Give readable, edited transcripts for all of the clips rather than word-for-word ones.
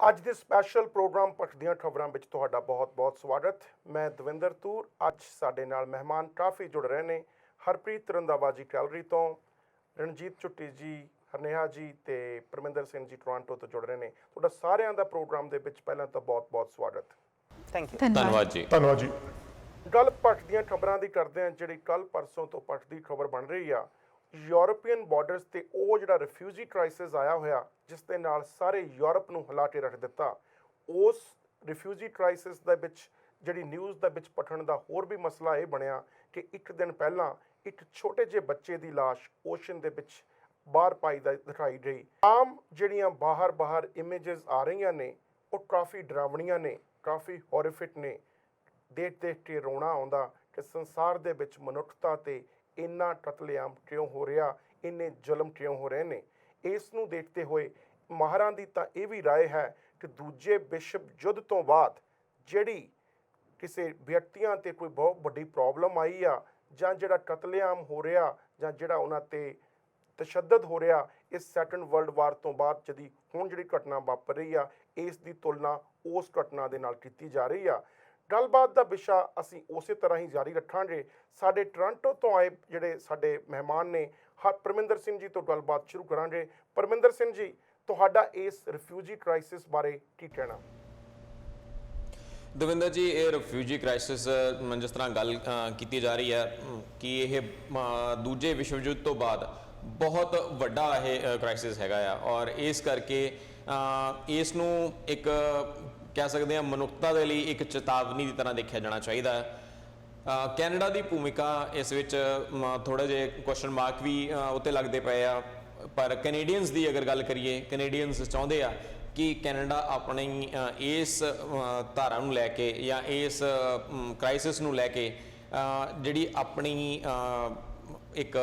ਅੱਜ ਦੇ special programme ਪੱਖ ਦੀਆਂ ਖਬਰਾਂ ਵਿੱਚ ਤੁਹਾਡਾ ਬਹੁਤ-ਬਹੁਤ ਸਵਾਗਤ। ਮੈਂ ਦਵਿੰਦਰ ਤੂਰ। ਅੱਜ ਸਾਡੇ ਨਾਲ ਮਹਿਮਾਨ ਕਾਫੀ ਜੁੜ ਰਹੇ ਨੇ। ਹਰਪ੍ਰੀਤ ਰੰਧਾਵਾ ਜੀ ਕੈਲਰੀ ਤੋਂ, ਰਣਜੀਤ ਚੁੱਟੀ ਜੀ, ਹਰਨੇਹਾ ਜੀ ਤੇ ਪਰਮਿੰਦਰ ਸਿੰਘ ਜੀ ਟੋਰਾਂਟੋ ਤੋਂ ਜੁੜ ਰਹੇ ਨੇ। ਤੁਹਾਡਾ ਸਾਰਿਆਂ ਦਾ ਪ੍ਰੋਗਰਾਮ ਦੇ ਵਿੱਚ ਪਹਿਲਾਂ ਤਾਂ ਬਹੁਤ-ਬਹੁਤ ਸਵਾਗਤ। Thank you. ਧੰਨਵਾਦ ਜੀ। ਧੰਨਵਾਦ ਜੀ। ਗੱਲ ਪੱਖ ਦੀਆਂ ਖਬਰਾਂ ਦੀ ਕਰਦੇ ਹਾਂ, ਜਿਹੜੀ ਕੱਲ ਪਰਸੋਂ ਤੋਂ ਪੱਖ ਦੀ ਖਬਰ ਬਣ ਰਹੀ ਆ। ਯੂਰਪੀਅਨ ਬਾਰਡਰਸ ਤੇ ਉਹ ਜਿਹੜਾ ਰਿਫਿਊਜੀ ਕ੍ਰਾਈਸਿਸ ਆਇਆ ਹੋਇਆ, ਜਿਸ ਦੇ ਨਾਲ ਸਾਰੇ ਯੂਰਪ ਨੂੰ ਹਿਲਾ ਕੇ ਰੱਖ ਦਿੱਤਾ, ਉਸ ਰਿਫਿਊਜੀ ਕ੍ਰਾਈਸਿਸ ਦੇ ਵਿੱਚ ਜਿਹੜੀ ਨਿਊਜ਼ ਦੇ ਵਿੱਚ ਪਠਣ ਦਾ ਹੋਰ ਵੀ ਮਸਲਾ ਇਹ ਬਣਿਆ ਕਿ ਇੱਕ ਦਿਨ ਪਹਿਲਾਂ ਇੱਕ ਛੋਟੇ ਜਿਹੇ ਬੱਚੇ ਦੀ ਲਾਸ਼ ਓਸ਼ਨ ਦੇ ਵਿੱਚ ਬਾਹਰ ਪਾਈ ਦਿਖਾਈ ਗਈ। ਆਮ ਜਿਹੜੀਆਂ ਬਾਹਰ ਇਮੇਜਸ ਆ ਰਹੀਆਂ ਨੇ ਉਹ ਕਾਫੀ ਡਰਾਵਣੀਆਂ ਨੇ, ਕਾਫੀ ਹੌਰੀਫਿਕ ਨੇ। ਦੇਖ ਕੇ ਰੋਣਾ ਆਉਂਦਾ ਕਿ ਸੰਸਾਰ ਦੇ ਵਿੱਚ ਮਨੁੱਖਤਾ ਤੇ ਇੰਨਾ ਕਤਲੇਆਮ ਕਿਉਂ ਹੋ ਰਿਹਾ, ਇੰਨੇ ਜ਼ੁਲਮ ਕਿਉਂ ਹੋ ਰਹੇ ਨੇ। ਇਸ ਨੂੰ ਦੇਖਦੇ ਹੋਏ ਮਾਹਰਾਂ ਦੀ ਤਾਂ ਇਹ ਵੀ ਰਾਏ ਹੈ ਕਿ ਦੂਜੇ ਵਿਸ਼ਵ ਯੁੱਧ ਤੋਂ ਬਾਅਦ ਜਿਹੜੀ ਕਿਸੇ ਵਿਅਕਤੀਆਂ 'ਤੇ ਕੋਈ ਬਹੁਤ ਵੱਡੀ ਪ੍ਰੋਬਲਮ ਆਈ ਆ, ਜਾਂ ਜਿਹੜਾ ਕਤਲੇਆਮ ਹੋ ਰਿਹਾ, ਜਾਂ ਜਿਹੜਾ ਉਹਨਾਂ 'ਤੇ ਤਸ਼ੱਦਦ ਹੋ ਰਿਹਾ, ਇਸ ਸੈਕੰਡ ਵਰਲਡ ਵਾਰ ਤੋਂ ਬਾਅਦ ਹੁਣ ਜਿਹੜੀ ਘਟਨਾ ਵਾਪਰ ਰਹੀ ਆ, ਇਸ ਦੀ ਤੁਲਨਾ ਉਸ ਘਟਨਾ ਦੇ ਨਾਲ ਕੀਤੀ ਜਾ ਰਹੀ ਆ। ਗੱਲਬਾਤ ਦਾ ਵਿਸ਼ਾ ਅਸੀਂ ਉਸੇ ਤਰ੍ਹਾਂ ਹੀ ਜਾਰੀ ਰੱਖਾਂਗੇ। ਸਾਡੇ ਟੋਰਾਂਟੋ ਤੋਂ ਆਏ ਜਿਹੜੇ ਸਾਡੇ ਮਹਿਮਾਨ ਨੇ, ਪਰਮਿੰਦਰ ਸਿੰਘ ਜੀ ਤੋਂ ਗੱਲਬਾਤ ਸ਼ੁਰੂ ਕਰਾਂਗੇ। ਪਰਮਿੰਦਰ ਸਿੰਘ ਜੀ, ਤੁਹਾਡਾ ਇਸ ਰਿਫਿਊਜੀ ਕ੍ਰਾਈਸਿਸ ਬਾਰੇ ਕੀ ਕਹਿਣਾ? ਦਵਿੰਦਰ ਜੀ, ਇਹ ਰਿਫਿਊਜੀ ਕ੍ਰਾਈਸਿਸ ਜਿਸ ਤਰ੍ਹਾਂ ਗੱਲ ਕੀਤੀ ਜਾ ਰਹੀ ਹੈ ਕਿ ਇਹ ਦੂਜੇ ਵਿਸ਼ਵ ਯੁੱਧ ਤੋਂ ਬਾਅਦ ਬਹੁਤ ਵੱਡਾ ਇਹ ਕ੍ਰਾਈਸਿਸ ਹੈਗਾ ਆ, ਔਰ ਇਸ ਕਰਕੇ ਇਸ ਨੂੰ ਇੱਕ ਕਹਿ ਸਕਦੇ ਹਾਂ ਮਨੁੱਖਤਾ ਦੇ ਲਈ ਇੱਕ ਚੇਤਾਵਨੀ ਦੀ ਤਰ੍ਹਾਂ ਦੇਖਿਆ ਜਾਣਾ ਚਾਹੀਦਾ ਹੈ। ਕੈਨੇਡਾ ਦੀ ਭੂਮਿਕਾ ਇਸ ਵਿੱਚ ਥੋੜ੍ਹੇ ਜਿਹੇ ਕੁਐਸਚਨ ਮਾਰਕ ਵੀ ਉੱਤੇ ਲੱਗਦੇ ਪਏ ਆ, ਪਰ ਕੈਨੇਡੀਅਨਸ ਦੀ ਅਗਰ ਗੱਲ ਕਰੀਏ, ਕੈਨੇਡੀਅਨਸ ਚਾਹੁੰਦੇ ਆ ਕਿ ਕੈਨੇਡਾ ਆਪਣੀ ਇਸ ਧਾਰਾ ਨੂੰ ਲੈ ਕੇ ਜਾਂ ਇਸ ਕ੍ਰਾਈਸਿਸ ਨੂੰ ਲੈ ਕੇ ਜਿਹੜੀ ਆਪਣੀ ਇੱਕ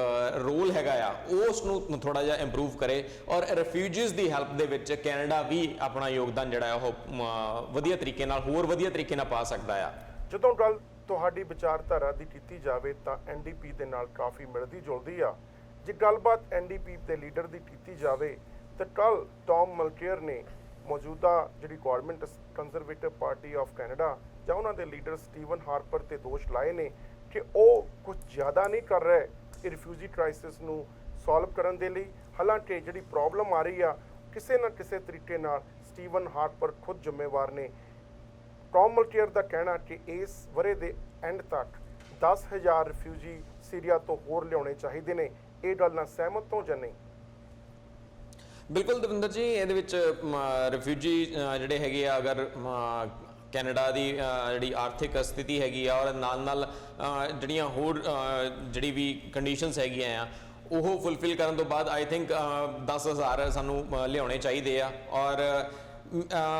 ਰੋਲ ਹੈਗਾ ਆ ਉਸ ਨੂੰ ਥੋੜਾ ਜਿਹਾ ਇੰਪਰੂਵ ਕਰੇ, ਔਰ ਰਿਫਿਊਜੀਜ਼ ਦੀ ਹੈਲਪ ਦੇ ਵਿੱਚ ਕੈਨੇਡਾ ਵੀ ਆਪਣਾ ਯੋਗਦਾਨ ਜਿਹੜਾ ਉਹ ਵਧੀਆ ਤਰੀਕੇ ਨਾਲ, ਹੋਰ ਵਧੀਆ ਤਰੀਕੇ ਨਾਲ ਪਾ ਸਕਦਾ ਆ। ਜਦੋਂ ਗੱਲ ਤੁਹਾਡੀ ਵਿਚਾਰਧਾਰਾ ਦੀ ਕੀਤੀ ਜਾਵੇ ਤਾਂ NDP ਦੇ ਨਾਲ ਕਾਫੀ ਮਿਲਦੀ ਜੁਲਦੀ ਆ। ਜੇ ਗੱਲਬਾਤ NDP ਦੇ ਲੀਡਰ ਦੀ ਕੀਤੀ ਜਾਵੇ ਤਾਂ ਕੱਲ ਟੌਮ ਮਲਕੀਅਰ ਨੇ ਮੌਜੂਦਾ ਜਿਹੜੀ government conservative party of Canada ਜਾਂ ਉਹਨਾਂ ਦੇ ਲੀਡਰ ਸਟੀਵਨ ਹਾਰਪਰ ਤੇ ਦੋਸ਼ ਲਾਏ ਨੇ ਕਿ ਉਹ ਕੁਝ ਜ਼ਿਆਦਾ ਨਹੀਂ ਕਰ ਰਹੇ ਇਹ ਰਿਫਿਊਜੀ ਕ੍ਰਾਈਸਿਸ ਨੂੰ ਸੋਲਵ ਕਰਨ ਦੇ ਲਈ। ਹਾਲਾਂਕਿ ਜਿਹੜੀ ਪ੍ਰੋਬਲਮ ਆ ਰਹੀ ਆ, ਕਿਸੇ ਨਾ ਕਿਸੇ ਤਰੀਕੇ ਨਾਲ ਸਟੀਵਨ ਹਾਰਪਰ ਖੁਦ ਜ਼ਿੰਮੇਵਾਰ ਨੇ। ਟੌਮ ਮਲਕੀਅਰ ਦਾ ਕਹਿਣਾ ਕਿ ਇਸ ਵਰ੍ਹੇ ਦੇ ਐਂਡ ਤੱਕ 10,000 ਰਿਫਿਊਜੀ ਸੀਰੀਆ ਤੋਂ ਹੋਰ ਲਿਆਉਣੇ ਚਾਹੀਦੇ ਨੇ। ਇਹ ਗੱਲ ਨਾਲ ਸਹਿਮਤ ਹੋ ਜਾਂ ਨਹੀਂ? ਬਿਲਕੁਲ ਦਵਿੰਦਰ ਜੀ, ਇਹਦੇ ਵਿੱਚ ਰਿਫਿਊਜੀ ਜਿਹੜੇ ਹੈਗੇ ਆ, ਅਗਰ ਕੈਨੇਡਾ ਦੀ ਜਿਹੜੀ ਆਰਥਿਕ ਸਥਿਤੀ ਹੈਗੀ ਆ ਔਰ ਨਾਲ ਜਿਹੜੀਆਂ ਹੋਰ ਜਿਹੜੀ ਵੀ ਕੰਡੀਸ਼ਨਸ ਹੈਗੀਆਂ ਆ ਉਹ ਫੁਲਫਿਲ ਕਰਨ ਤੋਂ ਬਾਅਦ ਆਈ ਥਿੰਕ 10,000 ਸਾਨੂੰ ਲਿਆਉਣੇ ਚਾਹੀਦੇ ਆ। ਔਰ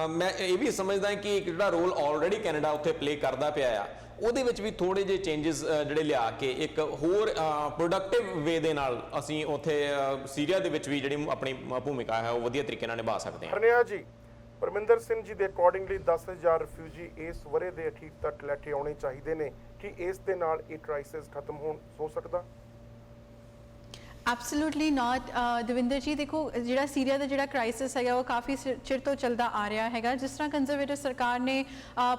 ਮੈਂ ਇਹ ਵੀ ਸਮਝਦਾ ਕਿ ਇੱਕ ਜਿਹੜਾ ਰੋਲ ਆਲਰੇਡੀ ਕੈਨੇਡਾ ਉੱਥੇ ਪਲੇ ਕਰਦਾ ਪਿਆ ਆ, ਉਹਦੇ ਵਿੱਚ ਵੀ ਥੋੜੇ ਜਿਹੇ ਚੇਂਜਸ ਜਿਹੜੇ ਲਿਆ ਕੇ ਇੱਕ ਹੋਰ ਪ੍ਰੋਡਕਟਿਵ ਵੇ ਦੇ ਨਾਲ ਅਸੀਂ ਉੱਥੇ ਸੀਰੀਆ ਦੇ ਵਿੱਚ ਵੀ ਜਿਹੜੀ ਆਪਣੀ ਭੂਮਿਕਾ ਹੈ ਉਹ ਵਧੀਆ ਤਰੀਕੇ ਨਾਲ ਨਿਭਾ ਸਕਦੇ ਹਾਂ। ਹਰਨੇਹਾ ਜੀ, ਪਰਮਿੰਦਰ ਸਿੰਘ ਜੀ ਦੇ ਅਕੋਰਡਿੰਗਲੀ 10,000 ਰਿਫਿਊਜੀ ਇਸ ਵਰ੍ਹੇ ਦੇ ਅਖੀਰ ਤੱਕ ਲੈ ਕੇ ਆਉਣੇ ਚਾਹੀਦੇ ਨੇ। ਕਿ ਇਸ ਦੇ ਨਾਲ ਇਹ ਕ੍ਰਾਈਸਿਸ ਖਤਮ ਹੋ ਸਕਦਾ? ਐਬਸੋਲੂਟਲੀ ਨਾਟ ਦਵਿੰਦਰ ਜੀ। ਦੇਖੋ, ਜਿਹੜਾ ਸੀਰੀਆ ਦਾ ਜਿਹੜਾ ਕ੍ਰਾਈਸਿਸ ਹੈਗਾ ਉਹ ਕਾਫੀ ਚਿਰ ਤੋਂ ਚੱਲਦਾ ਆ ਰਿਹਾ ਹੈਗਾ। ਜਿਸ ਤਰ੍ਹਾਂ ਕੰਜ਼ਰਵੇਟਿਵ ਸਰਕਾਰ ਨੇ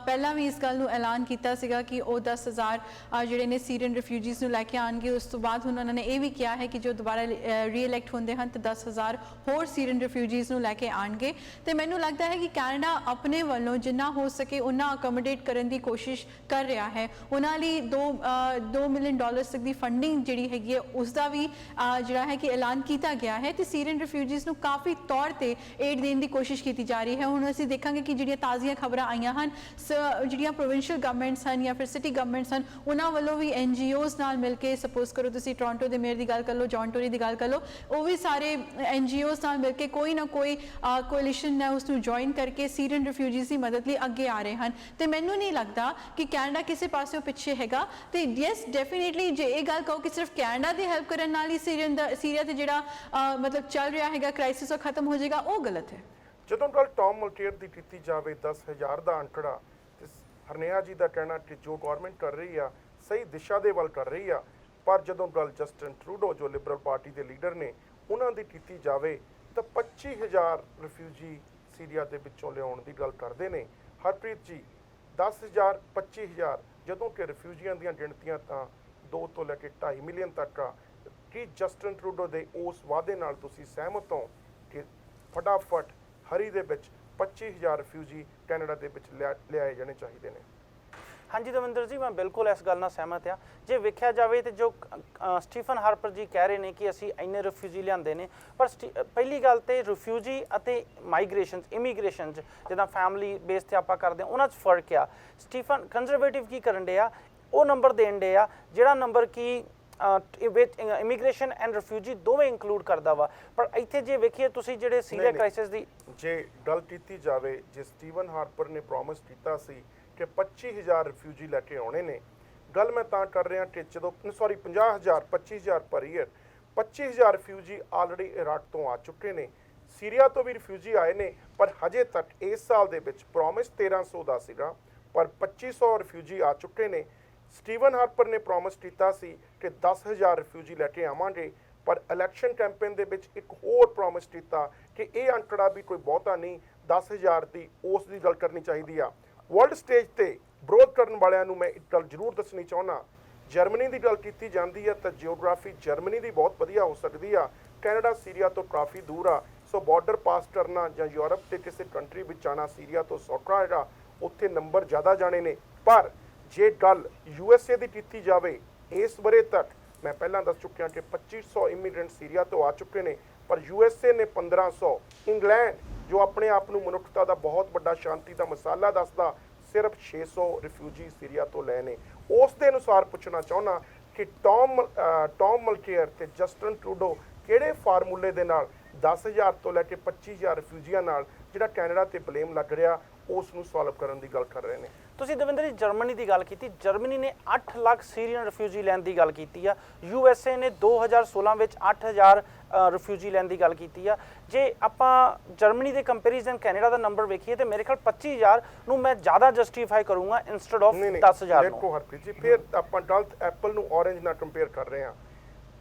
ਪਹਿਲਾਂ ਵੀ ਇਸ ਗੱਲ ਨੂੰ ਐਲਾਨ ਕੀਤਾ ਸੀਗਾ ਕਿ ਉਹ 10,000 ਜਿਹੜੇ ਨੇ ਸੀਰੀਅਨ ਰਿਫਿਊਜੀਜ਼ ਨੂੰ ਲੈ ਕੇ ਆਉਣਗੇ। ਉਸ ਤੋਂ ਬਾਅਦ ਹੁਣ ਉਹਨਾਂ ਨੇ ਇਹ ਵੀ ਕਿਹਾ ਹੈ ਕਿ ਜੋ ਦੁਬਾਰਾ ਰੀਇਲੈਕਟ ਹੁੰਦੇ ਹਨ ਤਾਂ 10,000 ਹੋਰ ਸੀਰੀਅਨ ਰਿਫਿਊਜੀਜ਼ ਨੂੰ ਲੈ ਕੇ ਆਉਣਗੇ। ਤੇ ਮੈਨੂੰ ਲੱਗਦਾ ਹੈ ਕਿ ਕੈਨੇਡਾ ਆਪਣੇ ਵੱਲੋਂ ਜਿੰਨਾ ਹੋ ਸਕੇ ਉਹਨਾਂ ਅਕੋਮੋਡੇਟ ਕਰਨ ਦੀ ਕੋਸ਼ਿਸ਼ ਕਰ ਰਿਹਾ ਹੈ। ਉਹਨਾਂ ਲਈ $2 ਮਿਲੀਅਨ ਤੱਕ ਦੀ ਫੰਡਿੰਗ ਜਿਹੜੀ ਹੈਗੀ ਹੈ ਉਸ ਦਾ ਵੀ ਜਿਹੜਾ ਹੈ ਕਿ ਐਲਾਨ ਕੀਤਾ ਗਿਆ ਹੈ ਤੇ ਸੀਰੀਅਨ ਰਿਫਿਊਜੀਜ਼ ਨੂੰ ਕਾਫੀ ਤੌਰ ਤੇ ਏਡ ਦੇਣ ਦੀ ਕੋਸ਼ਿਸ਼ ਕੀਤੀ ਜਾ ਰਹੀ ਹੈ। ਹੁਣ ਅਸੀਂ ਦੇਖਾਂਗੇ ਕਿ ਜਿਹੜੀਆਂ ਤਾਜ਼ੀਆਂ ਖਬਰਾਂ ਆਈਆਂ ਹਨ, ਜਿਹੜੀਆਂ ਪ੍ਰੋਵਿੰਸ਼ੀਅਲ ਗਵਰਨਮੈਂਟਸ ਹਨ ਜਾਂ ਫਿਰ ਸਿਟੀ ਗਵਰਨਮੈਂਟਸ ਹਨ, ਉਹਨਾਂ ਵੱਲੋਂ ਵੀ NGOs ਨਾਲ ਮਿਲ ਕੇ, ਸਪੋਜ਼ ਕਰੋ ਤੁਸੀਂ ਟੋਰਾਂਟੋ ਦੇ ਮੇਅਰ ਦੀ ਗੱਲ ਕਰ ਲਓ, ਜੌਨ ਟੋਰੀ ਦੀ ਗੱਲ ਕਰ ਲਓ, ਉਹ ਵੀ ਸਾਰੇ NGOs ਨਾਲ ਮਿਲ ਕੇ ਕੋਈ ਨਾ ਕੋਈ ਕੋalition ਹੈ ਉਸ ਨੂੰ ਜੁਆਇਨ ਕਰਕੇ ਸੀਰੀਅਨ ਰਿਫਿਊਜੀਜ਼ ਦੀ ਮਦਦ ਲਈ ਅੱਗੇ ਆ ਰਹੇ ਹਨ। ਤੇ ਮੈਨੂੰ ਨਹੀਂ ਲੱਗਦਾ ਕਿ ਕੈਨੇਡਾ ਕਿਸੇ ਪਾਸਿਓਂ ਪਿੱਛੇ ਹੈਗਾ। ਤੇ ਯੈਸ, ਡੈਫੀਨੇਟਲੀ ਜੇ ਇਹ ਗੱਲ ਕਹੋ ਕਿ ਸਿਰਫ ਕੈਨੇਡਾ ਦੀ ਹੈਲਪ ਕਰਨ ਨਾਲ ਹੀ ਸੀਰੀਆ ਤੇ ਜਿਹੜਾ ਮਤਲਬ ਚੱਲ ਰਿਹਾ ਹੈਗਾ ਕ੍ਰਾਈਸਿਸ ਉਹ ਖਤਮ ਹੋ ਜਾਏਗਾ, ਉਹ ਗਲਤ ਹੈ। ਜਦੋਂ ਗੱਲ ਟੌਮ ਮਲਕੀਅਰ ਦੀ ਕੀਤੀ ਜਾਵੇ 10,000 ਦਾ ਅੰਕੜਾ, ਤੇ ਹਰਨੇਹਾ ਜੀ ਦਾ ਕਹਿਣਾ ਕਿ ਜੋ ਗੌਰਮੈਂਟ ਕਰ ਰਹੀ ਆ ਸਹੀ ਦਿਸ਼ਾ ਦੇ ਵੱਲ ਕਰ ਰਹੀ ਆ, ਪਰ ਜਦੋਂ ਗੱਲ ਜਸਟਿਨ ਟਰੂਡੋ ਜੋ ਲਿਬਰਲ ਪਾਰਟੀ ਦੇ ਲੀਡਰ ਨੇ ਉਹਨਾਂ ਦੀ ਕੀਤੀ ਜਾਵੇ ਤਾਂ 25,000 ਰਿਫਿਊਜੀ ਸੀਰੀਆ ਦੇ ਵਿੱਚੋਂ ਲਿਆਉਣ ਦੀ ਗੱਲ ਕਰਦੇ ਨੇ। ਹਰਪ੍ਰੀਤ ਜੀ 10,000 25,000 ਜਦੋਂ ਕਿ ਰਿਫਿਊਜੀਆਂ ਦੀਆਂ ਗਿਣਤੀਆਂ ਤਾਂ 2 ਤੋਂ ਲੈ ਕੇ 2.5 ਮਿਲੀਅਨ ਤੱਕ ਆ। ਕੀ ਜਸਟਨ ਟਰੂਡੋ ਦੇ ਉਸ ਵਾਅਦੇ ਨਾਲ ਤੁਸੀਂ ਸਹਿਮਤ ਹੋ ਕਿ ਫਟਾਫਟ ਹਰੀ ਦੇ ਵਿੱਚ 25,000 ਰਿਫਿਊਜੀ ਕੈਨੇਡਾ ਦੇ ਵਿੱਚ ਲਿਆਏ ਜਾਣੇ ਚਾਹੀਦੇ ਨੇ? ਹਾਂਜੀ ਦਵਿੰਦਰ ਜੀ, ਮੈਂ ਬਿਲਕੁਲ ਇਸ ਗੱਲ ਨਾਲ ਸਹਿਮਤ ਹਾਂ। ਜੇ ਵੇਖਿਆ ਜਾਵੇ ਤੇ ਜੋ ਸਟੀਫਨ ਹਾਰਪਰ ਜੀ ਕਹਿ ਰਹੇ ਨੇ ਕਿ ਅਸੀਂ ਇੰਨੇ ਰਿਫਿਊਜੀ ਲਿਆਂਦੇ ਨੇ, ਪਰ ਪਹਿਲੀ ਗੱਲ ਤੇ ਰਿਫਿਊਜੀ ਅਤੇ ਮਾਈਗ੍ਰੇਸ਼ਨ ਇਮੀਗ੍ਰੇਸ਼ਨ ਜਿੱਦਾਂ ਫੈਮਿਲੀ ਬੇਸ ਤੇ ਆਪਾਂ ਕਰਦੇ ਹਾਂ ਉਹਨਾਂ 'ਚ ਫਰਕ ਆ। ਸਟੀਫਨ ਕੰਜ਼ਰਵੇਟਿਵ ਕੀ ਕਰਨ ਡੇ ਆ, ਉਹ ਨੰਬਰ ਦੇਣ ਡੇ ਆ ਜਿਹੜਾ number Ki immigration and refugee ਦੋਵੇਂ ਇੰਕਲੂਡ ਕਰਦਾ ਵਾ। ਪਰ ਇੱਥੇ ਜੇ ਵੇਖੀਏ ਤੁਸੀਂ ਜਿਹੜੇ ਸੀਰੀਆ ਕ੍ਰਾਈਸਿਸ ਦੀ ਜੇ ਗੱਲ ਕੀਤੀ ਜਾਵੇ, ਜੇ ਸਟੀਵਨ ਹਾਰਪਰ ਨੇ ਪ੍ਰੋਮਿਸ ਕੀਤਾ ਸੀ ਕਿ 25,000 ਰਿਫਿਊਜੀ ਲੈ ਕੇ ਆਉਣੇ ਨੇ, ਗੱਲ ਮੈਂ ਤਾਂ ਕਰ ਰਿਹਾ ਕਿ ਜਦੋਂ 50,000 25,000 ਪਰ ਈਅਰ 25,000 ਰਿਫਿਊਜੀ ਆਲਰੇਡੀ ਇਰਾਕ ਤੋਂ ਆ ਚੁੱਕੇ ਨੇ, ਸੀਰੀਆ ਤੋਂ ਵੀ ਰਿਫਿਊਜੀ ਆਏ ਨੇ, ਪਰ ਹਜੇ ਤੱਕ ਇਸ ਸਾਲ ਦੇ ਵਿੱਚ ਪ੍ਰੋਮਿਸ 1,300 ਦਾ ਸੀਗਾ ਪਰ 2,500 ਰਿਫਿਊਜੀ ਆ ਚੁੱਕੇ ਨੇ। ਸਟੀਵਨ ਹਾਰਪਰ ਨੇ ਪ੍ਰੋਮਿਸ ਕੀਤਾ ਸੀ ਕਿ 10,000 ਰਿਫਿਊਜੀ ਲੈ ਕੇ ਆਵਾਂਗੇ, ਪਰ ਇਲੈਕਸ਼ਨ ਕੈਂਪੇਨ ਦੇ ਵਿੱਚ ਇੱਕ ਹੋਰ ਪ੍ਰੋਮਿਸ ਕੀਤਾ ਕਿ ਇਹ ਅੰਕੜਾ ਵੀ ਕੋਈ ਬਹੁਤਾ ਨਹੀਂ, 10,000 ਦੀ ਉਸ ਦੀ ਗੱਲ ਕਰਨੀ ਚਾਹੀਦੀ ਆ। ਵਰਲਡ ਸਟੇਜ ਤੇ ਵਿਰੋਧ ਕਰਨ ਵਾਲਿਆਂ ਨੂੰ ਮੈਂ ਇੱਕ ਗੱਲ ਜ਼ਰੂਰ ਦੱਸਣੀ ਚਾਹੁੰਦਾ, ਜਰਮਨੀ ਦੀ ਗੱਲ ਕੀਤੀ ਜਾਂਦੀ ਹੈ ਤਾਂ ਜਿਓਗ੍ਰਾਫੀ ਜਰਮਨੀ ਦੀ ਬਹੁਤ ਵਧੀਆ ਹੋ ਸਕਦੀ ਆ। ਕੈਨੇਡਾ ਸੀਰੀਆ ਤੋਂ ਕਾਫੀ ਦੂਰ ਆ, ਸੋ ਬਾਰਡਰ ਪਾਸ ਕਰਨਾ ਜਾਂ ਯੂਰਪ ਦੇ ਕਿਸੇ ਕੰਟਰੀ ਵਿੱਚ ਆਉਣਾ ਸੀਰੀਆ ਤੋਂ ਸੌਖਾ ਹੈਗਾ, ਉੱਥੇ ਨੰਬਰ ਜ਼ਿਆਦਾ ਜਾਣੇ ਨੇ। ਪਰ ਜੇ ਗੱਲ USA ਦੀ ਕੀਤੀ ਜਾਵੇ, ਇਸ ਵਰੇ ਤੱਕ ਮੈਂ ਪਹਿਲਾਂ ਦੱਸ ਚੁੱਕਿਆ ਕਿ 2,500 ਇਮੀਗ੍ਰੈਂਟ ਸੀਰੀਆ ਤੋਂ ਆ ਚੁੱਕੇ ਨੇ, ਪਰ USA ਨੇ 1,500। ਇੰਗਲੈਂਡ ਜੋ ਆਪਣੇ ਆਪ ਨੂੰ ਮਨੁੱਖਤਾ ਦਾ ਬਹੁਤ ਵੱਡਾ ਸ਼ਾਂਤੀ ਦਾ ਮਸਾਲਾ ਦੱਸਦਾ, ਸਿਰਫ 600 ਰਿਫਿਊਜੀ ਸੀਰੀਆ ਤੋਂ ਲਏ ਨੇ। ਉਸ ਦੇ ਅਨੁਸਾਰ ਪੁੱਛਣਾ ਚਾਹੁੰਦਾ ਕਿ ਟੌਮ ਮਲਕੇਅਰ ਤੇ ਜਸਟਨ ਟਰੂਡੋ ਕਿਹੜੇ ਫਾਰਮੂਲੇ ਦੇ ਨਾਲ 10,000 ਤੋਂ ਲੈ ਕੇ 25,000 ਰਿਫਿਊਜੀਆਂ ਨਾਲ ਜਿਹੜਾ ਕੈਨੇਡਾ ਤੇ ਬਲੇਮ ਲੱਗ ਰਿਹਾ ਉਸ ਨੂੰ ਸੋਲਵ ਕਰਨ ਦੀ ਗੱਲ ਕਰ ਰਹੇ ਨੇ? ਤੁਸੀਂ ਦਵਿੰਦਰ ਜੀ ਜਰਮਨੀ ਦੀ ਗੱਲ ਕੀਤੀ, ਜਰਮਨੀ ਨੇ 8 ਲੱਖ ਸੀਰੀਅਨ ਰਿਫਿਊਜੀ ਲੈਣ ਦੀ ਗੱਲ ਕੀਤੀ ਆ। USA ਨੇ 2016 ਵਿੱਚ 8,000 ਰਿਫਿਊਜੀ ਲੈਣ ਦੀ ਗੱਲ ਕੀਤੀ ਆ। ਜੇ ਆਪਾਂ ਜਰਮਨੀ ਦੇ ਕੰਪੈਰੀਜ਼ਨ ਕੈਨੇਡਾ ਦਾ ਨੰਬਰ ਵੇਖੀਏ ਤੇ ਮੇਰੇ ਖਿਆਲ 25,000 ਨੂੰ ਮੈਂ ਜ਼ਿਆਦਾ ਜਸਟੀਫਾਈ ਕਰੂੰਗਾ ਇੰਸਟੈਡ ਆਫ 10,000 ਨੂੰ। ਦੇਖੋ ਹਰਪ੍ਰੀਤ ਜੀ, ਫਿਰ ਆਪਾਂ ਗਲਤ ਐਪਲ ਨੂੰ ਔਰੇਂਜ ਨਾਲ ਕੰਪੇਅਰ ਕਰ ਰਹੇ ਹਾਂ।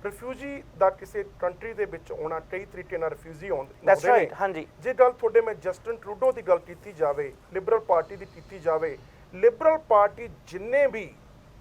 ਰਿਫਿਊਜੀ ਦਾ ਕਿਸੇ ਕੰਟਰੀ ਦੇ ਵਿੱਚ ਆਉਣਾ ਕਈ ਤਰੀਕੇ ਨਾਲ ਰਿਫਿਊਜੀ ਆਉਂਦੇ ਨੇ। ਹਾਂਜੀ, ਜੇ ਗੱਲ ਤੁਹਾਡੇ ਮੈਂ ਜਸਟਨ ਟਰੂਡੋ ਦੀ ਗੱਲ ਕੀਤੀ ਜਾਵੇ, ਲਿਬਰਲ ਪਾਰਟੀ ਦੀ ਕੀਤੀ ਜਾਵੇ, ਲਿਬਰਲ ਪਾਰਟੀ ਜਿੰਨੇ ਵੀ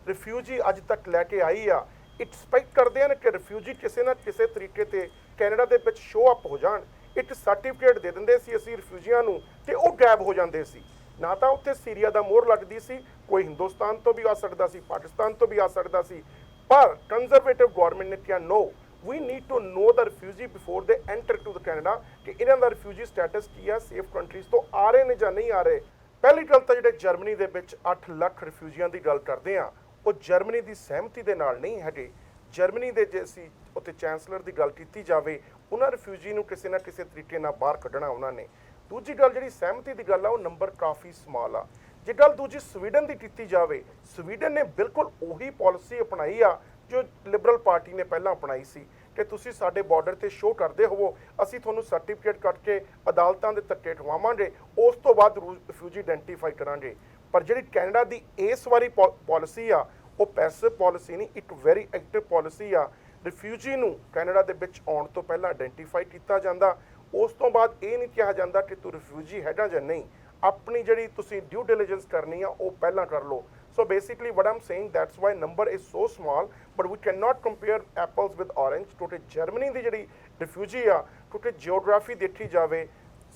ਰਿਫਿਊਜੀ ਅੱਜ ਤੱਕ ਲੈ ਕੇ ਆਈ ਆ, ਐਕਸਪੈਕਟ ਕਰਦੇ ਹਨ ਕਿ ਰਿਫਿਊਜੀ ਕਿਸੇ ਨਾ ਕਿਸੇ ਤਰੀਕੇ ਤੇ ਕੈਨੇਡਾ ਦੇ ਵਿੱਚ ਸ਼ੋ ਅਪ ਹੋ ਜਾਣ, ਇੱਕ ਸਰਟੀਫਿਕੇਟ ਦੇ ਦਿੰਦੇ ਸੀ ਅਸੀਂ ਰਿਫਿਊਜੀਆਂ ਨੂੰ ਤੇ ਉਹ ਗਾਇਬ ਹੋ ਜਾਂਦੇ ਸੀ। ਨਾ ਤਾਂ ਉੱਥੇ ਸੀਰੀਆ ਦਾ ਮੋਹਰ ਲੱਗਦੀ ਸੀ, ਕੋਈ ਹਿੰਦੁਸਤਾਨ ਤੋਂ ਵੀ ਆ ਸਕਦਾ ਸੀ, ਪਾਕਿਸਤਾਨ ਤੋਂ ਵੀ ਆ ਸਕਦਾ ਸੀ, ਪਰ ਕੰਜ਼ਰਵੇਟਿਵ ਗਵਰਨਮੈਂਟ ਨੇ ਕਿਹਾ no, we need to know the refugee before they enter to the Canada ਕਿ ਇਹਨਾਂ ਦਾ ਰਿਫਿਊਜੀ ਸਟੇਟਸ ਕੀ ਆ, ਸੇਫ ਕੰਟਰੀਜ਼ ਤੋਂ ਆ ਰਹੇ ਨੇ ਜਾਂ ਨਹੀਂ ਆ ਰਹੇ। ਪਹਿਲੀ ਗੱਲ ਤਾਂ ਜਿਹੜੇ ਜਰਮਨੀ ਦੇ ਵਿੱਚ 8 ਲੱਖ ਰਿਫਿਊਜੀਆਂ ਦੀ ਗੱਲ ਕਰਦੇ ਆ, ਉਹ ਜਰਮਨੀ ਦੀ ਸਹਿਮਤੀ ਦੇ ਨਾਲ ਨਹੀਂ ਹੈਗੇ। ਜਰਮਨੀ ਦੇ ਜੇ ਅਸੀਂ ਉੱਥੇ ਚਾਂਸਲਰ ਦੀ ਗੱਲ ਕੀਤੀ ਜਾਵੇ, ਉਹਨਾਂ ਰਿਫਿਊਜੀ ਨੂੰ ਕਿਸੇ ਨਾ ਕਿਸੇ ਤਰੀਕੇ ਨਾਲ ਬਾਹਰ ਕੱਢਣਾ ਉਹਨਾਂ ਨੇ। ਦੂਜੀ ਗੱਲ ਜਿਹੜੀ ਸਹਿਮਤੀ ਦੀ ਗੱਲ ਆ, ਉਹ ਨੰਬਰ ਕਾਫੀ ਸਮਾਲ ਆ। ਜੇ ਗੱਲ ਦੂਜੀ ਸਵੀਡਨ ਦੀ ਕੀਤੀ ਜਾਵੇ, ਸਵੀਡਨ ਨੇ ਬਿਲਕੁਲ ਉਹੀ ਪਾਲਿਸੀ ਅਪਣਾਈ ਆ ਜੋ ਲਿਬਰਲ ਪਾਰਟੀ ਨੇ ਪਹਿਲਾਂ ਅਪਣਾਈ ਸੀ ਕਿ ਤੁਸੀਂ ਸਾਡੇ ਬਾਰਡਰ ਤੇ ਸ਼ੋਅ ਕਰਦੇ ਹੋਵੋ, ਅਸੀਂ ਤੁਹਾਨੂੰ ਸਰਟੀਫਿਕੇਟ ਕੱਟ ਕੇ ਅਦਾਲਤਾਂ ਦੇ ਧੱਕੇ ਖਵਾਵਾਂਗੇ, ਉਸ ਤੋਂ ਬਾਅਦ ਰਿਫਿਊਜੀ ਆਇਡੈਂਟੀਫਾਈ ਕਰਾਂਗੇ। ਪਰ ਜਿਹੜੀ ਕੈਨੇਡਾ ਦੀ ਇਸ ਵਾਰੀ ਪਾਲਿਸੀ ਆ, ਉਹ ਪੈਸਿਵ ਪਾਲਿਸੀ ਨਹੀਂ, ਇੱਕ ਵੈਰੀ ਐਕਟਿਵ ਪਾਲਿਸੀ ਆ। ਰਿਫਿਊਜੀ ਨੂੰ ਕੈਨੇਡਾ ਦੇ ਵਿੱਚ ਆਉਣ ਤੋਂ ਪਹਿਲਾਂ ਆਇਡੈਂਟੀਫਾਈ ਕੀਤਾ ਜਾਂਦਾ, ਉਸ ਤੋਂ ਬਾਅਦ ਇਹ ਨਹੀਂ ਕਿਹਾ ਜਾਂਦਾ ਕਿ ਤੂੰ ਰਿਫਿਊਜੀ ਹੈਗਾ ਜਾਂ ਨਹੀਂ, ਆਪਣੀ ਜਿਹੜੀ ਤੁਸੀਂ ਡਿਊ ਡਿਲੀਜੈਂਸ ਕਰਨੀ ਆ ਉਹ ਪਹਿਲਾਂ ਕਰ ਲਓ। So basically what I'm saying, that's why number is so small, but we cannot compare apples with orange। ਕਿਉਂਕਿ ਜਰਮਨੀ ਦੀ ਜਿਹੜੀ ਰਿਫਿਊਜੀ ਆ, ਕਿਉਂਕਿ ਜਿਓਗ੍ਰਾਫੀ ਦੇਖੀ ਜਾਵੇ,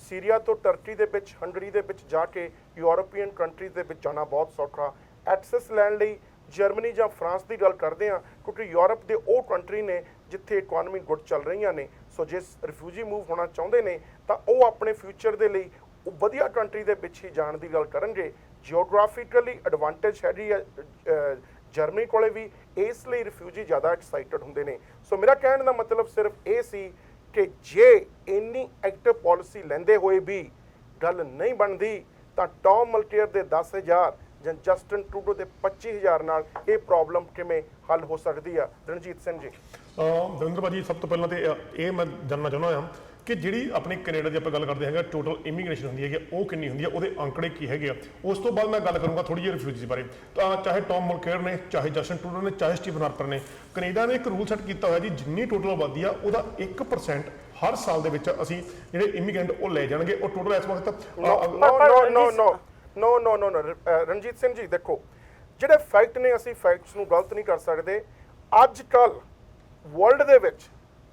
ਸੀਰੀਆ ਤੋਂ ਟਰਕੀ ਦੇ ਵਿੱਚ, ਹੰਗਰੀ ਦੇ ਵਿੱਚ ਜਾ ਕੇ ਯੂਰੋਪੀਅਨ ਕੰਟਰੀਜ਼ ਦੇ ਵਿੱਚ ਜਾਣਾ ਬਹੁਤ ਸੌਖਾ। ਐਕਸੈਸ ਲੈਣ ਲਈ ਜਰਮਨੀ ਜਾਂ ਫਰਾਂਸ ਦੀ ਗੱਲ ਕਰਦੇ ਆ, ਕਿਉਂਕਿ ਯੂਰਪ ਦੇ ਉਹ ਕੰਟਰੀ ਨੇ ਜਿੱਥੇ ਇਕਨੋਮੀ ਗੁੱਡ ਚੱਲ ਰਹੀਆਂ ਨੇ। ਸੋ ਜੇ ਰਿਫਿਊਜੀ ਮੂਵ ਹੋਣਾ ਚਾਹੁੰਦੇ ਨੇ ਤਾਂ ਉਹ ਆਪਣੇ ਫਿਊਚਰ ਦੇ ਲਈ ਉਹ ਵਧੀਆ ਕੰਟਰੀ ਦੇ ਵਿੱਚ ਹੀ ਜਾਣ ਦੀ ਗੱਲ ਕਰਨਗੇ। ਜਿਓਗ੍ਰਾਫਿਕਲੀ ਐਡਵਾਂਟੇਜ ਹੈਗੀ ਆ ਜਰਮਨੀ ਕੋਲੇ ਵੀ, ਇਸ ਲਈ ਰਿਫਿਊਜੀ ਜ਼ਿਆਦਾ ਐਕਸਾਈਟਡ ਹੁੰਦੇ ਨੇ। ਸੋ ਮੇਰਾ ਕਹਿਣ ਦਾ ਮਤਲਬ ਸਿਰਫ ਇਹ ਸੀ ਕਿ ਜੇ ਇੰਨੀ ਐਕਟਿਵ ਪਾਲਿਸੀ ਲੈਂਦੇ ਹੋਏ ਵੀ ਗੱਲ ਨਹੀਂ ਬਣਦੀ ਤਾਂ ਟੌਮ ਮਲਕੇਅਰ ਦੇ 10,000 ਜਾਂ ਜਸਟਨ ਟਰੂਡੋ ਦੇ 25,000 ਨਾਲ ਇਹ ਪ੍ਰੋਬਲਮ ਕਿਵੇਂ ਹੱਲ ਹੋ ਸਕਦੀ ਆ? ਰਣਜੀਤ ਸਿੰਘ ਜੀ। ਦਵਿੰਦਰ ਭਾਜੀ, ਸਭ ਤੋਂ ਪਹਿਲਾਂ ਤੇ ਇਹ ਮੈਂ ਜਾਣਨਾ ਚਾਹੁੰਦਾ ਹਾਂ ਕਿ ਜਿਹੜੀ ਆਪਣੀ ਕੈਨੇਡਾ ਦੀ ਆਪਾਂ ਗੱਲ ਕਰਦੇ ਹੈਗੇ ਟੋਟਲ ਇਮੀਗ੍ਰੇਸ਼ਨ ਹੁੰਦੀ ਹੈਗੀ ਉਹ ਕਿੰਨੀ ਹੁੰਦੀ ਹੈ, ਉਹਦੇ ਅੰਕੜੇ ਕੀ ਹੈਗੇ ਆ। ਉਸ ਤੋਂ ਬਾਅਦ ਮੈਂ ਗੱਲ ਕਰੂੰਗਾ ਥੋੜੀ ਜਿਹੀ ਰਿਫਿਊਜੀਜ਼ ਬਾਰੇ। ਤਾਂ ਚਾਹੇ ਟੌਮ ਮਲਕੇਰ ਨੇ, ਚਾਹੇ ਜਸਟਿਨ ਟਰੂਡੋ ਨੇ, ਚਾਹੇ ਸਟੀਫਨ ਹਾਰਪਰ ਨੇ, ਕੈਨੇਡਾ ਨੇ ਇੱਕ ਰੂਲ ਸੈੱਟ ਕੀਤਾ ਹੋਇਆ ਜੀ, ਜਿੰਨੀ ਟੋਟਲ ਆਬਾਦੀ ਆ ਉਹਦਾ 1% ਹਰ ਸਾਲ ਦੇ ਵਿੱਚ ਅਸੀਂ ਜਿਹੜੇ ਇਮੀਗ੍ਰੈਂਟ ਉਹ ਲੈ ਜਾਣਗੇ। ਉਹ ਟੋਟਲ ਇਸ ਵਕਤ ਨੋ ਰਣਜੀਤ ਸਿੰਘ ਜੀ, ਦੇਖੋ ਜਿਹੜੇ ਫੈਕਟ ਨੇ, ਅਸੀਂ ਫੈਕਟਸ ਨੂੰ ਗਲਤ ਨਹੀਂ ਕਰ ਸਕਦੇ। ਅੱਜ ਕੱਲ ਵਰਲਡ ਦੇ ਵਿੱਚ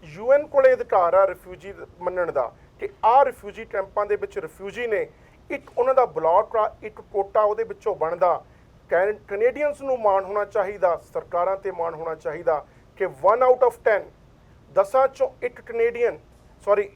UN ਕੋਲੇ ਅਧਿਕਾਰ ਆ ਰਿਫਿਊਜੀ ਮੰਨਣ ਦਾ ਕਿ ਆਹ ਰਿਫਿਊਜੀ ਕੈਂਪਾਂ ਦੇ ਵਿੱਚ ਰਿਫਿਊਜੀ ਨੇ, ਇੱਕ ਉਹਨਾਂ ਦਾ ਬਲਾਕ ਆ, ਇੱਕ ਕੋਟਾ ਉਹਦੇ ਵਿੱਚੋਂ ਬਣਦਾ। ਕੈਨੇਡੀਅਨਸ ਨੂੰ ਮਾਣ ਹੋਣਾ ਚਾਹੀਦਾ, ਸਰਕਾਰਾਂ ਤੇ ਮਾਣ ਹੋਣਾ ਚਾਹੀਦਾ ਕਿ 1 ਆਊਟ ਆਫ 10 10 ਚੋਂ ਇੱਕ ਕੈਨੇਡੀਅਨ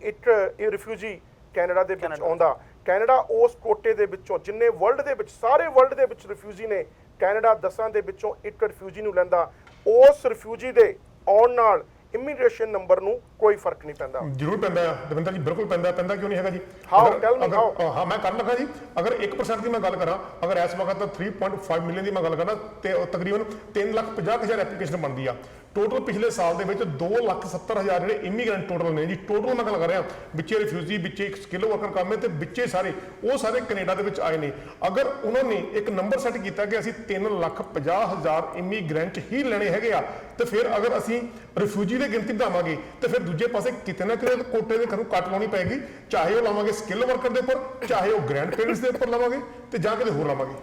ਇੱਕ ਰਿਫਿਊਜੀ ਕੈਨੇਡਾ ਦੇ ਵਿੱਚ ਆਉਂਦਾ। ਕੈਨੇਡਾ ਉਸ ਕੋਟੇ ਦੇ ਵਿੱਚੋਂ, ਜਿੰਨੇ ਵਰਲਡ ਦੇ ਵਿੱਚ, ਸਾਰੇ ਵਰਲਡ ਦੇ ਵਿੱਚ ਰਿਫਿਊਜੀ ਨੇ, ਕੈਨੇਡਾ 10 ਦੇ ਵਿੱਚੋਂ ਇੱਕ ਰਿਫਿਊਜੀ ਨੂੰ ਲੈਂਦਾ। ਉਸ ਰਿਫਿਊਜੀ ਦੇ ਆਉਣ ਨਾਲ ਇਮੀਗ੍ਰੇਸ਼ਨ ਨੰਬਰ ਨੂੰ ਕੋਈ ਫਰਕ ਨਹੀਂ ਪੈਂਦਾ। ਜ਼ਰੂਰ ਪੈਂਦਾ ਹੈ ਦਵਿੰਦਰ ਜੀ, ਬਿਲਕੁਲ ਪੈਂਦਾ ਕਿਉਂ ਨਹੀਂ ਹੈਗਾ ਜੀ। ਹਾਂ ਮੈਂ ਕਰਨ ਲੱਗਾ ਜੀ, ਅਗਰ 1% ਦੀ ਮੈਂ ਗੱਲ ਕਰਾਂ, ਅਗਰ ਇਸ ਵਕਤ 3.5 ਮਿਲੀਅਨ ਦੀ ਮੈਂ ਗੱਲ ਕਰਾਂ ਤੇ ਤਕਰੀਬਨ 3,50,000 ਐਪਲੀਕੇਸ਼ਨ ਬਣਦੀ ਆ। ਟੋਟਲ ਪਿਛਲੇ ਸਾਲ ਦੇ ਵਿੱਚ 2,70,000 ਜਿਹੜੇ ਇਮੀਗ੍ਰੈਂਟ ਟੋਟਲ ਨੇ ਜੀ, ਟੋਟਲ ਮੈਂ ਗੱਲ ਕਰ ਰਿਹਾ, ਵਿੱਚੇ ਰਿਫਿਊਜੀ, ਵਿੱਚੇ ਸਕਿੱਲ ਵਰਕਰ ਕੰਮ ਹੈ ਤੇ ਵਿੱਚੇ ਸਾਰੇ ਉਹ ਸਾਰੇ ਕੈਨੇਡਾ ਦੇ ਵਿੱਚ ਆਏ ਨੇ। ਅਗਰ ਉਹਨਾਂ ਨੇ ਇੱਕ ਨੰਬਰ ਸੈੱਟ ਕੀਤਾ ਕਿ ਅਸੀਂ 3,50,000 ਇਮੀਗ੍ਰੈਂਟ ਹੀ ਲੈਣੇ ਹੈਗੇ ਆ, ਤੇ ਫਿਰ ਅਗਰ ਅਸੀਂ ਰਿਫਿਊਜੀ ਦੀ ਗਿਣਤੀ ਵਧਾਵਾਂਗੇ ਤੇ ਫਿਰ ਦੂਜੇ ਪਾਸੇ ਕਿਤੇ ਨਾ ਕਿਤੇ ਕੋਟੇ ਦੇ ਘਰੋਂ ਕੱਟ ਲਾਉਣੀ ਪਏਗੀ, ਚਾਹੇ ਉਹ ਲਾਵਾਂਗੇ ਸਕਿੱਲ ਵਰਕਰ ਦੇ ਉੱਪਰ, ਚਾਹੇ ਉਹ ਗ੍ਰੈਂਡ ਪੇਰੈਂਟਸ ਦੇ ਉੱਪਰ ਲਾਵਾਂਗੇ ਤੇ ਜਾਂ ਕਿਤੇ ਹੋਰ ਲਾਵਾਂਗੇ।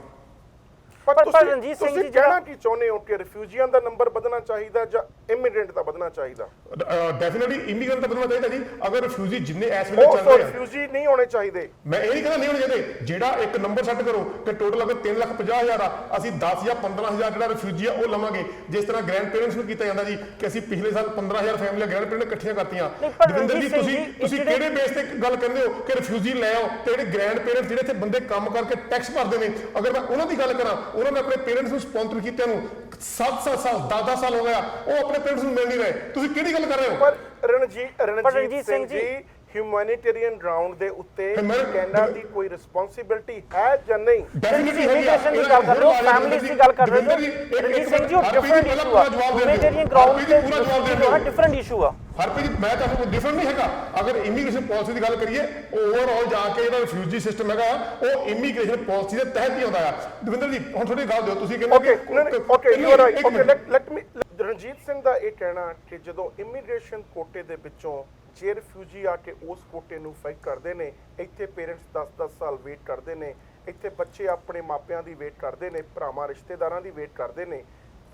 ਪਰ ਤੁਸੀਂ ਕਹਿਣਾ ਕੀ ਚਾਹੁੰਦੇ ਹੋ ਕਿ ਰਿਫਿਊਜੀਆਂ ਦਾ ਨੰਬਰ ਵਧਣਾ ਚਾਹੀਦਾ ਜਾਂ ਇਮੀਗ੍ਰੈਂਟ ਦਾ ਵਧਣਾ ਚਾਹੀਦਾ? ਡੈਫੀਨਿਟਲੀ ਇਮੀਗ੍ਰੈਂਟ ਦਾ ਵਧਣਾ ਚਾਹੀਦਾ ਜੀ। ਅਗਰ ਰਿਫਿਊਜੀ ਜਿੰਨੇ ਇਸ ਵੇਲੇ ਚੱਲ ਰਹੇ ਆ, ਰਿਫਿਊਜੀ ਨਹੀਂ ਹੋਣੇ ਚਾਹੀਦੇ। ਮੈਂ ਇਹ ਨਹੀਂ ਕਹਿੰਦਾ ਨਹੀਂ ਹੋਣੇ ਚਾਹੀਦੇ। ਜਿਹੜਾ ਇੱਕ ਨੰਬਰ ਸੈੱਟ ਕਰੋ ਕਿ ਟੋਟਲ ਅਗਰ 3,50,000 ਆ, ਅਸੀਂ 10 ਜਾਂ 15,000 ਜਿਹੜਾ ਰਿਫਿਊਜੀ ਆ ਉਹ ਲਵਾਂਗੇ। ਜਿਸ ਤਰ੍ਹਾਂ ਗ੍ਰੈਂਡ ਪੇਰੈਂਟਸ ਨੂੰ ਕੀਤਾ ਜਾਂਦਾ ਜੀ ਕਿ ਅਸੀਂ ਪਿਛਲੇ ਸਾਲ 15,000 ਫੈਮਲੀਆਂ ਗ੍ਰੈਂਡ ਪੇਰੈਂਟ ਇਕੱਠੀਆਂ ਕਰਤੀਆਂ। ਦਵਿੰਦਰ ਜੀ, ਤੁਸੀਂ ਕਿਹੜੇ ਬੇਸ ਤੇ ਗੱਲ ਕਹਿੰਦੇ ਹੋ ਕਿ ਰਿਫਿਊਜੀ ਲੈ ਆਓ, ਤੇ ਜਿਹੜੇ ਗ੍ਰੈਂਡ ਪੇਰੈਂਟਸ ਜਿਹੜੇ ਇੱਥੇ ਬੰਦੇ ਕੰਮ ਕਰਕੇ ਟੈਕਸ ਭਰਦੇ ਨੇ, ਅਗਰ ਮੈਂ ਉਹਨਾਂ ਦੀ ਗੱਲ ਕਰਾਂ, ਉਹਨਾਂ ਨੇ ਆਪਣੇ ਪੇਰੈਂਟਸ ਨੂੰ ਸਪਾਂਸਰ ਕੀਤੇ ਨੂੰ 7 ਸਾਲ 10 ਸਾਲ ਹੋ ਗਿਆ, ਉਹ ਆਪਣੇ ਪੇਰੈਂਟਸ ਨੂੰ ਮਿਲ ਨਹੀਂ ਰਹੇ। ਤੁਸੀਂ ਕਿਹੜੀ ਗੱਲ ਕਰ ਰਹੇ ਹੋ? ਪਰ ਰਣਜੀਤ ਸਿੰਘ ਜੀ, ਹਿਊਮੈਨਿਟੇਰੀਅਨ ਗਰਾਊਂਡ ਦੇ ਉੱਤੇ ਕੈਨੇਡਾ ਦੀ ਕੋਈ ਰਿਸਪੌਂਸਿਬਿਲਟੀ ਹੈ ਜਾਂ ਨਹੀਂ? ਇਮੀਗ੍ਰੇਸ਼ਨ ਦੀ ਗੱਲ ਕਰ ਰਹੇ ਹੋ, ਫੈਮਿਲੀਜ਼ ਦੀ ਗੱਲ ਕਰ ਰਹੇ ਹੋ ਰਣਜੀਤ ਸਿੰਘ ਜੀ, ਉਹ ਡਿਫਰੈਂਟ ਇਸ਼ੂ ਆ। ਹਿਊਮੈਨਿਟੇਰੀਅਨ ਗਰਾਊਂਡ ਤੇ ਡਿਫਰੈਂਟ ਇਸ਼ੂ ਆ। ਹਰਪ੍ਰੀਤ ਜੀ, ਮੈਂ ਤੁਹਾਨੂੰ ਕੋਈ ਡਿਫਰੈਂਟ ਨਹੀਂ ਹੈਗਾ। ਅਗਰ ਇਮੀਗ੍ਰੇਸ਼ਨ ਪਾਲਿਸੀ ਦੀ ਗੱਲ ਕਰੀਏ, ਓਵਰਆਲ ਜਾ ਕੇ ਜਿਹੜਾ ਰਿਫਿਊਜੀ ਸਿਸਟਮ ਹੈਗਾ ਉਹ ਇਮੀਗ੍ਰੇਸ਼ਨ ਪਾਲਿਸੀ ਦੇ ਤਹਿਤ ਹੀ ਆਉਂਦਾ ਆ। ਦਵਿੰਦਰ ਜੀ, ਹੁਣ ਥੋੜੀ ਗੱਲ ਦਿਓ, ਤੁਸੀਂ ਕਹਿੰਦੇ ਰਣਜੀਤ ਸਿੰਘ ਦਾ ਇਹ ਕਹਿਣਾ ਕਿ ਜਦੋਂ ਇਮੀਗ੍ਰੇਸ਼ਨ ਕੋਟੇ ਦੇ ਵਿੱਚੋਂ ਜੇ ਰਿਫਿਊਜੀ ਆ ਕੇ ਉਸ ਕੋਟੇ ਨੂੰ ਫਾਈਟ ਕਰਦੇ ਨੇ, ਇੱਥੇ ਪੇਰੈਂਟਸ 10-10 ਸਾਲ ਵੇਟ ਕਰਦੇ ਨੇ, ਇੱਥੇ ਬੱਚੇ ਆਪਣੇ ਮਾਪਿਆਂ ਦੀ ਵੇਟ ਕਰਦੇ ਨੇ, ਭਰਾਵਾਂ ਰਿਸ਼ਤੇਦਾਰਾਂ ਦੀ ਵੇਟ ਕਰਦੇ ਨੇ।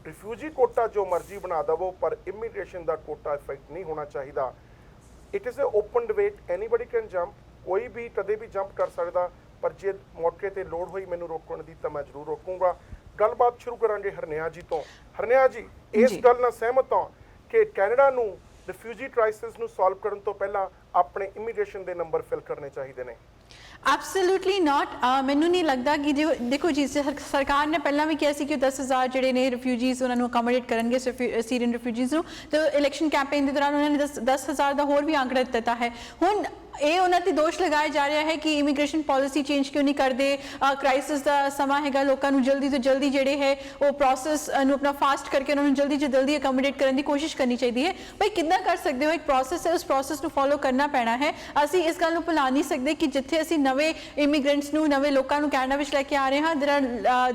ਰਿਫਿਊਜੀ ਕੋਟਾ ਜੋ ਮਰਜ਼ੀ ਬਣਾ ਦਵੋ, ਪਰ ਇਮੀਗ੍ਰੇਸ਼ਨ ਦਾ ਕੋਟਾ ਇਫੈਕਟ ਨਹੀਂ ਹੋਣਾ ਚਾਹੀਦਾ। It is a open debate, anybody can jump, ਕੋਈ ਵੀ ਕਦੇ ਵੀ ਜੰਪ ਕਰ ਸਕਦਾ, ਪਰ ਜੇ ਮੌਕੇ ਤੇ ਲੋੜ ਹੋਈ ਮੈਨੂੰ ਰੋਕਣ ਦੀ ਤਾਂ ਮੈਂ ਜ਼ਰੂਰ ਰੋਕੂੰਗਾ। ਗੱਲਬਾਤ ਸ਼ੁਰੂ ਕਰਾਂਗੇ ਹਰਨਿਆ ਜੀ ਤੋਂ। ਹਰਨਿਆ ਜੀ, ਇਸ ਗੱਲ ਨਾਲ ਸਹਿਮਤ ਹਾਂ ਕਿ ਕੈਨੇਡਾ ਨੂੰ ਰਿਫਿਊਜੀ ਕ੍ਰਾਈਸਿਸ ਨੂੰ ਸੋਲਵ ਕਰਨ ਤੋਂ ਪਹਿਲਾਂ ਆਪਣੇ ਇਮੀਗ੍ਰੇਸ਼ਨ ਦੇ ਨੰਬਰ ਫਿਲ ਕਰਨੇ ਚਾਹੀਦੇ ਨੇ? ਐਬਸੋਲੂਟਲੀ ਨਾਟ। ਮੈਨੂੰ ਨਹੀਂ ਲੱਗਦਾ ਕਿ ਜੇ ਦੇਖੋ ਜੀ, ਸਰਕਾਰ ਨੇ ਪਹਿਲਾਂ ਵੀ ਕਿਹਾ ਸੀ ਕਿ 10,000 ਜਿਹੜੇ ਨੇ ਰਿਫਿਊਜੀਜ਼ ਉਹਨਾਂ ਨੂੰ ਅਕੋਮੋਡੇਟ ਕਰਨਗੇ, ਸੀਰੀਅਨ ਰਿਫਿਊਜੀਜ਼ ਨੂੰ, ਤੇ ਇਲੈਕਸ਼ਨ ਕੈਂਪੇਨ ਦੇ ਦੌਰਾਨ ਉਹਨਾਂ ਨੇ 10,000 ਦਾ ਹੋਰ ਵੀ ਆંકੜਾ ਦਿੱਤਾ ਹੈ। ਹੁਣ ਇਹ ਉਹਨਾਂ ਤੇ ਦੋਸ਼ ਲਗਾਇਆ ਜਾ ਰਿਹਾ ਹੈ ਕਿ ਇਮੀਗ੍ਰੇਸ਼ਨ ਪਾਲਿਸੀ ਚੇਂਜ ਕਿਉਂ ਨਹੀਂ ਕਰਦੇ, ਕ੍ਰਾਈਸਿਸ ਦਾ ਸਮਾਂ ਹੈਗਾ, ਲੋਕਾਂ ਨੂੰ ਜਲਦੀ ਤੋਂ ਜਲਦੀ ਜਿਹੜੇ ਹੈ ਉਹ ਪ੍ਰੋਸੈਸ ਨੂੰ ਆਪਣਾ ਫਾਸਟ ਕਰਕੇ ਉਹਨਾਂ ਨੂੰ ਜਲਦੀ ਤੋਂ ਜਲਦੀ ਅਕੋਮੋਡੇਟ ਕਰਨ ਦੀ ਕੋਸ਼ਿਸ਼ ਕਰਨੀ ਚਾਹੀਦੀ ਹੈ। ਭਾਈ ਕਿੱਦਾਂ ਕਰ ਸਕਦੇ ਹੋ? ਇੱਕ ਪ੍ਰੋਸੈਸ ਹੈ, ਉਸ ਪ੍ਰੋਸੈਸ ਨੂੰ ਫੋਲੋ ਕਰਨਾ ਪੈਣਾ ਹੈ। ਅਸੀਂ ਇਸ ਗੱਲ ਨੂੰ ਭੁਲਾ ਨਹੀਂ ਸਕਦੇ ਕਿ ਜਿੱਥੇ ਅਸੀਂ ਨਵੇਂ ਇਮੀਗ੍ਰੈਂਟਸ ਨੂੰ, ਨਵੇਂ ਲੋਕਾਂ ਨੂੰ ਕੈਨੇਡਾ ਵਿੱਚ ਲੈ ਕੇ ਆ ਰਹੇ ਹਾਂ,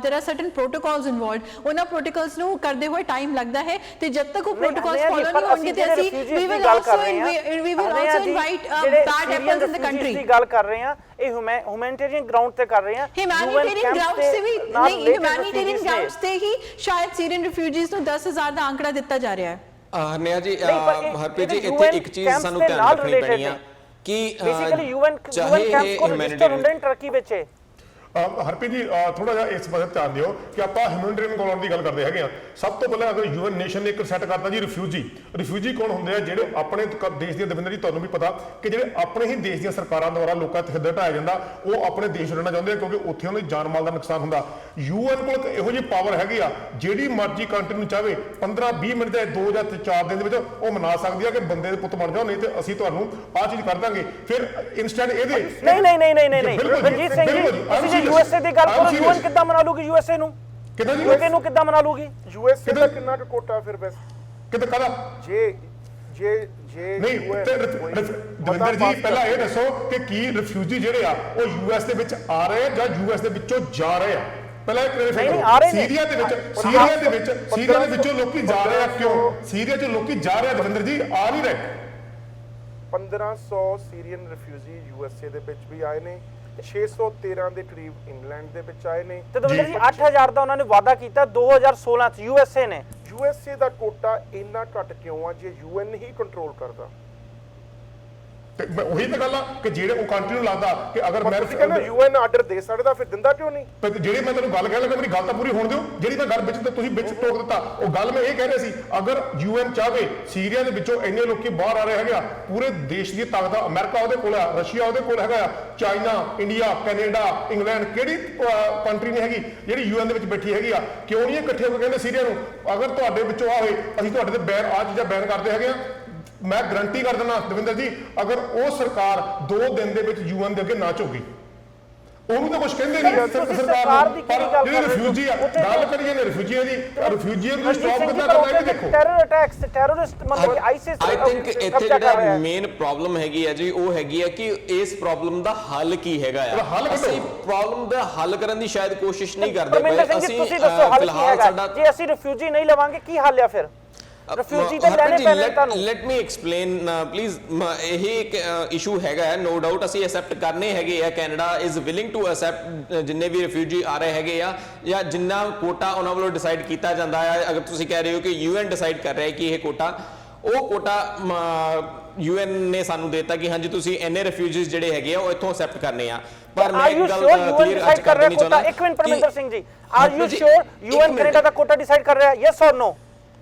there are certain protocols involved, ਉਹਨਾਂ ਪ੍ਰੋਟੋਕਾਲਸ ਨੂੰ ਕਰਦੇ ਹੋਏ ਟਾਈਮ ਲੱਗਦਾ ਹੈ, ਤੇ ਜਦ ਤੱਕ ਉਹ ਪ੍ਰੋਟੋਕਾਲਸ ਫੋਲੋ ਨਹੀਂ ਹੋਣਗੇ ਤੇ ਅਸੀਂ we will also invite bad apples in the country ਦੀ ਗੱਲ ਕਰ ਰਹੇ ਹਾਂ। ਇਹ ਹਿਊਮੈਨਿਟੇਰੀਅਨ ਗਰਾਊਂਡ ਤੇ ਕਰ ਰਹੇ ਹਾਂ। ਹਿਊਮੈਨਿਟੇਰੀਅਨ ਗਰਾਊਂਡਸ ਤੇ ਵੀ ਨਹੀਂ, ਹਿਊਮੈਨਿਟੇਰੀਅਨ ਗਰਾਊਂਡਸ ਤੇ ਹੀ ਸ਼ਾਇਦ ਸੀਰੀਅਨ ਰਿਫਿਊਜੀਜ਼ ਨੂੰ 10,000 ਦਾ ਆંકੜਾ ਦਿੱਤਾ ਜਾ ਰਿਹਾ ਹੈ। ਹਰਨਿਆ ਜੀ, ਹਰਪ੍ਰੀਤ ਜੀ, ਇੱਥੇ ਇੱਕ ਚੀਜ਼ ਸਾਨੂੰ ਧਿਆਨ ਰੱਖਣੀ ਪੈਣੀ ਆ ਕਿ ਬੇਸਿਕਲੀ ਯੂਐਨ ਕੈਂਪਸ ਕੋਲ ਰਜਿਸਟਰ ਹੁੰਦੇ ਨੇ ਟਰਕੀ ਵਿੱਚ। ਹਰਪ੍ਰੀਤ ਜੀ, ਥੋੜਾ ਜਿਹਾ ਇਸ ਬਾਰੇ ਧਿਆਨ ਦਿਓ ਕਿ ਆਪਾਂ ਹਿਊਮੈਨਿਟੇਰੀਅਨ ਗਰਾਊਂਡ ਦੀ ਗੱਲ ਕਰਦੇ ਹੈਗੇ ਆ। ਸਭ ਤੋਂ ਪਹਿਲਾਂ ਅਗਰ ਯੂਐਨ ਨੇਸ਼ਨ ਨੇ ਇੱਕ ਸੈੱਟ ਕਰਤਾ ਜੀ ਰਿਫਿਊਜੀ ਕੌਣ ਹੁੰਦੇ ਆ? ਜਿਹੜੇ ਆਪਣੇ ਦੇਸ਼ ਦੀਆਂ, ਦਵਿੰਦਰ ਜੀ ਤੁਹਾਨੂੰ ਵੀ ਪਤਾ ਕਿ ਜਿਹੜੇ ਆਪਣੇ ਹੀ ਦੇਸ਼ ਦੀਆਂ ਸਰਕਾਰਾਂ ਦੁਆਰਾ ਲੋਕਾਂ ਤੇ ਹਿੱਦਰ ਢਾਇਆ ਜਾਂਦਾ, ਉਹ ਆਪਣੇ ਦੇਸ਼ ਰਹਿਣਾ ਚਾਹੁੰਦੇ ਆ ਕਿਉਂਕਿ ਉੱਥੇ ਉਹਨਾਂ ਦੀ ਜਾਨ ਮਾਲ ਦਾ ਨੁਕਸਾਨ ਹੁੰਦਾ। ਯੂਐਨ ਕੋਲ ਇਹੋ ਜਿਹੀ ਪਾਵਰ ਹੈਗੀ ਆ, ਜਿਹੜੀ ਮਰਜ਼ੀ ਕੰਟਰੀ ਨੂੰ ਚਾਹੇ 15-20 ਮਿੰਟ ਦੇ 2 ਜਾਂ 4 ਦਿਨ ਦੇ ਵਿੱਚ ਉਹ ਮਨਾ ਸਕਦੀ ਆ ਕਿ ਬੰਦੇ ਦੇ ਪੁੱਤ ਬਣ ਜਾਓ, ਨਹੀਂ ਤੇ ਅਸੀਂ ਤੁਹਾਨੂੰ ਆਹ ਚੀਜ਼ ਕਰ ਦਾਂਗੇ। ਫਿਰ ਇਨਸਟੈਂਟ ਇਹਦੇ ਨਹੀਂ ਰਣਜੀਤ ਸਿੰਘ ਜੀ, ਯੂਐਸਏ ਦੀ ਗੱਲ ਕਰੋ, ਯੂਐਨ ਕਿੱਦਾਂ ਮਨਾ ਲੂਗੀ ਯੂਐਸਏ ਨੂੰ? ਕਿੱਦਾਂ ਜੀ ਯੂਕੇ ਨੂੰ ਕਿੱਦਾਂ ਮਨਾ ਲੂਗੀ? ਯੂਐਸਏ ਦਾ ਕਿੰਨਾ ਕੁ ਕੋਟਾ ਫਿਰ ਵੈਸੇ ਕਿੱਦਾਂ ਕਹਦਾ? ਜੇ ਨਹੀਂ ਦਵਿੰਦਰ ਜੀ ਪਹਿਲਾਂ ਇਹ ਦੱਸੋ ਕਿ ਕੀ ਰਿਫਿਊਜੀ ਜਿਹੜੇ ਆ ਉਹ ਯੂਐਸ ਦੇ ਵਿੱਚ ਆ ਰਹੇ ਆ ਜਾਂ ਯੂਐਸ ਦੇ ਵਿੱਚੋਂ ਜਾ ਰਹੇ ਆ? ਪਹਿਲਾਂ ਇਹ ਕਲੈਰੀਫਾਈ ਕਰੋ। ਸੀਰੀਆ ਦੇ ਵਿੱਚੋਂ ਲੋਕੀ ਜਾ ਰਹੇ ਆ ਕਿਉਂ? ਸੀਰੀਆ 'ਚ ਲੋਕੀ ਜਾ ਰਹੇ ਆ ਦਵਿੰਦਰ ਜੀ, ਆ ਨਹੀਂ ਰਹੇ। 1500 ਸੀਰੀਅਨ ਰਿਫਿਊਜੀ ਯੂਐਸਏ ਦੇ ਵਿੱਚ ਵੀ ਆਏ ਨੇ, 613 ਦੇ ਕਰੀਬ ਇੰਗਲੈਂਡ ਦੇ ਵਿੱਚ ਆਏ ਨੇ ਤੇ ਦਵਿੰਦਰ ਜੀ 8000 ਦਾ ਉਹਨਾਂ ਨੇ ਵਾਅਦਾ ਕੀਤਾ 2016 ਚ ਯੂਐਸਏ ਨੇ। ਯੂਐਸਏ ਦਾ ਕੋਟਾ ਇੰਨਾ ਘੱਟ ਕਿਉਂ ਆ ਜੇ ਯੂਐਨ ਹੀ ਕੰਟਰੋਲ ਕਰਦਾ? ਤੇ ਉਹੀ ਤਾਂ ਗੱਲ ਆ ਕਿ ਜਿਹੜੇ ਉਹ ਕੰਟਰੀ ਨੂੰ ਲੱਗਦਾ ਕਿ ਅਗਰ ਮੈਂ ਕਹਿੰਦਾ ਯੂਐਨ ਆਰਡਰ ਦੇ ਸਕਦਾ, ਫਿਰ ਦਿੰਦਾ ਕਿਉਂ ਨਹੀਂ? ਪਰ ਜਿਹੜੀ ਮੈਂ ਤੁਹਾਨੂੰ ਗੱਲ ਕਹਿ ਲੱਗਾ, ਮੇਰੀ ਗੱਲ ਤਾਂ ਪੂਰੀ ਹੋਣ ਦਿਓ। ਜਿਹੜੀ ਮੈਂ ਗੱਲ ਵਿੱਚ ਤੇ ਤੁਸੀਂ ਵਿੱਚ ਟੋਕ ਦਿੱਤਾ, ਉਹ ਗੱਲ ਮੈਂ ਇਹ ਕਹਿ ਰਿਹਾ ਸੀ, ਅਗਰ ਯੂਐਨ ਚਾਹਵੇ ਸੀਰੀਆ ਦੇ ਵਿੱਚੋਂ ਇੰਨੇ ਲੋਕੀ ਬਾਹਰ ਆ ਰਹੇ ਹੈਗੇ ਆ, ਪੂਰੇ ਦੇਸ਼ ਦੀ ਤਾਕਤ ਅਮਰੀਕਾ ਉਹਦੇ ਕੋਲ ਆ, ਰਸ਼ੀਆ ਉਹਦੇ ਕੋਲ ਹੈਗਾ ਆ, ਚਾਈਨਾ, ਇੰਡੀਆ, ਕੈਨੇਡਾ, ਇੰਗਲੈਂਡ, ਕਿਹੜੀ ਕੰਟਰੀ ਨਹੀਂ ਹੈਗੀ ਜਿਹੜੀ ਯੂਐਨ ਦੇ ਵਿੱਚ ਬੈਠੀ ਹੈਗੀ ਆ? ਕਿਉਂ ਨਹੀਂ ਇਕੱਠੇ ਹੋ ਕੇ ਕਹਿੰਦੇ ਸੀਰੀਆ ਨੂੰ ਅਗਰ ਤੁਹਾਡੇ ਵਿੱਚੋਂ ਆਵੇ ਅਸੀਂ ਤੁਹਾਡੇ ਤੇ ਬੈਨ ਆ ਚੀਜ਼ਾਂ ਬੈਨ ਕਰਦੇ ਹੈਗੇ ਆ? ਮੈਂ ਗਰੰਟੀ ਕਰ ਦਿੰਦਾ ਦਵਿੰਦਰ ਜੀ, ਅਗਰ ਉਹ ਸਰਕਾਰ 2 ਦਿਨ ਦੇ ਵਿੱਚ ਯੂਐਨ ਦੇ ਅੱਗੇ ਨਾ ਝੁਕੀ, ਉਹਨੂੰ ਤਾਂ ਕੁਝ ਕਹਿੰਦੇ ਨਹੀਂ ਸਰਕਾਰ ਨੂੰ। ਪਰ ਜਿਹੜੇ ਰਿਫਿਊਜੀ ਆ, ਗੱਲ ਕਰੀਏ ਨੇ ਰਿਫਿਊਜੀਆਂ ਦੀ, ਰਿਫਿਊਜੀਆਂ ਨੂੰ ਸਟਾਪ ਕਿੱਦਾਂ ਕਰਨਾ ਇਹ ਦੇਖੋ। ਟੈਰਰ ਅਟੈਕਸ, ਟੈਰਰਿਸਟ ਮਤਲਬ ਆਈਸਿਸ ਆਈ ਥਿੰਕ ਇੱਥੇ ਜਿਹੜਾ ਮੇਨ ਪ੍ਰੋਬਲਮ ਹੈਗੀ ਹੈ ਜੀ, ਉਹ ਹੈਗੀ ਹੈ ਕਿ ਇਸ ਪ੍ਰੋਬਲਮ ਦਾ ਹੱਲ ਕੀ ਹੈਗਾ ਆ। ਅਸੀਂ ਪ੍ਰੋਬਲਮ ਦਾ ਹੱਲ ਕਰਨ ਦੀ ਸ਼ਾਇਦ ਕੋਸ਼ਿਸ਼ ਨਹੀਂ ਕਰਦੇ ਪਏ। ਅਸੀਂ ਤੁਸੀਂ ਦੱਸੋ ਹੱਲ ਕੀ ਹੈਗਾ? ਜੇ ਅਸੀਂ ਰਿਫਿਊਜੀ ਨਹੀਂ ਲਵਾਂਗੇ ਕੀ ਹੱਲ ਆ ਫਿਰ? ਰਿਫਿਊਜੀ ਤਾਂ ਲੈਣੇ ਪੈਣੇ ਤੁਹਾਨੂੰ। Let me explain please. ਇਹ ਇੱਕ ਇਸ਼ੂ ਹੈਗਾ ਹੈ, ਨੋ ਡਾਊਟ ਅਸੀਂ ਐਕਸੈਪਟ ਕਰਨੇ ਹੈਗੇ ਆ। Canada is willing to accept ਜਿੰਨੇ ਵੀ ਰਿਫਿਊਜੀ ਆ ਰਹੇ ਹੈਗੇ ਆ, ਜਾਂ ਜਿੰਨਾ ਕੋਟਾ ਉਹਨਾਂ ਵੱਲੋਂ ਡਿਸਾਈਡ ਕੀਤਾ ਜਾਂਦਾ ਹੈ। ਅਗਰ ਤੁਸੀਂ ਕਹਿ ਰਹੇ ਹੋ ਕਿ ਯੂਐਨ ਡਿਸਾਈਡ ਕਰ ਰਿਹਾ ਹੈ ਕਿ ਇਹ ਕੋਟਾ, ਉਹ ਕੋਟਾ ਯੂਐਨ ਨੇ ਸਾਨੂੰ ਦਿੱਤਾ ਕਿ ਹਾਂਜੀ ਤੁਸੀਂ ਇੰਨੇ ਰਿਫਿਊਜੀਜ਼ ਜਿਹੜੇ ਹੈਗੇ ਆ ਉਹ ਇੱਥੋਂ ਐਕਸੈਪਟ ਕਰਨੇ ਆ। ਪਰ ਮੈਂ ਇੱਕ ਗੱਲ ਕਲੀਅਰ ਅੱਜ ਕਰ ਦੇਣੀ ਚਾਹੁੰਦਾ। ਇੱਕ minute Parminder Singh ji, are you sure UN Canada ਦਾ ਕੋਟਾ ਡਿਸਾਈਡ ਕਰ ਰਿਹਾ? ਯੈਸ অর ਨੋ?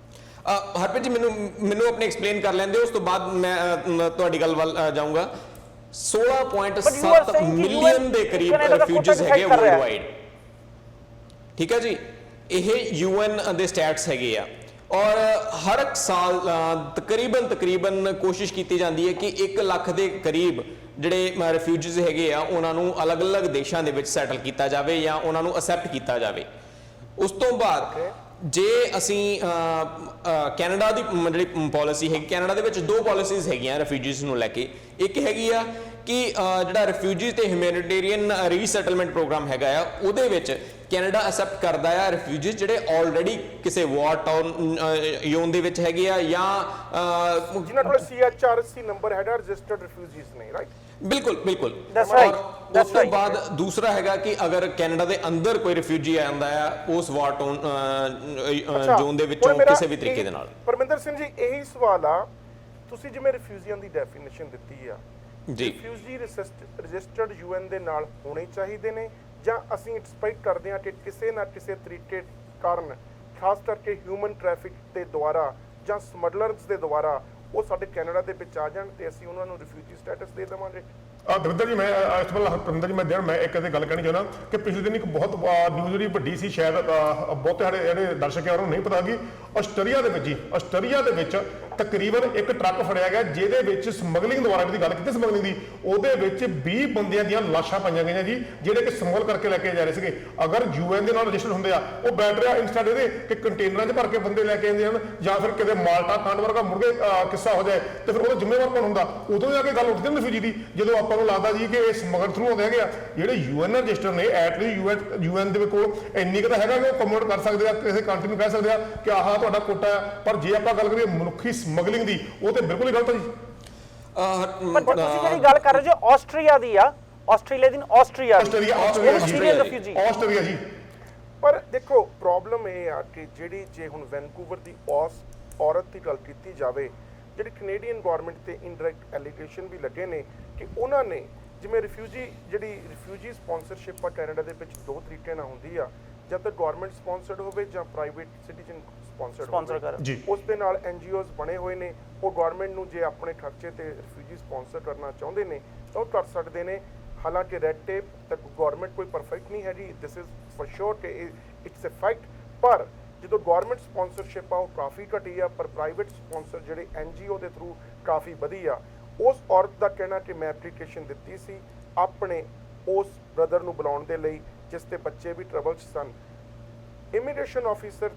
ਹਰਪ੍ਰੀਤ ਜੀ ਮੈਨੂੰ ਆਪਣੇ ਐਕਸਪਲੇਨ ਕਰ ਲੈਂਦੇ, ਉਸ ਤੋਂ ਬਾਅਦ ਮੈਂ ਤੁਹਾਡੀ ਗੱਲ ਵੱਲ ਜਾਊਂਗਾ। 16.7 ਮਿਲੀਅਨ ਦੇ ਕਰੀਬ ਰਿਫਿਊਜੀਜ਼ ਹੈਗੇ ਵਰਲਡ ਵਾਈਡ, ਠੀਕ ਹੈ ਜੀ। ਇਹ ਯੂਐਨ ਦੇ ਸਟੈਟਸ ਹੈਗੇ ਆ, ਔਰ ਹਰ ਸਾਲ ਤਕਰੀਬਨ ਕੋਸ਼ਿਸ਼ ਕੀਤੀ ਜਾਂਦੀ ਹੈ ਕਿ 1 ਲੱਖ ਦੇ ਕਰੀਬ ਜਿਹੜੇ ਰਿਫਿਊਜੀਜ਼ ਹੈਗੇ ਆ ਉਹਨਾਂ ਨੂੰ ਅਲੱਗ-ਅਲੱਗ ਦੇਸ਼ਾਂ ਦੇ ਵਿੱਚ ਸੈਟਲ ਕੀਤਾ ਜਾਵੇ ਜਾਂ ਉਹਨਾਂ ਨੂੰ ਅਸੈਪਟ ਕੀਤਾ ਜਾਵੇ। ਉਸ ਤੋਂ ਬਾਅਦ ਜੇ ਅਸੀਂ ਕੈਨੇਡਾ ਦੀ ਜਿਹੜੀ ਪਾਲਿਸੀ ਹੈਗੀ, ਕੈਨੇਡਾ ਦੇ ਵਿੱਚ 2 ਪਾਲਿਸੀਜ਼ ਹੈਗੀਆਂ ਰਿਫਿਊਜੀਜ਼ ਨੂੰ ਲੈ ਕੇ। ਇੱਕ ਹੈਗੀ ਆ ਕਿ ਜਿਹੜਾ ਰਿਫਿਊਜੀਜ਼ ਤੇ ਹਿਊਮੈਨਿਟੇਰੀਅਨ ਰੀਸੈਟਲਮੈਂਟ ਪ੍ਰੋਗਰਾਮ ਹੈਗਾ ਆ, ਉਹਦੇ ਵਿੱਚ ਕੈਨੇਡਾ ਅਸੈਪਟ ਕਰਦਾ ਆ ਰਿਫਿਊਜੀਜ਼ ਜਿਹੜੇ ਆਲਰੇਡੀ ਕਿਸੇ ਵਾਰ ਟਾਊਨ ਜ਼ੋਨ ਦੇ ਵਿੱਚ ਹੈਗੇ ਆ ਜਾਂ ਜਿਨ੍ਹਾਂ ਕੋਲ CHRC ਨੰਬਰ ਹੈਗਾ, ਰਜਿਸਟਰਡ ਰਿਫਿਊਜੀਜ਼ ਨੇ, ਰਾਈਟ? ਬਿਲਕੁਲ। ਉਸ ਤੋਂ ਬਾਅਦ ਦੂਸਰਾ ਹੈਗਾ ਕਿ ਅਗਰ ਕੈਨੇਡਾ ਦੇ ਅੰਦਰ ਕੋਈ ਰਿਫਿਊਜੀ ਆਉਂਦਾ ਆ ਉਸ ਵਾਰ ਟਾਊਨ ਜ਼ੋਨ ਦੇ ਵਿੱਚੋਂ ਕਿਸੇ ਵੀ ਤਰੀਕੇ ਦੇ ਨਾਲ। ਪਰਮਿੰਦਰ ਸਿੰਘ ਜੀ, ਇਹੀ ਸਵਾਲ ਆ, ਤੁਸੀਂ ਜਿਵੇਂ ਰਿਫਿਊਜੀਆਂ ਦੀ ਡੈਫੀਨੇਸ਼ਨ ਦਿੱਤੀ ਆ ਜੀ, ਰਿਫਿਊਜੀ ਰਜਿਸਟਰਡ ਯੂਐਨ ਦੇ ਨਾਲ ਹੋਣੇ ਚਾਹੀਦੇ ਨੇ ਜਾਂ ਅਸੀਂ ਐਕਸਪੈਕਟ ਕਰਦੇ ਹਾਂ ਕਿ ਕਿਸੇ ਨਾ ਕਿਸੇ ਤਰੀਕੇ ਕਾਰਨ, ਖਾਸ ਕਰਕੇ ਹਿਊਮਨ ਟ੍ਰੈਫਿਕ ਦੇ ਦੁਆਰਾ ਜਾਂ ਸਮਗਲਰਸ ਦੇ ਦੁਆਰਾ ਉਹ ਸਾਡੇ ਕੈਨੇਡਾ ਦੇ ਵਿੱਚ ਆ ਜਾਣ ਤੇ ਅਸੀਂ ਉਹਨਾਂ ਨੂੰ ਰਿਫਿਊਜੀ ਸਟੇਟਸ ਦੇ ਦੇਵਾਂਗੇ? ਦਵਿੰਦਰ ਜੀ, ਮੈਂ ਇਸ ਵੇਲੇ ਪਰਮਿੰਦਰ ਜੀ ਮੈਂ ਇੱਕ ਇਹਦੇ ਗੱਲ ਕਹਿਣੀ ਚਾਹੁੰਦਾ ਕਿ ਪਿਛਲੇ ਦਿਨ ਇੱਕ ਬਹੁਤ ਨਿਊਜ਼ ਜਿਹੜੀ ਵੱਡੀ ਸੀ, ਸ਼ਾਇਦ ਬਹੁਤੇ ਸਾਡੇ ਜਿਹੜੇ ਦਰਸ਼ਕ ਆ ਉਹਨਾਂ ਨੂੰ ਨਹੀਂ ਪਤਾ ਕਿ ਆਸਟ੍ਰੇਲੀਆ ਦੇ ਵਿੱਚ ਤਕਰੀਬਨ ਇੱਕ ਟਰੱਕ ਫੜਿਆ ਗਿਆ ਜਿਹਦੇ ਵਿੱਚ ਸਮਗਲਿੰਗ ਦੁਆਰਾ ਦੀ ਗੱਲ ਕੀਤੀ, ਸਮਗਲਿੰਗ ਦੀ, ਉਹਦੇ ਵਿੱਚ 20 ਬੰਦਿਆਂ ਦੀਆਂ ਲਾਸ਼ਾਂ ਪਾਈਆਂ ਗਈਆਂ ਜੀ, ਜਿਹੜੇ ਕਿ ਸਮਗਲ ਕਰਕੇ ਲੈ ਕੇ ਜਾ ਰਹੇ ਸੀਗੇ। ਅਗਰ ਯੂਐਨ ਦੇ ਨਾਲ ਰਜਿਸਟਰ ਹੁੰਦੇ ਆ, ਉਹ ਬੈਟਰੀਆ ਇੰਸਟੈਂਟ ਇਹਦੇ ਕਿ ਕੰਟੇਨਰਾਂ 'ਚ ਭਰ ਕੇ ਬੰਦੇ ਲੈ ਕੇ ਆਉਂਦੇ ਹਨ, ਜਾਂ ਫਿਰ ਕਿਤੇ ਮਾਲਟਾ ਕਾਂਡ ਵਰਗਾ ਮੁਰਗੇ ਕਿੱਸਾ ਹੋ ਜਾਏ ਤੇ ਫਿਰ ਉਹਦਾ ਜ਼ਿੰਮੇਵਾਰ ਕੌਣ ਹੁੰਦਾ? ਉਦੋਂ ਜਾ ਕੇ ਗੱਲ ਉੱਠਦੀ ਰਿਫਿਊਜੀ ਦੀ, ਜਦੋਂ ਆਪਾਂ ਨੂੰ ਲੱਗਦਾ ਜੀ ਕਿ ਇਹ ਸਮਗਲ ਥਰੂ ਆਉਂਦੇ ਹੈਗੇ ਆ। ਜਿਹੜੇ ਯੂਐਨ ਰਜਿਸਟਰ ਨੇ, ਐਟਲੀਸਟ ਯੂਐਨ ਦੇ ਕੋਲ ਇੰਨੀ ਕੁ ਤਾਂ ਹੈਗਾ ਕਿ ਉਹ ਕਮਿਟ ਕਰ ਸਕਦੇ ਆ, ਕਿਸੇ ਕੰਟਰੀ ਨੂੰ ਕਹਿ ਸਕਦੇ ਆ ਕਿ ਆਹ ਤੁਹਾਡਾ ਕੋਟਾ ਹੈ। ਪਰ ਜੇ ਆਪਾਂ ਗੱਲ ਕਰੀਏ ਮਨੁੱਖੀ ਸਮਗਲਿੰਗ ਦੀ, ਉਹ ਤੇ ਬਿਲਕੁਲ ਹੀ ਗਲਤ ਹੈ ਜੀ। ਪਰ ਤੁਸੀਂ ਜਿਹੜੀ ਗੱਲ ਕਰ ਰਹੇ ਹੋ ਆਸਟ੍ਰੀਆ ਦੀ ਆ, ਆਸਟ੍ਰੇਲੀਆ ਜੀ। ਪਰ ਦੇਖੋ ਪ੍ਰੋਬਲਮ ਇਹ ਆ ਕਿ ਜਿਹੜੀ ਜੇ ਹੁਣ ਵੈਨਕੂਵਰ ਦੀ ਔਰਤ ਦੀ ਗੱਲ ਕੀਤੀ ਜਾਵੇ, ਜਿਹੜੀ ਕੈਨੇਡੀਅਨ ਗਵਰਨਮੈਂਟ ਤੇ ਇਨਡਾਇਰੈਕਟ ਐਲੀਗੇਸ਼ਨ ਵੀ ਲੱਗੇ ਨੇ ਕਿ ਉਹਨਾਂ ਨੇ ਜਿਵੇਂ ਰਿਫਿਊਜੀ ਸਪਾਂਸਰਸ਼ਿਪ ਆ ਕੈਨੇਡਾ ਦੇ ਵਿੱਚ 2 ਤਰੀਕੇ ਨਾਲ ਹੁੰਦੀ ਆ, ਜਦ ਤੱਕ ਗਵਰਨਮੈਂਟ ਸਪਾਂਸਰਡ ਹੋਵੇ ਜਾਂ ਪ੍ਰਾਈਵੇਟ ਸਿਟੀਜ਼ਨ ਸਪਾਂਸਰ ਹੋਵੇ। ਉਸ ਦੇ ਨਾਲ NGOs ਬਣੇ ਹੋਏ ਨੇ, ਉਹ ਗਵਰਨਮੈਂਟ ਨੂੰ ਜੇ ਆਪਣੇ ਖਰਚੇ ਤੇ ਰਿਫਿਊਜੀ ਸਪਾਂਸਰ ਕਰਨਾ ਚਾਹੁੰਦੇ ਨੇ ਤਾਂ ਉਹ ਕਰ ਸਕਦੇ ਨੇ। ਹਾਲਾਂਕਿ ਰੈਡ ਟੇਪ ਤਾਂ ਗਵਰਨਮੈਂਟ ਕੋਈ ਪਰਫੈਕਟ ਨਹੀਂ ਹੈਗੀ, ਦਿਸ ਇਜ਼ ਫॉर ਸ਼ੋਰ ਕਿ ਇਟਸ ਅ ਫੈਕਟ। ਪਰ ਜਦੋਂ ਗਵਰਨਮੈਂਟ ਸਪਾਂਸਰਸ਼ਿਪ ਆ ਉਹ ਕਾਫੀ ਘਟੀ ਆ, ਪਰ ਪ੍ਰਾਈਵੇਟ ਸਪਾਂਸਰ ਜਿਹੜੇ NGO ਦੇ ਥਰੂ ਕਾਫੀ ਵਧੀ ਆ। ਉਸ ਔਰਤ ਦਾ ਕਹਿਣਾ ਕਿ ਮੈਂ ਐਪਲੀਕੇਸ਼ਨ ਦਿੱਤੀ ਸੀ ਆਪਣੇ ਉਸ ਬ੍ਰਦਰ ਨੂੰ ਬੁਲਾਉਣ ਦੇ ਲਈ ਜਿਸ ਦੇ ਬੱਚੇ ਵੀ ਟਰਬਲ 'ਚ ਸਨ। ਇਮੀਗ੍ਰੇਸ਼ਨ ਆਫੀਸਰ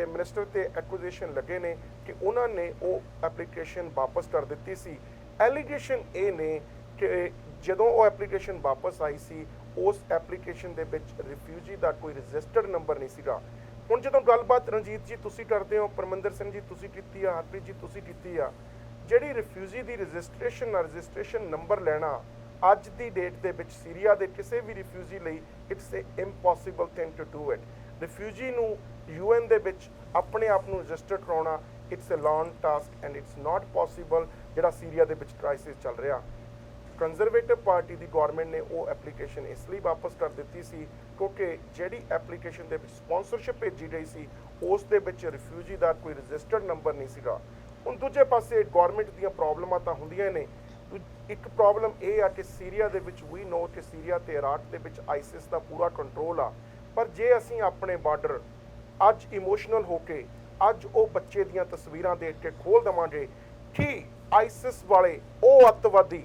ਮਿਨਿਸਟਰ ਤੇ ਐਕੁਜ਼ੀਸ਼ਨ ਲੱਗੇ ਨੇ ਕਿ ਉਹਨਾਂ ਨੇ ਉਹ ਐਪਲੀਕੇਸ਼ਨ ਵਾਪਸ ਕਰ ਦਿੱਤੀ ਸੀ। ਐਲੀਗੇਸ਼ਨ ਇਹ ਨੇ ਕਿ ਜਦੋਂ ਉਹ ਐਪਲੀਕੇਸ਼ਨ ਵਾਪਸ ਆਈ ਸੀ ਉਸ ਐਪਲੀਕੇਸ਼ਨ ਦੇ ਵਿੱਚ ਰਿਫਿਊਜੀ ਦਾ ਕੋਈ ਰਜਿਸਟਰਡ ਨੰਬਰ ਨਹੀਂ ਸੀਗਾ। ਹੁਣ ਜਦੋਂ ਗੱਲਬਾਤ ਰਣਜੀਤ ਜੀ ਤੁਸੀਂ ਕਰਦੇ ਹੋ, ਪਰਮਿੰਦਰ ਸਿੰਘ ਜੀ ਤੁਸੀਂ ਕੀਤੀ ਆ, ਹਰਪ੍ਰੀਤ ਜੀ ਤੁਸੀਂ ਕੀਤੀ ਆ, ਜਿਹੜੀ ਰਿਫਿਊਜੀ ਦੀ ਰਜਿਸਟ੍ਰੇਸ਼ਨ ਨੰਬਰ ਲੈਣਾ ਅੱਜ ਦੀ ਡੇਟ ਦੇ ਵਿੱਚ ਸੀਰੀਆ ਦੇ ਕਿਸੇ ਵੀ ਰਿਫਿਊਜੀ ਲਈ it's a impossible thing to do it. Refugee ਨੂੰ UN ਦੇ ਵਿੱਚ ਆਪਣੇ ਆਪ ਨੂੰ ਰਜਿਸਟਰ ਕਰਾਉਣਾ it's a long task and it's not possible ਜਿਹੜਾ ਸੀਰੀਆ ਦੇ ਵਿੱਚ ਕ੍ਰਾਈਸਿਸ ਚੱਲ ਰਿਹਾ। ਕੰਜ਼ਰਵੇਟਿਵ ਪਾਰਟੀ ਦੀ ਗਵਰਨਮੈਂਟ ਨੇ ਉਹ ਐਪਲੀਕੇਸ਼ਨ ਇਸ ਲਈ ਵਾਪਸ ਕਰ ਦਿੱਤੀ ਸੀ ਕਿਉਂਕਿ ਜਿਹੜੀ ਐਪਲੀਕੇਸ਼ਨ ਦੇ ਵਿੱਚ ਸਪਾਂਸਰਸ਼ਿਪ ਭੇਜੀ ਗਈ ਸੀ ਉਸ ਦੇ ਵਿੱਚ ਰਿਫਿਊਜੀ ਦਾ ਕੋਈ ਰਜਿਸਟਰਡ ਨੰਬਰ ਨਹੀਂ ਸੀਗਾ। ਹੁਣ ਦੂਜੇ ਪਾਸੇ ਗਵਰਨਮੈਂਟ ਦੀਆਂ ਪ੍ਰੋਬਲਮਾਂ ਤਾਂ ਹੁੰਦੀਆਂ ਨੇ। ਇੱਕ ਪ੍ਰੋਬਲਮ ਇਹ ਆ ਕਿ ਸੀਰੀਆ ਦੇ ਵਿੱਚ ਵੀ ਨੋ ਕਿ ਸੀਰੀਆ ਤੇ ਇਰਾਕ ਦੇ ਵਿੱਚ ਆਈਸਿਸ ਦਾ ਪੂਰਾ ਕੰਟਰੋਲ ਆ, ਪਰ ਜੇ ਅਸੀਂ ਆਪਣੇ ਬਾਰਡਰ ਅੱਜ ਇਮੋਸ਼ਨਲ ਹੋ ਕੇ ਅੱਜ ਉਹ ਬੱਚੇ ਦੀਆਂ ਤਸਵੀਰਾਂ ਦੇਖ ਕੇ ਖੋਲ ਦੇਵਾਂਗੇ ਕਿ ਆਈਸਿਸ ਵਾਲੇ ਉਹ ਅੱਤਵਾਦੀ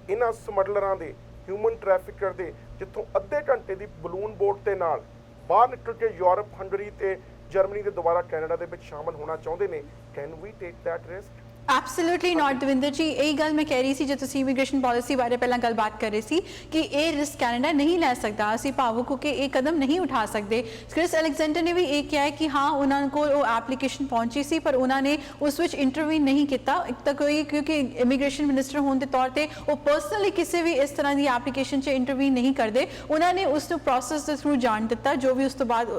ਇਹਨਾਂ ਸਮਗਲਰਾਂ ਦੇ ਹਿਊਮਨ ਟ੍ਰੈਫਿਕਰ ਦੇ ਜਿੱਥੋਂ ਅੱਧੇ ਘੰਟੇ ਦੀ ਬਲੂਨ ਬੋਟ ਦੇ ਨਾਲ ਬਾਹਰ ਨਿਕਲ ਕੇ ਯੂਰਪ, ਹੰਗਰੀ ਤੇ ਜਰਮਨੀ ਦੇ ਦੁਬਾਰਾ ਕੈਨੇਡਾ ਦੇ ਵਿੱਚ ਸ਼ਾਮਲ ਹੋਣਾ ਚਾਹੁੰਦੇ ਨੇ, can we take that risk? Absolutely not Davinder ji. ਇਹ ਗੱਲ ਮੈਂ ਕਹਿ ਰਹੀ ਸੀ, ਜੇ ਤੁਸੀਂ ਇਮੀਗ੍ਰੇਸ਼ਨ ਪਾਲਿਸੀ ਬਾਰੇ ਪਹਿਲਾਂ ਗੱਲਬਾਤ ਕਰ ਰਹੇ ਸੀ ਕਿ ਇਹ ਰਿਸਕ ਕੈਨੇਡਾ ਨਹੀਂ ਲੈ ਸਕਦਾ, ਅਸੀਂ ਭਾਵੁਕ ਹੋ ਕੇ ਇਹ ਕਦਮ ਨਹੀਂ ਉਠਾ ਸਕਦੇ। ਕ੍ਰਿਸ ਅਲੈਗਜ਼ੈਂਡਰ ਨੇ ਵੀ ਇਹ ਕਿਹਾ ਹੈ ਕਿ ਹਾਂ ਉਹਨਾਂ ਕੋਲ ਉਹ ਐਪਲੀਕੇਸ਼ਨ ਪਹੁੰਚੀ ਸੀ ਪਰ ਉਹਨਾਂ ਨੇ ਉਸ ਵਿੱਚ ਇੰਟਰਵੀਨ ਨਹੀਂ ਕੀਤਾ। ਇੱਕ ਤਾਂ ਕੋਈ ਕਿਉਂਕਿ ਇਮੀਗ੍ਰੇਸ਼ਨ ਮਿਨਿਸਟਰ ਹੋਣ ਦੇ ਤੌਰ ਤੇ ਉਹ ਪਰਸਨਲੀ ਕਿਸੇ ਵੀ ਇਸ ਤਰ੍ਹਾਂ ਦੀ ਐਪਲੀਕੇਸ਼ਨ 'ਚ ਇੰਟਰਵੀਨ ਨਹੀਂ ਕਰਦੇ। ਉਹਨਾਂ ਨੇ ਉਸ ਨੂੰ ਪ੍ਰੋਸੈਸ ਦੇ ਥਰੂ ਜਾਣ ਦਿੱਤਾ, ਜੋ ਵੀ ਉਸ ਤੋਂ ਬਾਅਦ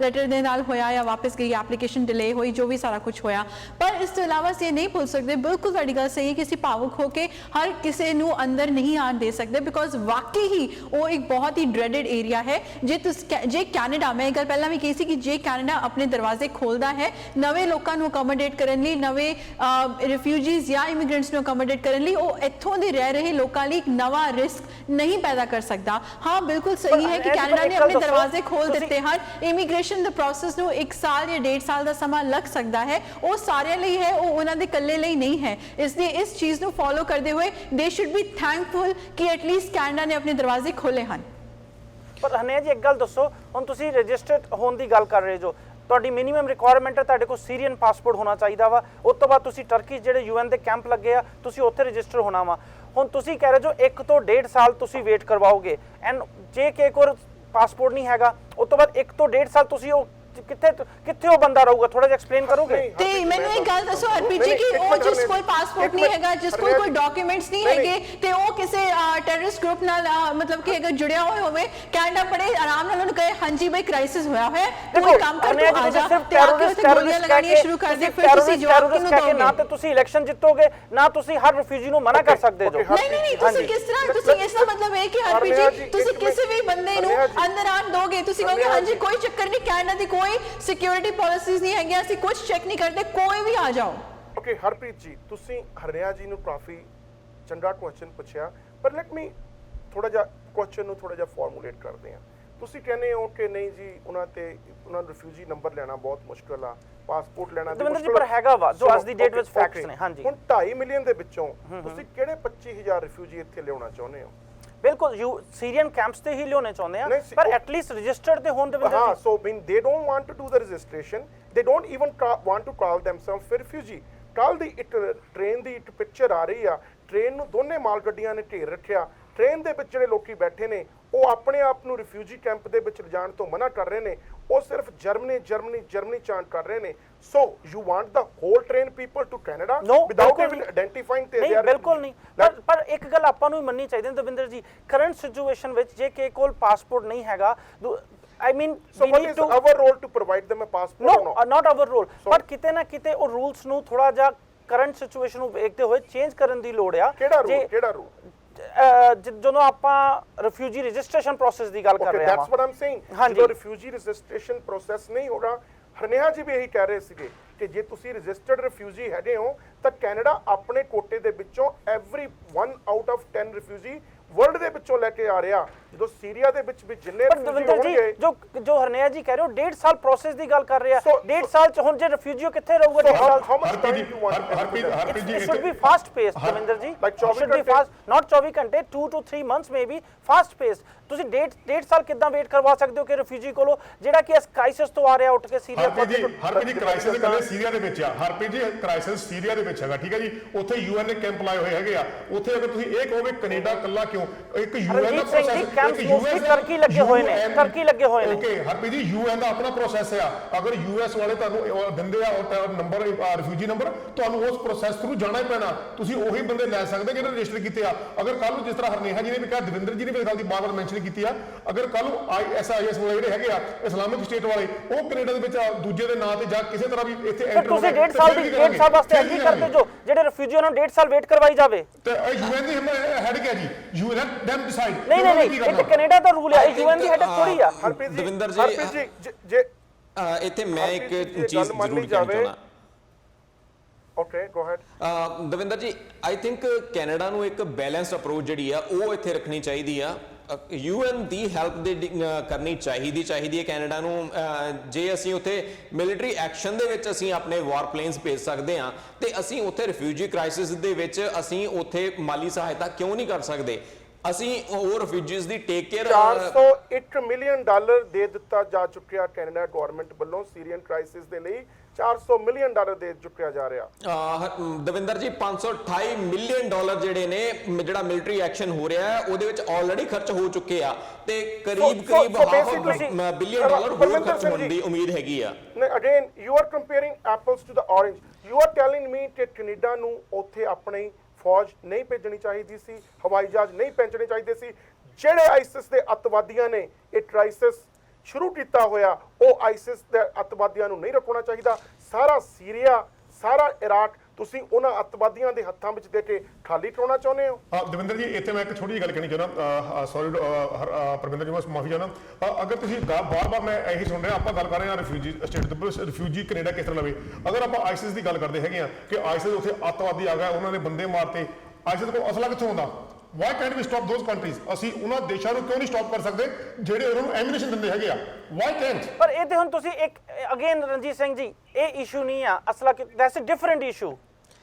ਲੈਟਰ ਦੇ ਨਾਲ ਹੋਇਆ ਜਾਂ ਵਾਪਸ ਗਈ ਐਪਲੀਕੇਸ਼ਨ ਡਿਲੇ ਹੋਈ, ਜੋ ਵੀ ਸਾਰਾ ਕੁਝ ਹੋਇਆ। ਪਰ ਇਸ ਤੋਂ ਇਲਾਵਾ ਅਸੀਂ ਇਹ ਨਹੀਂ ਭੁੱਲ ਸਕਦੇ, ਬਿਲਕੁਲ ਤੁਹਾਡੀ ਗੱਲ ਸਹੀ ਹੈ ਕਿ ਅਸੀਂ ਭਾਵੁਕ ਹੋ ਕੇ ਹਰ ਕਿਸੇ ਨੂੰ ਅੰਦਰ ਨਹੀਂ ਆਉਣ ਦੇ ਸਕਦੇ ਬਿਕੋਜ਼ ਵਾਕਈ ਹੀ ਉਹ ਇੱਕ ਬਹੁਤ ਹੀ ਡਰੈਡਡ ਏਰੀਆ ਹੈ। ਜੇ ਕੈਨੇਡਾ, ਮੈਂ ਇਹ ਗੱਲ ਪਹਿਲਾਂ ਵੀ ਕਹੀ ਸੀ ਕਿ ਜੇ ਕੈਨੇਡਾ ਆਪਣੇ ਦਰਵਾਜ਼ੇ ਖੋਲਦਾ ਹੈ ਨਵੇਂ ਲੋਕਾਂ ਨੂੰ ਅਕੋਮੋਡੇਟ ਕਰਨ ਲਈ, ਨਵੇਂ ਰਿਫਿਊਜੀਜ਼ ਜਾਂ ਇਮੀਗ੍ਰੈਂਟਸ ਨੂੰ ਅਕੋਮੋਡੇਟ ਕਰਨ ਲਈ, ਉਹ ਇੱਥੋਂ ਦੇ ਰਹਿ ਰਹੇ ਲੋਕਾਂ ਲਈ ਇੱਕ ਨਵਾਂ ਰਿਸਕ ਨਹੀਂ ਪੈਦਾ ਕਰ ਸਕਦਾ। ਹਾਂ ਬਿਲਕੁਲ ਸਹੀ ਹੈ ਕਿ ਕੈਨੇਡਾ ਨੇ ਆਪਣੇ ਦਰਵਾਜ਼ੇ ਖੋਲ ਦਿੱਤੇ ਹਨ। ਇਮੀਗ੍ਰੇਸ਼ਨ ਦੇ ਪ੍ਰੋਸੈਸ ਨੂੰ 1 ਸਾਲ ਜਾਂ 1.5 ਸਾਲ ਦਾ ਸਮਾਂ ਲੱਗ ਸਕਦਾ ਹੈ, ਉਹ ਸਾਰਿਆਂ ਲਈ ਹੈ, ਉਹ ਉਹਨਾਂ ਦੇ ਇਕੱਲੇ ਲਈ ਨਹੀਂ ਹੈ। इसलिए इस चीज ਨੂੰ फॉलो करते हुए दे शुड बी थैंकफुल कि एटलीस्ट कैनेडा ने अपने दरवाजे खोले ਹਨ। ਪਰ ਹਨੇ ਜੀ ਇੱਕ ਗੱਲ ਦੱਸੋ, ਹੁਣ ਤੁਸੀਂ ਰਜਿਸਟਰਡ ਹੋਣ ਦੀ ਗੱਲ ਕਰ ਰਹੇ ਜੋ, ਤੁਹਾਡੀ ਮਿਨੀਮਮ ਰਿਕੁਆਇਰਮੈਂਟ ਹੈ ਤੁਹਾਡੇ ਕੋਲ ਸੀਰੀਅਨ ਪਾਸਪੋਰਟ ਹੋਣਾ ਚਾਹੀਦਾ ਵਾ, ਉਸ ਤੋਂ ਬਾਅਦ ਤੁਸੀਂ ਟਰਕੀ ਜਿਹੜੇ UN ਦੇ ਕੈਂਪ ਲੱਗੇ ਆ ਤੁਸੀਂ ਉੱਥੇ ਰਜਿਸਟਰ ਹੋਣਾ ਵਾ। ਹੁਣ ਤੁਸੀਂ ਕਹਿ ਰਹੇ ਜੋ 1 ਤੋਂ 1.5 ਸਾਲ ਤੁਸੀਂ ਵੇਟ ਕਰਵਾਓਗੇ ਐਂਡ ਜੇ ਕਿ ਕੋਲ ਪਾਸਪੋਰਟ ਨਹੀਂ ਹੈਗਾ ਉਸ ਤੋਂ ਬਾਅਦ 1 ਤੋਂ 1.5 ਸਾਲ ਤੁਸੀਂ ਉਹ ਕਿੱਥੇ ਉਹ ਬੰਦਾ ਰਹੂਗਾ, ਥੋੜਾ ਜਿਹਾ ਐਕਸਪਲੇਨ ਕਰੋਗੇ? ਤੇ ਮੈਨੂੰ ਇੱਕ ਗੱਲ ਦੱਸੋ ਹਰਪ੍ਰੀਤ ਜੀ ਕਿ ਉਹ ਜਿਸ ਕੋਲ ਪਾਸਪੋਰਟ ਨਹੀਂ ਹੈਗਾ, ਜਿਸ ਕੋਲ ਕੋਈ ਡਾਕੂਮੈਂਟਸ ਨਹੀਂ ਹੈਗੇ ਤੇ ਉਹ ਕਿਸੇ ਟੈਰਰਿਸਟ ਗਰੁੱਪ ਨਾਲ ਮਤਲਬ ਕਿ ਅਗਰ ਜੁੜਿਆ ਹੋਵੇ, ਕੈਨੇਡਾ ਬੜੇ ਆਰਾਮ ਨਾਲ ਉਹਨੂੰ ਕਹੇ ਹਾਂਜੀ ਬਈ ਕ੍ਰਾਈਸਿਸ ਹੋਇਆ ਹੈ, ਕੋਈ ਕੰਮ ਕਰ ਤੂੰ ਆ ਜਾ ਤੇ ਆ ਕੇ ਉੱਥੇ ਗੋਲੀਆਂ ਲਗਾਉਣੀਆਂ ਸ਼ੁਰੂ ਕਰ ਦੇ, ਫਿਰ ਤੁਸੀਂ ਜਵਾਬ ਕਿਹਨੂੰ ਦੋਗੇ? ਨਾ ਤੇ ਤੁਸੀਂ ਇਲੈਕਸ਼ਨ ਜਿੱਤੋਗੇ ਨਾ ਤੁਸੀਂ ਹਰ ਰਿਫਿਊਜੀ ਨੂੰ ਮਨਾ ਕਰ ਸਕਦੇ ਜੋ। ਨਹੀਂ ਤੁਸੀਂ ਕਿਸ ਤਰ੍ਹਾਂ, ਤੁਸੀਂ ਇਸ ਦਾ ਮਤਲਬ ਹੈ ਕਿ ਹਰਪ੍ਰੀਤ ਜੀ ਤੁਸੀਂ ਕਿਸੇ ਵੀ ਬੰਦੇ ਨੂੰ ਅੰਦਰ ਆਣ ਦੋਗੇ, ਤੁਸੀਂ ਕਹੋਗੇ ਹਾਂਜੀ ਕੋਈ ਚੱਕਰ ਨਹੀਂ, ਕੈਨੇਡਾ ਦੀ ਕੋਈ ਸਿਕਿਉਰਿਟੀ ਪਾਲਿਸੀਜ਼ ਨਹੀਂ ਹੈਗੀਆਂ, ਅਸੀਂ ਕੁਝ ਚੈੱਕ ਨਹੀਂ ਕਰਦੇ, ਕੋਈ ਵੀ ਆ ਜਾਓ। ਓਕੇ ਹਰਪ੍ਰੀਤ ਜੀ, ਤੁਸੀਂ ਹਰਿਆਣਾ ਜੀ ਨੂੰ ਕਾਫੀ ਚੰਗਾ ਕੁਐਸਚਨ ਪੁੱਛਿਆ, ਪਰ ਲੈਟ ਮੀ ਥੋੜਾ ਜਿਹਾ ਕੁਐਸਚਨ ਨੂੰ ਥੋੜਾ ਜਿਹਾ ਫਾਰਮੂਲੇਟ ਕਰਦੇ ਹਾਂ। ਤੁਸੀਂ ਕਹਿੰਦੇ ਹੋ ਕਿ ਨਹੀਂ ਜੀ ਉਹਨਾਂ ਨੂੰ ਰਿਫਿਊਜੀ ਨੰਬਰ ਲੈਣਾ ਬਹੁਤ ਮੁਸ਼ਕਲ ਆ, ਪਾਸਪੋਰਟ ਲੈਣਾ ਵੀ ਮੁਸ਼ਕਲ ਪਰ ਹੈਗਾ ਵਾ ਜੋ ਅੱਜ ਦੀ ਡੇਟ ਵਿੱਚ ਫੈਕਟਸ ਨੇ। ਹਾਂਜੀ ਹੁਣ 2.5 ਮਿਲੀਅਨ ਦੇ ਵਿੱਚੋਂ ਤੁਸੀਂ ਕਿਹੜੇ 25,000 ਰਿਫਿਊਜੀ ਇੱਥੇ ਲਿਆਉਣਾ ਚਾਹੁੰਦੇ ਹੋ? ਬਿਲਕੁਲ ਸੀਰੀਅਨ ਕੈਂਪਸ ਤੇ ਹੀ ਲਿਆਉਣੇ ਚਾਹੁੰਦੇ ਆ, ਪਰ ਐਟਲੀਸਟ ਰਜਿਸਟਰਡ ਤੇ ਹੋਣ ਦੇ। ਹਾਂ, ਸੋ when they don't want to do the registration, they don't even want to call themselves a refugee. ਕੱਲ ਦੀ ਇੱਕ ਟ੍ਰੇਨ ਦੀ ਇੱਕ ਪਿਕਚਰ ਆ ਰਹੀ ਆ, ਟ੍ਰੇਨ ਨੂੰ ਦੋਨੇ ਮਾਲ ਗੱਡੀਆਂ ਨੇ ਘੇਰ ਰੱਖਿਆ, ਟ੍ਰੇਨ ਦੇ ਵਿੱਚ ਜਿਹੜੇ ਲੋਕੀ ਬੈਠੇ ਨੇ ਉਹ ਆਪਣੇ ਆਪ ਨੂੰ ਰਿਫਿਊਜੀ ਕੈਂਪ ਦੇ ਵਿੱਚ ਲਿਜਾਣ ਤੋਂ ਮਨਾ ਕਰ ਰਹੇ ਨੇ, ਉਹ ਸਿਰਫ ਜਰਮਨੀ ਚਾਂਟ ਕਰ ਰਹੇ ਨੇ। So you want the whole train people to Canada without even identifying ਤੇ ਨਹੀਂ, ਬਿਲਕੁਲ ਨਹੀਂ। ਪਰ ਇੱਕ ਗੱਲ ਆਪਾਂ ਨੂੰ ਮੰਨਣੀ ਚਾਹੀਦੀ ਹੈ ਦਵਿੰਦਰ ਜੀ, ਕਰੰਟ ਸਿਚੁਏਸ਼ਨ ਵਿੱਚ ਜੇ ਕਿ ਕੋਲ ਪਾਸਪੋਰਟ ਨਹੀਂ ਹੈਗਾ, I mean, so what is our role to provide them a passport? No, not our role. But ਕਿਤੇ ਨਾ ਕਿਤੇ ਉਹ ਰੂਲਸ ਨੂੰ ਥੋੜਾ ਜਿਹਾ ਕਰੰਟ ਸਿਚੁਏਸ਼ਨ ਨੂੰ ਵੇਖਦੇ ਹੋਏ ਚੇਂਜ ਕਰਨ ਦੀ ਲੋੜ ਆ। ਕਿਹੜਾ ਰੂਲ? ਜਦੋਂ ਆਪਾਂ ਰਿਫਿਊਜੀ ਰਜਿਸਟ੍ਰੇਸ਼ਨ ਪ੍ਰੋਸੈਸ ਦੀ ਗੱਲ ਕਰ ਰਹੇ ਹਾਂ, that's what I'm saying. ਜਦੋਂ ਰਿਫਿਊਜੀ ਰਜਿਸਟ੍ਰੇਸ਼ਨ ਪ੍ਰੋਸੈਸ ਨਹੀਂ ਹੋਗਾ, ਹਰਨਿਆ ਜੀ ਵੀ ਇਹੀ ਕਹਿ ਰਹੇ ਸੀਗੇ ਕਿ ਜੇ ਤੁਸੀਂ ਰਜਿਸਟਰਡ ਰਿਫਿਊਜੀ ਹੈਗੇ ਹੋ ਤਾਂ ਕੈਨੇਡਾ ਆਪਣੇ ਕੋਟੇ ਦੇ ਵਿੱਚੋਂ every 1 out of 10 refugee world ਦੇ ਵਿੱਚੋਂ ਲੈ ਕੇ ਆ ਰਿਹਾ ਜਦੋਂ ਸੀਰੀਆ ਦੇ ਵਿੱਚ ਵੀ ਜਿੰਨੇ ਪਰ ਦਵਿੰਦਰ ਜੀ ਜੋ ਹਰਨੇਆ ਜੀ ਕਹਿ ਰਹੇ ਹੋ 1.5 ਸਾਲ ਪ੍ਰੋਸੈਸ ਦੀ ਗੱਲ ਕਰ ਰਿਹਾ 1.5 ਸਾਲ ਚ ਹੁਣ ਜੇ ਰਿਫਿਊਜੀ ਕਿੱਥੇ ਰਹੂਗਾ 1.5 ਸਾਲ Harpreet ji it should be fast paced Davinder ਜੀ Like it should be fast not 24 ਘੰਟੇ 2 to 3 months maybe fast paced ਤੁਸੀਂ 1.5 ਸਾਲ ਕਿੱਦਾਂ ਵੇਟ ਕਰਵਾ ਸਕਦੇ ਹੋ ਕਿ ਰਿਫਿਊਜੀ ਕੋਲੋਂ ਜਿਹੜਾ ਕਿ ਇਸ ਕ੍ਰਾਈਸਿਸ ਤੋਂ ਆ ਰਿਹਾ ਉੱਠ ਕੇ ਸੀਰੀਆ ਹਰਪ੍ਰੀਤ ਜੀ ਕ੍ਰਾਈਸਿਸ ਕੱਲੇ ਸੀਰੀਆ ਦੇ ਵਿੱਚ ਆ ਹਰਪ੍ਰੀਤ ਜੀ ਕ੍ਰਾਈਸਿਸ ਸੀਰੀਆ ਦੇ ਵਿੱਚ ਹੈਗਾ ਠੀਕ ਹੈ ਜੀ ਉੱਥੇ ਯੂਐਨ ਨੇ ਕੈਂਪ ਲਾਏ ਹੋਏ ਹੈਗੇ ਆ ਉੱਥੇ ਅਗਰ ਤੁਸੀਂ ਇਹ ਕਹੋਗੇ ਕੈਨੇਡਾ ਕੱਲਾ ਕਿਉਂ ਇੱਕ ਯੂਐਨ ਦਾ ਪ੍ਰੋਸੈਸ ਟਰਕੀ ਲੱਗੇ ਹੋਏ ਨੇ ਓਕੇ ਹਰਪ੍ਰੀਤ ਜੀ ਯੂਐਨ ਦਾ ਆਪਣਾ ਪ੍ਰੋਸੈਸ ਆ ਅਗਰ ਯੂਐਸ ਵਾਲੇ ਤੁਹਾਨੂੰ ਦਿੰਦੇ ਆ ਨੰਬਰ ਰਿਫਿਊਜੀ ਨੰਬਰ ਤੁਹਾਨੂੰ ਉਸ ਪ੍ਰੋਸੈਸ ਥਰੂ ਜਾਣਾ ਹੀ ਪੈਣਾ ਤੁਸੀਂ ਉਹੀ ਬੰਦੇ ਲੈ ਸਕਦੇ ਜਿਹੜੇ ਰਜਿਸਟਰ ਕੀਤੇ ਆ ਅਗਰ ਕੱਲ ਨੂੰ ਜਿਸ ਤਰ੍ਹਾਂ ਹਰਨੇਹਾ ਜੀ ਨੇ ਵੀ ਕਿਹਾ ਦਵਿੰਦਰ ਜੀ ਨੇ ਵੀ ਗੱਲ ਦੀ ਬਾਰ-ਬਾਰ ਮੈਂਸ਼ਨ ਕੀਤੀ ਆ ਅਗਰ ਕੱਲ ਨੂੰ ISIS ਵਾਲੇ ਜਿਹੜੇ ਹੈਗੇ ਆ ਇਸਲਾਮਿਕ ਸਟੇਟ ਵਾਲੇ ਉਹ ਕੈਨੇਡਾ ਦੇ ਵਿੱਚ ਦੂਜੇ ਦੇ ਨਾਂ ਤੇ ਜਾਂ ਕਿਸੇ ਤਰ੍ਹਾਂ ਵੀ ਇੱਥੇ ਐਂਟਰ ਤੁਸੀਂ 1.5 ਸਾਲ ਵਾਸਤੇ ਐਗਰੀ ਕਰਦੇ ਜੋ ਜਿਹੜੇ ਰਿਫਿਊਜੀ ਉਹਨਾਂ ਨੂੰ 1.5 ਸਾਲ ਵੇਟ ਕਰਵਾਈ ਜਾਵੇ ਤੇ ਯੂਐਨ ਦੀ ਹੈਡ ਕਿਹਾ ਜੀ ਯੂ ਲੈਟ them decide ਨਹੀਂ ਇਹ ਕੈਨੇਡਾ ਦਾ ਰੂਲ ਹੈ ਇਹ ਯੂਐਨ ਦੀ ਹੈਡ ਥੋੜੀ ਆ ਦਵਿੰਦਰ ਜੀ ਜੇ ਇੱਥੇ ਮੈਂ ਇੱਕ ਚੀਜ਼ ਜ਼ਰੂਰ ਕਹਿਣਾ ਚਾਹੁੰਦਾ ਓਕੇ ਗੋ ਹੈਡ ਦਵਿੰਦਰ ਜੀ ਆਈ ਥਿੰਕ ਕੈਨੇਡਾ ਨੂੰ ਇੱਕ ਬੈਲੈਂਸਡ ਅਪਰੋਚ ਜਿਹੜੀ ਆ ਉਹ ਇੱਥੇ ਰੱਖਣੀ ਚਾਹੀਦੀ ਆ ਯੂਐਨ ਦੀ ਹੈਲਪ ਦੇ ਕਰਨੀ ਚਾਹੀਦੀ ਹੈ ਕੈਨੇਡਾ ਨੂੰ ਜੇ ਅਸੀਂ ਉੱਥੇ ਮਿਲਟਰੀ ਐਕਸ਼ਨ ਦੇ ਵਿੱਚ ਅਸੀਂ ਆਪਣੇ ਵਾਰ ਪਲੇਨਸ ਭੇਜ ਸਕਦੇ ਹਾਂ ਤੇ ਅਸੀਂ ਉੱਥੇ ਰਿਫਿਊਜੀ ਕ੍ਰਾਈਸਿਸ ਦੇ ਵਿੱਚ ਅਸੀਂ ਉੱਥੇ ਮਾਲੀ ਸਹਾਇਤਾ ਕਿਉਂ ਨਹੀਂ ਕਰ ਸਕਦੇ ਅਸੀਂ ਉਹ ਰਿਫਿਊਜੀਜ਼ ਦੀ ਟੇਕ ਕੇਅਰ $401 ਮਿਲੀਅਨ ਦੇ ਦਿੱਤਾ ਜਾ ਚੁੱਕਿਆ ਕੈਨੇਡਾ ਗਵਰਨਮੈਂਟ ਵੱਲੋਂ ਸੀਰੀਅਨ ਕ੍ਰਾਈਸਿਸ ਦੇ ਲਈ $400 ਮਿਲੀਅਨ ਦੇ ਚੁੱਕਿਆ ਜਾ ਰਿਹਾ ਦਵਿੰਦਰ ਜੀ $528 ਮਿਲੀਅਨ ਜਿਹੜੇ ਨੇ ਜਿਹੜਾ ਮਿਲਟਰੀ ਐਕਸ਼ਨ ਹੋ ਰਿਹਾ ਹੈ ਉਹਦੇ ਵਿੱਚ ਆਲਰੇਡੀ ਖਰਚ ਹੋ ਚੁੱਕੇ ਆ ਤੇ ਕਰੀਬ $500 ਬਿਲੀਅਨ ਹੋਰ ਖਰਚ ਹੋਣ ਦੀ ਉਮੀਦ ਹੈਗੀ ਆ again you are comparing apples to the orange you are telling me ਕਿ ਕੈਨੇਡਾ ਨੂੰ ਉੱਥੇ ਆਪਣੀ ਫੌਜ ਨਹੀਂ ਭੇਜਣੀ ਚਾਹੀਦੀ ਸੀ ਹਵਾਈ ਜਹਾਜ਼ ਨਹੀਂ ਭੇਜਣੇ ਚਾਹੀਦੇ ਸੀ ਜਿਹੜੇ ਆਈਸਿਸ ਦੇ ਅੱਤਵਾਦੀਆਂ ਨੇ ਇਹ ਕ੍ਰਾਈਸਿਸ ਸ਼ੁਰੂ ਕੀਤਾ ਹੋਇਆ ਉਹ ਆਈਸਿਸ ਦੇ ਅੱਤਵਾਦੀਆਂ ਨੂੰ ਨਹੀਂ ਰੱਖਣਾ ਚਾਹੀਦਾ ਸਾਰਾ ਸੀਰੀਆ ਸਾਰਾ ਇਰਾਕ ਤੁਸੀਂ ਉਹਨਾਂ ਅੱਤਵਾਦੀਆਂ ਦੇ ਹੱਥਾਂ ਵਿੱਚ ਦੇ ਕੇ ਖਾਲੀ ਕਰਾਉਣਾ ਚਾਹੁੰਦੇ ਹੋ ਦਵਿੰਦਰ ਜੀ ਇੱਥੇ ਮੈਂ ਇੱਕ ਛੋਟੀ ਜਿਹੀ ਗੱਲ ਕਹਿਣੀ ਚਾਹੁੰਦਾ ਸੌਰੀ ਪਰਮਿੰਦਰ ਜੀ ਮੈਂ ਮਾਫੀ ਚਾਹੁੰਦਾ ਅਗਰ ਤੁਸੀਂ ਬਾਰ-ਬਾਰ ਮੈਂ ਇਹੀ ਸੁਣ ਰਿਹਾ ਆਪਾਂ ਗੱਲ ਕਰ ਰਹੇ ਹਾਂ ਰਿਫਿਊਜੀ ਸਟੇਟ ਦੇ ਰਿਫਿਊਜੀ ਕੈਨੇਡਾ ਕਿਸ ਤਰ੍ਹਾਂ ਲਵੇ ਅਗਰ ਆਪਾਂ ਆਈਸਿਸ ਦੀ ਗੱਲ ਕਰਦੇ ਹੈਗੇ ਆ ਕਿ ਆਈਸਿਸ ਉੱਥੇ ਅੱਤਵਾਦੀ ਆ ਗਿਆ ਉਹਨਾਂ ਨੇ ਬੰਦੇ ਮਾਰਤੇ ਆਈਸਿਸ ਕੋਲ ਅਸਲਾ ਕਿੱਥੋਂ ਆਉਂਦਾ why can't we stop those countries ਅਸੀਂ ਉਹਨਾਂ ਦੇਸ਼ਾਂ ਨੂੰ ਕਿਉਂ ਨਹੀਂ ਸਟਾਪ ਕਰ ਸਕਦੇ ਜਿਹੜੇ ਉਹਨਾਂ ਨੂੰ ਐਮੂਨੀਸ਼ਨ ਦਿੰਦੇ ਹੈਗੇ ਆ ਵਾਈ ਕੈਨਟ ਪਰ ਇਹ ਤੇ ਹੁਣ ਤੁਸੀਂ ਇੱਕ ਅਗੇਨ ਰਣਜੀਤ ਸਿੰਘ ਜੀ ਇਹ ਇਸ਼ੂ ਨਹੀਂ ਆ ਅਸਲਾ ਦੈਟਸ ਅ ਡਿਫਰੈਂਟ ਇਸ਼ੂ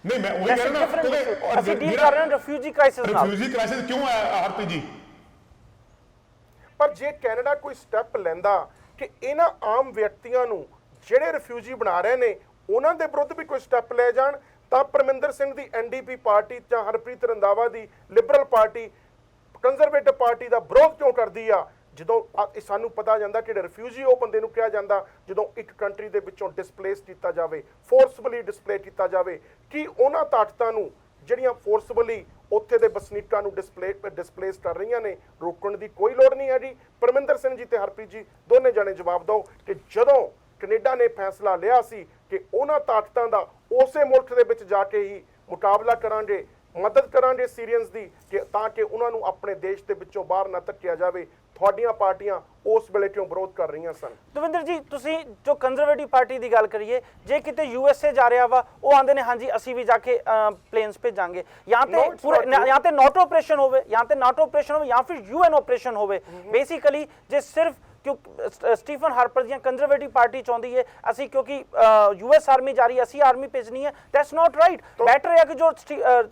ਨਹੀਂ ਮੈਂ ਉਹੀ ਕਹਿ ਰਿਹਾ ਅਸੀਂ ਡੀਲ ਕਰ ਰਹੇ ਹਾਂ ਰਿਫਿਊਜੀ ਕ੍ਰਾਈਸਿਸ ਨਾਲ ਰਿਫਿਊਜੀ ਕ੍ਰਾਈਸਿਸ ਕਿਉਂ ਆਇਆ ਹਰਪ੍ਰੀਤ ਜੀ ਪਰ ਜੇ ਕੈਨੇਡਾ ਕੋਈ ਸਟੈਪ ਲੈਂਦਾ ਕਿ ਇਹਨਾਂ ਆਮ ਵਿਅਕਤੀਆਂ ਨੂੰ ਜਿਹੜੇ ਰਿਫਿਊਜੀ ਬਣਾ ਰਹੇ ਨੇ ਉਹਨਾਂ ਦੇ ਵਿਰੁੱਧ ਵੀ ਕੋਈ ਸਟੈਪ ਲੈ ਜਾਣ ਤਾਂ ਪਰਮਿੰਦਰ ਸਿੰਘ ਦੀ NDP ਪਾਰਟੀ ਜਾਂ ਹਰਪ੍ਰੀਤ ਰੰਧਾਵਾ ਦੀ ਲਿਬਰਲ ਪਾਰਟੀ ਕੰਜ਼ਰਵੇਟਿਵ ਪਾਰਟੀ ਦਾ ਵਿਰੋਧ ਕਿਉਂ ਕਰਦੀ ਆ ਜਦੋਂ ਸਾਨੂੰ ਪਤਾ ਜਾਂਦਾ ਕਿ ਰਿਫਿਊਜੀ ਉਹ ਬੰਦੇ ਨੂੰ ਕਿਹਾ ਜਾਂਦਾ ਜਦੋਂ ਇੱਕ ਕੰਟਰੀ ਦੇ ਵਿੱਚੋਂ ਡਿਸਪਲੇਸ ਕੀਤਾ ਜਾਵੇ ਫੋਰਸਫੁਲੀ ਡਿਸਪਲੇ ਕੀਤਾ ਜਾਵੇ ਕਿ ਉਹਨਾਂ ਤਾਕਤਾਂ ਨੂੰ ਜਿਹੜੀਆਂ ਫੋਰਸਫੁਲੀ ਉੱਥੇ ਦੇ ਵਸਨੀਕਾਂ ਨੂੰ ਡਿਸਪਲੇਸ ਕਰ ਰਹੀਆਂ ਨੇ ਰੋਕਣ ਦੀ ਕੋਈ ਲੋੜ ਨਹੀਂ ਹੈ ਜੀ ਪਰਮਿੰਦਰ ਸਿੰਘ ਜੀ ਤੇ ਹਰਪ੍ਰੀਤ ਜੀ ਦੋਨੇ ਜਾਣੇ ਜਵਾਬ ਦਿਓ ਕਿ ਜਦੋਂ ਕੈਨੇਡਾ ਨੇ ਫੈਸਲਾ ਲਿਆ ਸੀ ਕਿ ਉਹਨਾਂ ਤਾਕਤਾਂ ਦਾ ਉਸੇ ਮੁਲਕ ਦੇ ਵਿੱਚ ਜਾ ਕੇ ਹੀ ਮੁਕਾਬਲਾ ਕਰਾਂਗੇ ਮਦਦ ਕਰਾਂਗੇ ਸੀਰੀਅਨਸ ਦੀ ਕਿ ਤਾਂ ਕਿ ਉਹਨਾਂ ਨੂੰ ਆਪਣੇ ਦੇਸ਼ ਦੇ ਵਿੱਚੋਂ ਬਾਹਰ ਨਾ ਧੱਕਿਆ ਜਾਵੇ ਤੁਹਾਡੀਆਂ ਪਾਰਟੀਆਂ ਉਸ ਵੇਲੇ ਕਿਉਂ ਵਿਰੋਧ ਕਰ ਰਹੀਆਂ ਸਨ ਦਵਿੰਦਰ ਜੀ ਤੁਸੀਂ ਜੋ ਕੰਜ਼ਰਵੇਟਿਵ ਪਾਰਟੀ ਦੀ ਗੱਲ ਕਰੀਏ ਜੇ ਕਿਤੇ USA ਜਾ ਰਿਹਾ ਵਾ ਉਹ ਆਂਦੇ ਨੇ ਹਾਂਜੀ ਅਸੀਂ ਵੀ ਜਾ ਕੇ ਪਲੇਨਸ ਭੇਜਾਂਗੇ ਜਾਂ ਤੇ ਨਾਟੋ ਆਪਰੇਸ਼ਨ ਹੋਵੇ ਜਾਂ ਫਿਰ UN ਆਪਰੇਸ਼ਨ ਹੋਵੇ ਬੇਸਿਕਲੀ ਜੇ ਸਿਰਫ ਕਿਉਂ ਸਟੀਫਨ ਹਾਰਪਰ ਦੀਆਂ ਕੰਜ਼ਰਵੇਟਿਵ ਪਾਰਟੀ ਚਾਹੁੰਦੀ ਹੈ ਅਸੀਂ ਕਿਉਂਕਿ US ਆਰਮੀ ਜਾ ਰਹੀ ਅਸੀਂ ਆਰਮੀ ਭੇਜਣੀ ਹੈ ਦੈਟਸ ਨਾਟ ਰਾਈਟ ਬੈਟਰ ਹੈ ਕਿ ਜੋ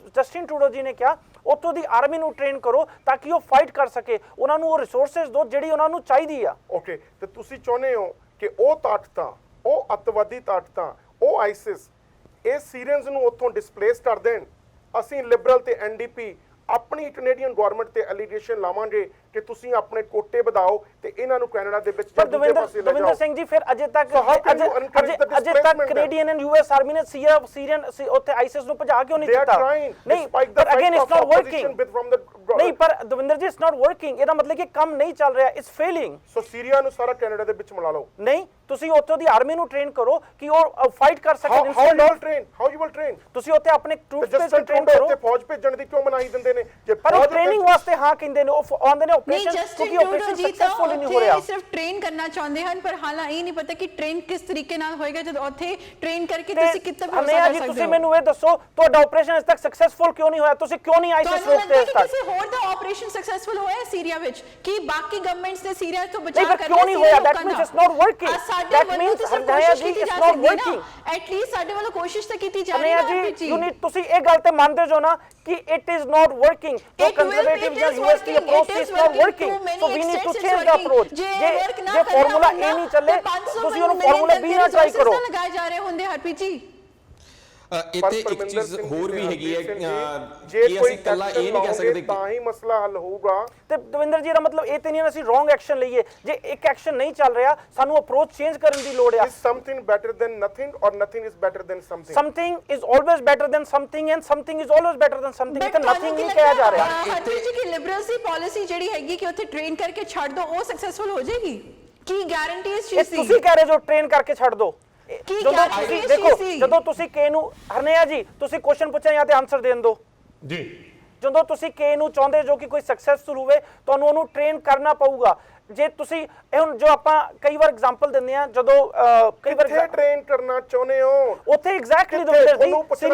ਜਸਟਿਨ ਟਰੂਡੋ ਜੀ ਨੇ ਕਿਹਾ ਉੱਥੋਂ ਦੀ ਆਰਮੀ ਨੂੰ ਟ੍ਰੇਨ ਕਰੋ ਤਾਂ ਕਿ ਉਹ ਫਾਈਟ ਕਰ ਸਕੇ ਉਹਨਾਂ ਨੂੰ ਉਹ ਰਿਸੋਰਸਸ ਦਿਓ ਜਿਹੜੀ ਉਹਨਾਂ ਨੂੰ ਚਾਹੀਦੀ ਆ ਓਕੇ ਤੇ ਤੁਸੀਂ ਚਾਹੁੰਦੇ ਹੋ ਕਿ ਉਹ ਤਾਕਤਾਂ ਉਹ ਅੱਤਵਾਦੀ ਤਾਕਤਾਂ ਉਹ ਆਈਸਿਸ ਇਹ ਸੀਰੀਅਨਸ ਨੂੰ ਉੱਥੋਂ ਡਿਸਪਲੇਸ ਕਰ ਦੇਣ ਅਸੀਂ ਲਿਬਰਲ ਤੇ NDP ਆਪਣੀ ਕੈਨੇਡੀਅਨ ਗਵਰਨਮੈਂਟ ਤੇ ਐਲੀਗੇਸ਼ਨ ਲਾਵਾਂਗੇ ਕਿ ਤੁਸੀਂ ਆਪਣੇ ਕੋਟੇ ਵਧਾਓ ਤੇ ਇਹਨਾਂ ਨੂੰ ਕੈਨੇਡਾ ਦੇ ਵਿੱਚ ਦਵਿੰਦਰ ਸਿੰਘ ਜੀ ਫਿਰ ਅਜੇ ਤੱਕ ਕੈਨੇਡੀਅਨ ਐਂਡ US ਆਰਮੀ ਨੇ ਸੀਰੀਅਨ ਉੱਥੇ ਆਈਸਿਸ ਨੂੰ ਭਜਾ ਕਿਉਂ ਨਹੀਂ ਦਿੱਤਾ ਨਹੀਂ ਪਰ ਅਗੇਨ ਇਟਸ ਨਾਟ ਵਰਕਿੰਗ ਨਹੀਂ ਪਰ ਦਵਿੰਦਰ ਜੀ ਇਟਸ ਨਾਟ ਵਰਕਿੰਗ ਇਹਦਾ ਮਤਲਬ ਕਿ ਕੰਮ ਨਹੀਂ ਚੱਲ ਰਿਹਾ ਇਟਸ ਫੇਲਿੰਗ ਸੋ ਸੀਰੀਆ ਨੂੰ ਸਾਰਾ ਕੈਨੇਡਾ ਦੇ ਵਿੱਚ ਮਿਲਾ ਲਓ ਨਹੀਂ ਤੁਸੀਂ ਉੱਥੋਂ ਦੀ ਆਰਮੀ ਨੂੰ ਟ੍ਰੇਨ ਕਰੋ ਕਿ ਉਹ ਫਾਈਟ ਕਰ ਸਕੇ ਹਾਊ ਯੂ ਵਿਲ ਟ੍ਰੇਨ ਤੁਸੀਂ ਉੱਥੇ ਆਪਣੇ ਟਰੂਪਸ ਟ੍ਰੇਨ ਕਰੋ ਤੇ ਫੌਜ ਭੇਜਣ ਦੀ ਕਿਉਂ ਮਨਾਹੀ ਦਿੰਦੇ ਨੇ ਜੇ ਪਰ ਟ੍ਰੇਨਿੰਗ ਵਾਸਤੇ ਹਾਂ ਕਹਿੰਦੇ ਨੇ ਉਹ ਆਉਂਦੇ ਨੇ ਆਪਰੇਸ਼ਨ ਜਸਟਿਨ ਕਿਉਂਕਿ ਟਰੂਡੋ ਆਪਰੇਸ਼ਨ ਜੀ ਤਾਂ ਸਕਸੈਸਫੁਲ ਨਹੀਂ ਹੋ ਰਿਹਾ। ਉੱਥੇ ਸਿਰਫ ਟ੍ਰੇਨ ਕਰਨਾ ਚਾਹੁੰਦੇ ਹਨ, ਪਰ ਹਾਲਾਂ ਇਹ ਨਹੀਂ ਪਤਾ ਕਿ ਟ੍ਰੇਨ ਕਿਸ ਤਰੀਕੇ ਨਾਲ ਹੋਏਗਾ ਜਦੋਂ ਉੱਥੇ ਟ੍ਰੇਨ ਕਰਕੇ ਤੁਸੀਂ ਕਿੱਥੇ ਭਰੋਸਾ ਅਨਿਆ ਕਰ ਜੀ ਸਕਦੇ ਤੁਸੀਂ ਹੋ। ਮੈਨੂੰ ਇਹ ਦੱਸੋ ਤੁਹਾਡਾ ਆਪਰੇਸ਼ਨ ਅਜੇ ਤੱਕ ਸਕਸੈਸਫੁਲ ਕਿਉਂ ਨਹੀਂ ਹੋਇਆ? ਤੁਸੀਂ ਕਿਉਂ ਨਹੀਂ ਆਈਸਿਸ ਤੁਹਾਨੂੰ ਰੋਕਦੇ ਲੱਗਦਾ ਅਜੇ ਕਿ ਤੱਕ? ਕਿਸੇ ਹੋਰ ਦਾ ਆਪਰੇਸ਼ਨ ਸਕਸੈਸਫੁਲ ਹੋਇਆ ਸੀਰੀਆ ਵਿੱਚ ਕਿ ਬਾਕੀ ਗਵਰਨਮੈਂਟਸ ਨੇ ਸੀਰੀਆ ਤੋਂ ਨਹੀਂ, ਬਚਾਅ ਪਰ ਕਰ ਕਿਉਂ ਨਹੀਂ ਹੋਇਆ? That means it's not working. ਸਾਡੇ That ਵੱਲੋਂ means ਤਾਂ ਸਿਰਫ ਹਰਨਾਇਆ ਕੋਸ਼ਿਸ਼ ਜੀ, ਕੀਤੀ it's ਜਾ not ਸਕਦੀ ਹੈ working. ਨਾ, ਐਟਲੀਸਟ ਸਾਡੇ ਵੱਲੋਂ ਕੋਸ਼ਿਸ਼ ਤਾਂ ਕੀਤੀ ਜਾ ਰਹੀ ਅਨਿਆ ਹੈ ਜੀ ਯੂਨਿਟ ਤੁਸੀਂ ਇਹ ਗੱਲ ਤੇ ਮੰਨਦੇ ਜੋ ਨਾ ਕਿ ਇਟ ਇਜ਼ ਨਾਟ ਵਰਕਿੰਗ ਜੋ ਕੰਜ਼ਰਵੇਟਿਵ ਜਾਂ ਯੂਐਸਟੀ approach is not working so we need to change the approach ਜੇ ਫਾਰਮੂਲਾ A ਨਹੀਂ ਚੱਲੇ ਤੁਸੀਂ ਉਹਨੂੰ ਫਾਰਮੂਲਾ B ਨਾਲ ਟਰਾਈ ਕਰੋ। ਲਗਾਏ ਜਾ ਰਹੇ ਹੁੰਦੇ ਹਰਪ੍ਰੀਤ ਜੀ। ਇੱਥੇ ਇੱਕ ਚੀਜ਼ ਹੋਰ ਵੀ ਹੈਗੀ ਹੈ ਜੇ ਕਿ ਕੋਈ ਅਸੀਂ ਇਕੱਲਾ ਇਹ ਨਹੀਂ ਕਹਿ ਸਕਦੇ ਕਿ ਤਾਂ ਹੀ ਮਸਲਾ ਹੱਲ ਹੋਊਗਾ। ਤੇ ਦਵਿੰਦਰ ਜੀ ਦਾ ਮਤਲਬ ਇਹ ਤੇ ਨਹੀਂ ਅਸੀਂ ਰੋਂਗ ਐਕਸ਼ਨ ਲਈਏ। ਜੇ ਇੱਕ ਐਕਸ਼ਨ ਨਹੀਂ ਚੱਲ ਰਿਹਾ ਸਾਨੂੰ ਅਪਰੋਚ ਚੇਂਜ ਕਰਨ ਦੀ ਲੋੜ ਆ। Is something better than nothing or nothing is better than something? Something is always better than something and something is always better than something। ਤਾਂ nothing ਨਹੀਂ ਕਿਹਾ ਜਾ ਰਿਹਾ। ਹਰਪ੍ਰੀਤ ਜੀ ਕਿ ਲਿਬਰਲਸ ਦੀ ਪਾਲਿਸੀ ਜਿਹੜੀ ਹੈਗੀ ਕਿ ਉੱਥੇ ਟ੍ਰੇਨ ਕਰਕੇ ਛੱਡ ਦੋ ਉਹ ਸਕਸੈਸਫੁਲ ਹੋ ਜਾਏਗੀ? ਕੀ ਗਾਰੰਟੀ ਇਸ ਇਹ ਚੀਜ਼ ਦੀ? ਤੁਸੀਂ ਕਹਿ ਰਹੇ ਜੋ ਟ੍ਰੇਨ ਕਰਕੇ ਛੱਡ ਦੋ। ਕੀ ਜਦੋਂ guarantee ਤੁਸੀਂ ਇਸ ਦੇਖੋ ਚੀਜ਼ ਦੀ? ਜਦੋਂ ਤੁਸੀਂ ਕੇ ਨੂੰ ਹਰਨਿਆ ਜੀ ਤੁਸੀਂ ਕੁਐਸਚਨ ਪੁੱਛਿਆ ਜਾਂ ਤੇ ਆਨਸਰ ਦੇਣ ਦਿਓ ਜੀ। ਜਦੋਂ ਤੁਸੀਂ ਕੇ ਨੂੰ ਚਾਹੁੰਦੇ ਜੋ ਕਿ ਕੋਈ ਸਕਸੈਸਫੁਲ ਹੋਵੇ ਤੁਹਾਨੂੰ ਉਹਨੂੰ ਟ੍ਰੇਨ ਕਰਨਾ ਪਊਗਾ। ਜੇ ਤੁਸੀਂ ਇਹ ਹੁਣ ਜੋ ਆਪਾਂ ਕਈ ਵਾਰ ਐਗਜ਼ਾਮਪਲ ਦਿੰਦੇ ਆ ਜਦੋਂ ਕਈ ਵਾਰ ਕਿੱਥੇ ਟ੍ਰੇਨ ਕਰਨਾ ਚਾਹੁੰਦੇ ਹੋ? ਉੱਥੇ ਐਗਜ਼ੈਕਟਲੀ ਕਿੱਥੇ? ਦਵਿੰਦਰ ਤੁਹਾਨੂੰ ਜੀ ਪੁੱਛਣਾ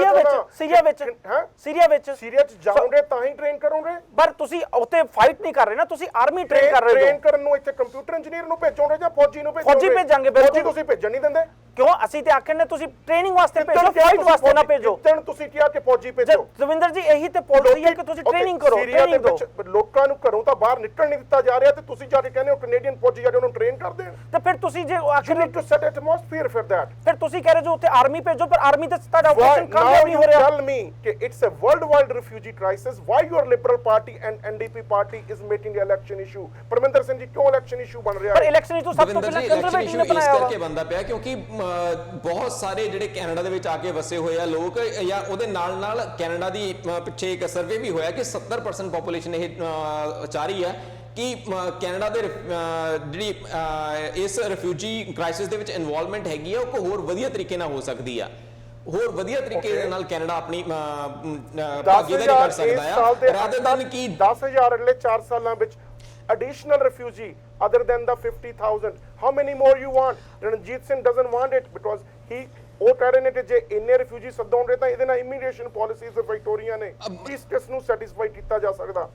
ਸੀਰੀਆ ਵਿੱਚ ਹੈਂ? ਸੀਰੀਆ ਚ ਜਾਓਗੇ ਤਾਂ ਹੀ ਟ੍ਰੇਨ ਕਰੋਗੇ। ਪਰ ਤੁਸੀਂ ਉੱਥੇ ਫਾਈਟ ਨਹੀਂ ਕਰ ਰਹੇ ਨਾ, ਤੁਸੀਂ ਆਰਮੀ ਟ੍ਰੇਨ ਕਰ ਰਹੇ ਟ੍ਰੇਨ ਹੋ। ਕਰਨ ਨੂੰ ਇੱਥੇ ਕੰਪਿਊਟਰ ਇੰਜੀਨੀਅਰ ਨੂੰ ਭੇਜੋਗੇ ਜਾਂ ਫੌਜੀ ਨੂੰ ਭੇਜੋਗੇ? ਫੌਜੀ ਭੇਜਾਂਗੇ, ਬਿਲਕੁਲ। ਫੌਜੀ ਤੁਸੀਂ ਭੇਜਣ ਨਹੀਂ ਦਿੰਦੇ ਕਿਉਂ? ਅਸੀਂ ਤੇ ਆਖਣ ਨੇ ਤੁਸੀਂ ਟ੍ਰੇਨਿੰਗ ਵਾਸਤੇ ਭੇਜੋ, ਫਾਈਟ ਵਾਸਤੇ ਨਾ ਭੇਜੋ। ਜਿੱਦਣ ਤੁਸੀਂ ਕਿਹਾ ਕਿ ਫੌਜੀ ਭੇਜੋ। ਦਵਿੰਦਰ ਜੀ ਇਹੀ ਤੇ ਪਾਲਿਸੀ ਹੈ ਕਿ ਤੁਸੀਂ ਟ੍ਰੇਨਿੰਗ ਕਰੋ, ਸੀਰੀਆ ਦੇ ਟ੍ਰੇਨਿੰਗ ਦਿਓ। ਵਿੱਚ ਲੋਕਾਂ ਨੂੰ ਘਰੋਂ ਤਾਂ ਬਾਹਰ ਨਿਕਲਣ ਨਹੀਂ ਦਿੱਤਾ ਜਾ ਰਿਹਾ ਤੇ ਤੁਸੀਂ ਜਾ ਕੇ ਕਹਿੰਦੇ ਹੋ ਕੈਨੇਡੀਅਨ ਫੌਜੀ ਜਿਹੜੇ ਉਹਨੂੰ ਟ੍ਰੇਨ ਕਰ ਦੇਣ। ਤੇ ਫਿਰ ਤੁਸੀਂ ਜੇ You ਆਖਰ need to set atmosphere for that. ਫਿਰ ਤੁਸੀਂ ਕਹਿ ਰਹੇ ਜੋ ਉੱਥੇ ਆਰਮੀ ਭੇਜੋ ਪਰ ਆਰਮੀ ਤੇ ਤੁਹਾਡਾ Why, ਆਪਰੇਸ਼ਨ now ਕਾਮਯਾਬ ਨਹੀਂ you ਹੋ ਰਿਹਾ। tell me that it's a worldwide refugee crisis. Why your Liberal Party and NDP party is making the election issue? Parminder Singh ਜੀ ਕਿਉਂ election issue ਬਣ ਰਿਹਾ ਪਰ ਹੈ? ਇਲੈਕਸ਼ਨ ਹੀ ਤੋਂ ਸਭ ਤੋਂ ਦਵਿੰਦਰ ਪਹਿਲਾਂ ਜੀ ਇਲੈਕਸ਼ਨ ਕੰਜ਼ਰਵੇਟਿਵ ਇਸ਼ੂ ਨੇ ਇਸ ਬਣਾਇਆ ਕਰਕੇ ਵਾ। ਬਣਦਾ ਪਿਆ ਕਿਉਂਕਿ ਬਹੁਤ ਸਾਰੇ ਜਿਹੜੇ ਕੈਨੇਡਾ ਦੇ ਵਿੱਚ ਆ ਕੇ ਵਸੇ ਹੋਏ ਆ ਲੋਕ ਜਾਂ ਉਹਦੇ ਨਾਲ ਕੈਨੇਡਾ ਦੀ ਪਿੱਛੇ ਇੱਕ ਸਰਵੇ ਵੀ ਹੋਇਆ ਕਿ 70% ਪੋਪੂਲੇਸ਼ਨ ਇਹ ਚਾਹ ਰਹੀ ਹੈ ਕਿ ਕੈਨੇਡਾ ਦੇ ਜਿਹੜੀ ਇਸ ਰਿਫਿਊਜੀ ਕ੍ਰਾਈਸਿਸ ਦੇ ਵਿੱਚ ਇਨਵੋਲਵਮੈਂਟ ਹੈਗੀ ਆ ਉਹ ਹੋਰ ਵਧੀਆ ਤਰੀਕੇ ਨਾਲ ਹੋ ਸਕਦੀ ਆ। ਹੋਰ ਵਧੀਆ ਤਰੀਕੇ ਦੇ ਨਾਲ ਕੈਨੇਡਾ ਆਪਣੀ ਭਾਗੀਦਾਰੀ ਕਰ ਸਕਦਾ ਆ ਰਾਦਰ ਦੈਨ ਕਿ 10,000 ਅਗਲੇ 4 ਸਾਲਾਂ ਵਿੱਚ additional refugee other than the 50,000. How many more you want? Ranjit Singh doesn't want it because ਉਹ ਕਹਿ ਰਹੇ ਨੇ ਕਿ ਜੇ ਇੰਨੇ ਰਿਫਿਊਜੀ ਸੱਦਣ ਰਹੇ ਤਾਂ ਇਹਦੇ ਨਾਲ ਇਮੀਗ੍ਰੇਸ਼ਨ ਪਾਲਿਸੀਜ਼ ਵਿਕਟੋਰੀਆ ਨੇ ਕਿਸ ਨੂੰ ਸੈਟੀਸਫਾਈ ਕੀਤਾ ਜਾ ਸਕਦਾ?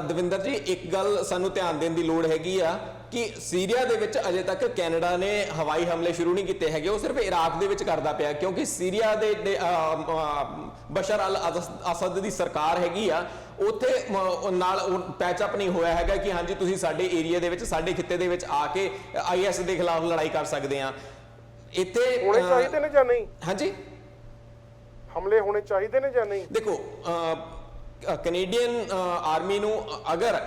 ਦਵਿੰਦਰ ਜੀ ਇੱਕ ਗੱਲ ਸਾਨੂੰ ਧਿਆਨ ਦੇਣ ਦੀ ਲੋੜ ਹੈਗੀ ਆ ਕਿ ਸੀਰੀਆ ਦੇ ਵਿੱਚ ਅਜੇ ਤੱਕ ਕੈਨੇਡਾ ਨੇ ਹਵਾਈ ਹਮਲੇ ਸ਼ੁਰੂ ਨਹੀਂ ਕੀਤੇ ਹੈਗੇ, ਉਹ ਸਿਰਫ ਇਰਾਕ ਦੇ ਵਿੱਚ ਕਰਦਾ ਪਿਆ ਕਿਉਂਕਿ ਸੀਰੀਆ ਦੇ ਬਸ਼ਰ ਅਲ ਅਸਦ ਦੀ ਸਰਕਾਰ ਹੈਗੀ ਆ ਉੱਥੇ ਨਾਲ ਪੈਚਅਪ ਨਹੀਂ ਹੋਇਆ ਹੈਗਾ ਕਿ ਹਾਂਜੀ ਤੁਸੀਂ ਸਾਡੇ ਏਰੀਆ ਦੇ ਵਿੱਚ ਸਾਡੇ ਖਿੱਤੇ ਦੇ ਵਿੱਚ ਆ ਕੇ IS ਦੇ ਖਿਲਾਫ ਲੜਾਈ ਕਰ ਸਕਦੇ ਆ। ਇੱਥੇ ਹੋਣੇ ਚਾਹੀਦੇ ਨੇ ਜਾਂ ਨਹੀਂ? ਹਾਂਜੀ ਹਮਲੇ ਹੋਣੇ ਚਾਹੀਦੇ ਨੇ ਜਾਂ ਨਹੀਂ? ਦੇਖੋ ਕੈਨੇਡੀਅਨ ਆਰਮੀ ਨੂੰ ਅਗਰ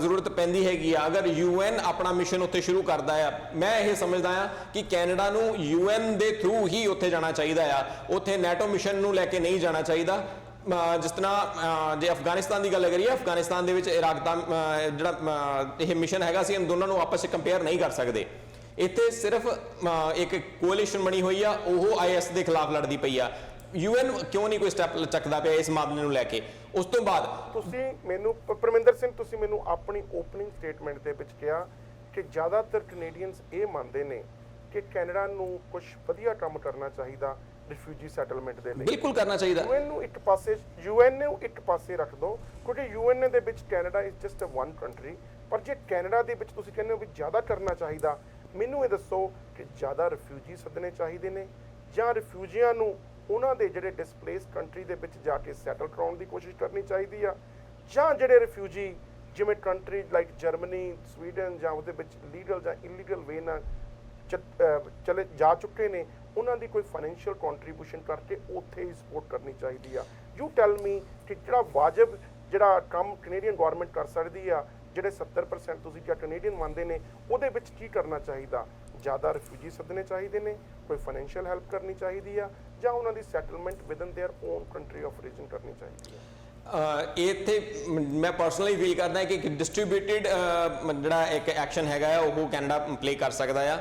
ਜ਼ਰੂਰਤ ਪੈਂਦੀ ਹੈਗੀ ਆ ਅਗਰ UN ਆਪਣਾ ਮਿਸ਼ਨ ਉੱਥੇ ਸ਼ੁਰੂ ਕਰਦਾ ਆ ਮੈਂ ਇਹ ਸਮਝਦਾ ਆ ਕਿ ਕੈਨੇਡਾ ਨੂੰ UN ਦੇ ਥਰੂ ਹੀ ਉੱਥੇ ਜਾਣਾ ਚਾਹੀਦਾ ਆ, ਉੱਥੇ ਨੈਟੋ ਮਿਸ਼ਨ ਨੂੰ ਲੈ ਕੇ ਨਹੀਂ ਜਾਣਾ ਚਾਹੀਦਾ। ਜਿਸ ਤਰ੍ਹਾਂ ਜੇ ਅਫਗਾਨਿਸਤਾਨ ਦੀ ਗੱਲ ਕਰੀਏ ਅਫਗਾਨਿਸਤਾਨ ਦੇ ਵਿੱਚ ਇਰਾਕ ਦਾ ਜਿਹੜਾ ਇਹ ਮਿਸ਼ਨ ਹੈਗਾ ਸੀ ਦੋਨਾਂ ਨੂੰ ਆਪਸ ਵਿੱਚ ਕੰਪੇਅਰ ਨਹੀਂ ਕਰ ਸਕਦੇ। ਇੱਥੇ ਸਿਰਫ ਇੱਕ ਕੋalition ਬਣੀ ਹੋਈ ਆ ਉਹ IS ਦੇ ਖਿਲਾਫ ਲੜਦੀ ਪਈ ਆ। UN ਕਿਉਂ ਨਹੀਂ ਕੋਈ ਸਟੈਪ ਚੱਕਦਾ ਪਿਆ ਇਸ ਮਾਮਲੇ ਨੂੰ ਲੈ ਕੇ? ਉਸ ਤੋਂ ਬਾਅਦ ਤੁਸੀਂ ਮੈਨੂੰ ਪਰਮਿੰਦਰ ਸਿੰਘ ਤੁਸੀਂ ਮੈਨੂੰ ਆਪਣੀ ਓਪਨਿੰਗ ਸਟੇਟਮੈਂਟ ਦੇ ਵਿੱਚ ਕਿਹਾ ਕਿ ਜ਼ਿਆਦਾਤਰ ਕੈਨੇਡੀਅਨਸ ਇਹ ਮੰਨਦੇ ਨੇ ਕਿ ਕੈਨੇਡਾ ਨੂੰ ਕੁਝ ਵਧੀਆ ਕੰਮ ਕਰਨਾ ਚਾਹੀਦਾ ਰਿਫਿਊਜੀ ਸੈਟਲਮੈਂਟ ਦੇ ਲਈ। ਬਿਲਕੁਲ ਕਰਨਾ ਚਾਹੀਦਾ। UN ਨੂੰ ਇੱਕ ਪਾਸੇ ਰੱਖ ਦਿਓ ਕਿਉਂਕਿ UN ਦੇ ਵਿੱਚ Canada is just one country. ਪਰ ਜੇ ਕੈਨੇਡਾ ਦੇ ਵਿੱਚ ਤੁਸੀਂ ਕਹਿੰਦੇ ਹੋ ਵੀ ਜ਼ਿਆਦਾ ਕਰਨਾ ਚਾਹੀਦਾ, ਮੈਨੂੰ ਇਹ ਦੱਸੋ ਕਿ ਜ਼ਿਆਦਾ ਰਿਫਿਊਜੀ ਸੱਦਣੇ ਚਾਹੀਦੇ ਨੇ ਜਾਂ ਰਿਫਿਊਜੀਆਂ ਨੂੰ ਉਹਨਾਂ ਦੇ ਜਿਹੜੇ ਡਿਸਪਲੇਸ ਕੰਟਰੀ ਦੇ ਵਿੱਚ ਜਾ ਕੇ ਸੈਟਲ ਕਰਾਉਣ ਦੀ ਕੋਸ਼ਿਸ਼ ਕਰਨੀ ਚਾਹੀਦੀ ਆ, ਜਾਂ ਜਿਹੜੇ ਰਿਫਿਊਜੀ ਜਿਵੇਂ ਕੰਟਰੀ ਲਾਈਕ ਜਰਮਨੀ ਸਵੀਡਨ ਜਾਂ ਉਹਦੇ ਵਿੱਚ ਲੀਗਲ ਜਾਂ ਇਲੀਗਲ ਵੇ ਨਾਲ ਚਲੇ ਜਾ ਚੁੱਕੇ ਨੇ ਉਹਨਾਂ ਦੀ ਕੋਈ ਫਾਈਨੈਂਸ਼ੀਅਲ ਕੰਟਰੀਬਿਊਸ਼ਨ ਕਰਕੇ ਉੱਥੇ ਹੀ ਸਪੋਰਟ ਕਰਨੀ ਚਾਹੀਦੀ ਆ। ਯੂ ਟੈਲ ਮੀ ਕਿ ਜਿਹੜਾ ਵਾਜਬ ਜਿਹੜਾ ਕੰਮ ਕੈਨੇਡੀਅਨ ਗਵਰਨਮੈਂਟ ਕਰ ਸਕਦੀ ਆ ਜਿਹੜੇ 70% ਤੁਸੀਂ ਕਿਹਾ ਕੈਨੇਡੀਅਨ ਮੰਨਦੇ ਨੇ ਉਹਦੇ ਵਿੱਚ ਕੀ ਕਰਨਾ ਚਾਹੀਦਾ? ਜ਼ਿਆਦਾ ਰਿਫਿਊਜੀ ਸੱਦਣੇ ਚਾਹੀਦੇ ਨੇ, ਕੋਈ ਫਾਈਨੈਂਸ਼ੀਅਲ ਹੈਲਪ ਕਰਨੀ ਚਾਹੀਦੀ ਆ, ਜਾਂ ਉਹਨਾਂ ਦੀ settlement within their own country of origin ਕਰਨੀ ਚਾਹੀਦੀ ਆ? ਇੱਥੇ ਮੈਂ ਪਰਸਨਲੀ ਫੀਲ ਕਰਦਾ ਕਿ ਡਿਸਟ੍ਰੀਬਿਊਟਿਡ ਜਿਹੜਾ ਇੱਕ ਐਕਸ਼ਨ ਹੈਗਾ ਉਹ ਕੈਨੇਡਾ ਪਲੇ ਕਰ ਸਕਦਾ ਆ।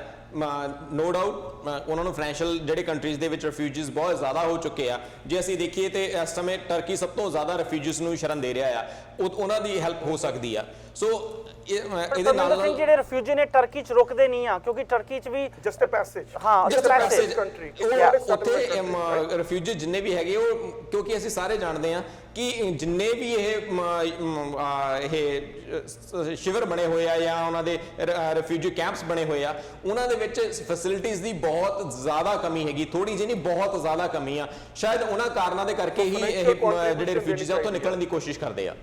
ਨੋ ਡਾਊਟ ਉਹਨਾਂ ਨੂੰ ਫਾਈਨੈਂਸ਼ੀਅਲ ਜਿਹੜੇ ਕੰਟਰੀਜ਼ ਦੇ ਵਿੱਚ ਰਿਫਿਊਜੀਜ਼ ਬਹੁਤ ਜ਼ਿਆਦਾ ਹੋ ਚੁੱਕੇ ਆ। ਜੇ ਅਸੀਂ ਦੇਖੀਏ ਤੇ ਇਸ ਸਮੇਂ ਟਰਕੀ ਸਭ ਤੋਂ ਜ਼ਿਆਦਾ ਰਿਫਿਊਜੀਜ਼ ਨੂੰ ਸ਼ਰਨ ਦੇ ਰਿਹਾ ਆ, ਉਹਨਾਂ ਦੀ ਹੈਲਪ ਹੋ ਸਕਦੀ ਆ। ਸੋ ਇਹਦੇ ਪਰਮਿੰਦਰ ਨਾਲ ਸਿੰਘ ਜਿਹੜੇ ਰਿਫਿਊਜੀ ਨੇ ਟਰਕੀ 'ਚ ਰੁਕਦੇ ਨਹੀਂ ਆ ਕਿਉਂਕਿ ਟਰਕੀ 'ਚ ਵੀ ਜਸਟ ਅ ਪੈਸੇਜ ਹਾਂ Just a passage, country. ਉਹ ਉੱਥੇ ਰਿਫਿਊਜੀ ਜਿੰਨੇ ਵੀ ਹੈਗੇ ਉਹ ਕਿਉਂਕਿ ਅਸੀਂ ਸਾਰੇ ਜਾਣਦੇ ਹਾਂ ਕਿ ਜਿੰਨੇ ਵੀ ਇਹ ਸ਼ਿਵਰ ਬਣੇ ਹੋਏ ਆ ਜਾਂ ਉਹਨਾਂ ਦੇ ਰਿਫਿਊਜੀ ਕੈਂਪਸ ਬਣੇ ਹੋਏ ਆ ਉਹਨਾਂ ਦੇ ਵਿੱਚ ਫੈਸਿਲਿਟੀਜ਼ ਦੀ ਬਹੁਤ ਜ਼ਿਆਦਾ ਕਮੀ ਹੈਗੀ, ਥੋੜੀ ਜਿਹੀ ਨਹੀਂ ਬਹੁਤ ਜ਼ਿਆਦਾ ਕਮੀ ਆ। ਸ਼ਾਇਦ ਉਹਨਾਂ ਕਾਰਨਾਂ ਦੇ ਕਰਕੇ ਹੀ ਇਹ ਜਿਹੜੇ ਰਿਫਿਊਜੀਜ਼ ਆ ਉੱਥੋਂ ਨਿਕਲਣ ਦੀ ਕੋਸ਼ਿਸ਼ ਕਰਦੇ ਆ।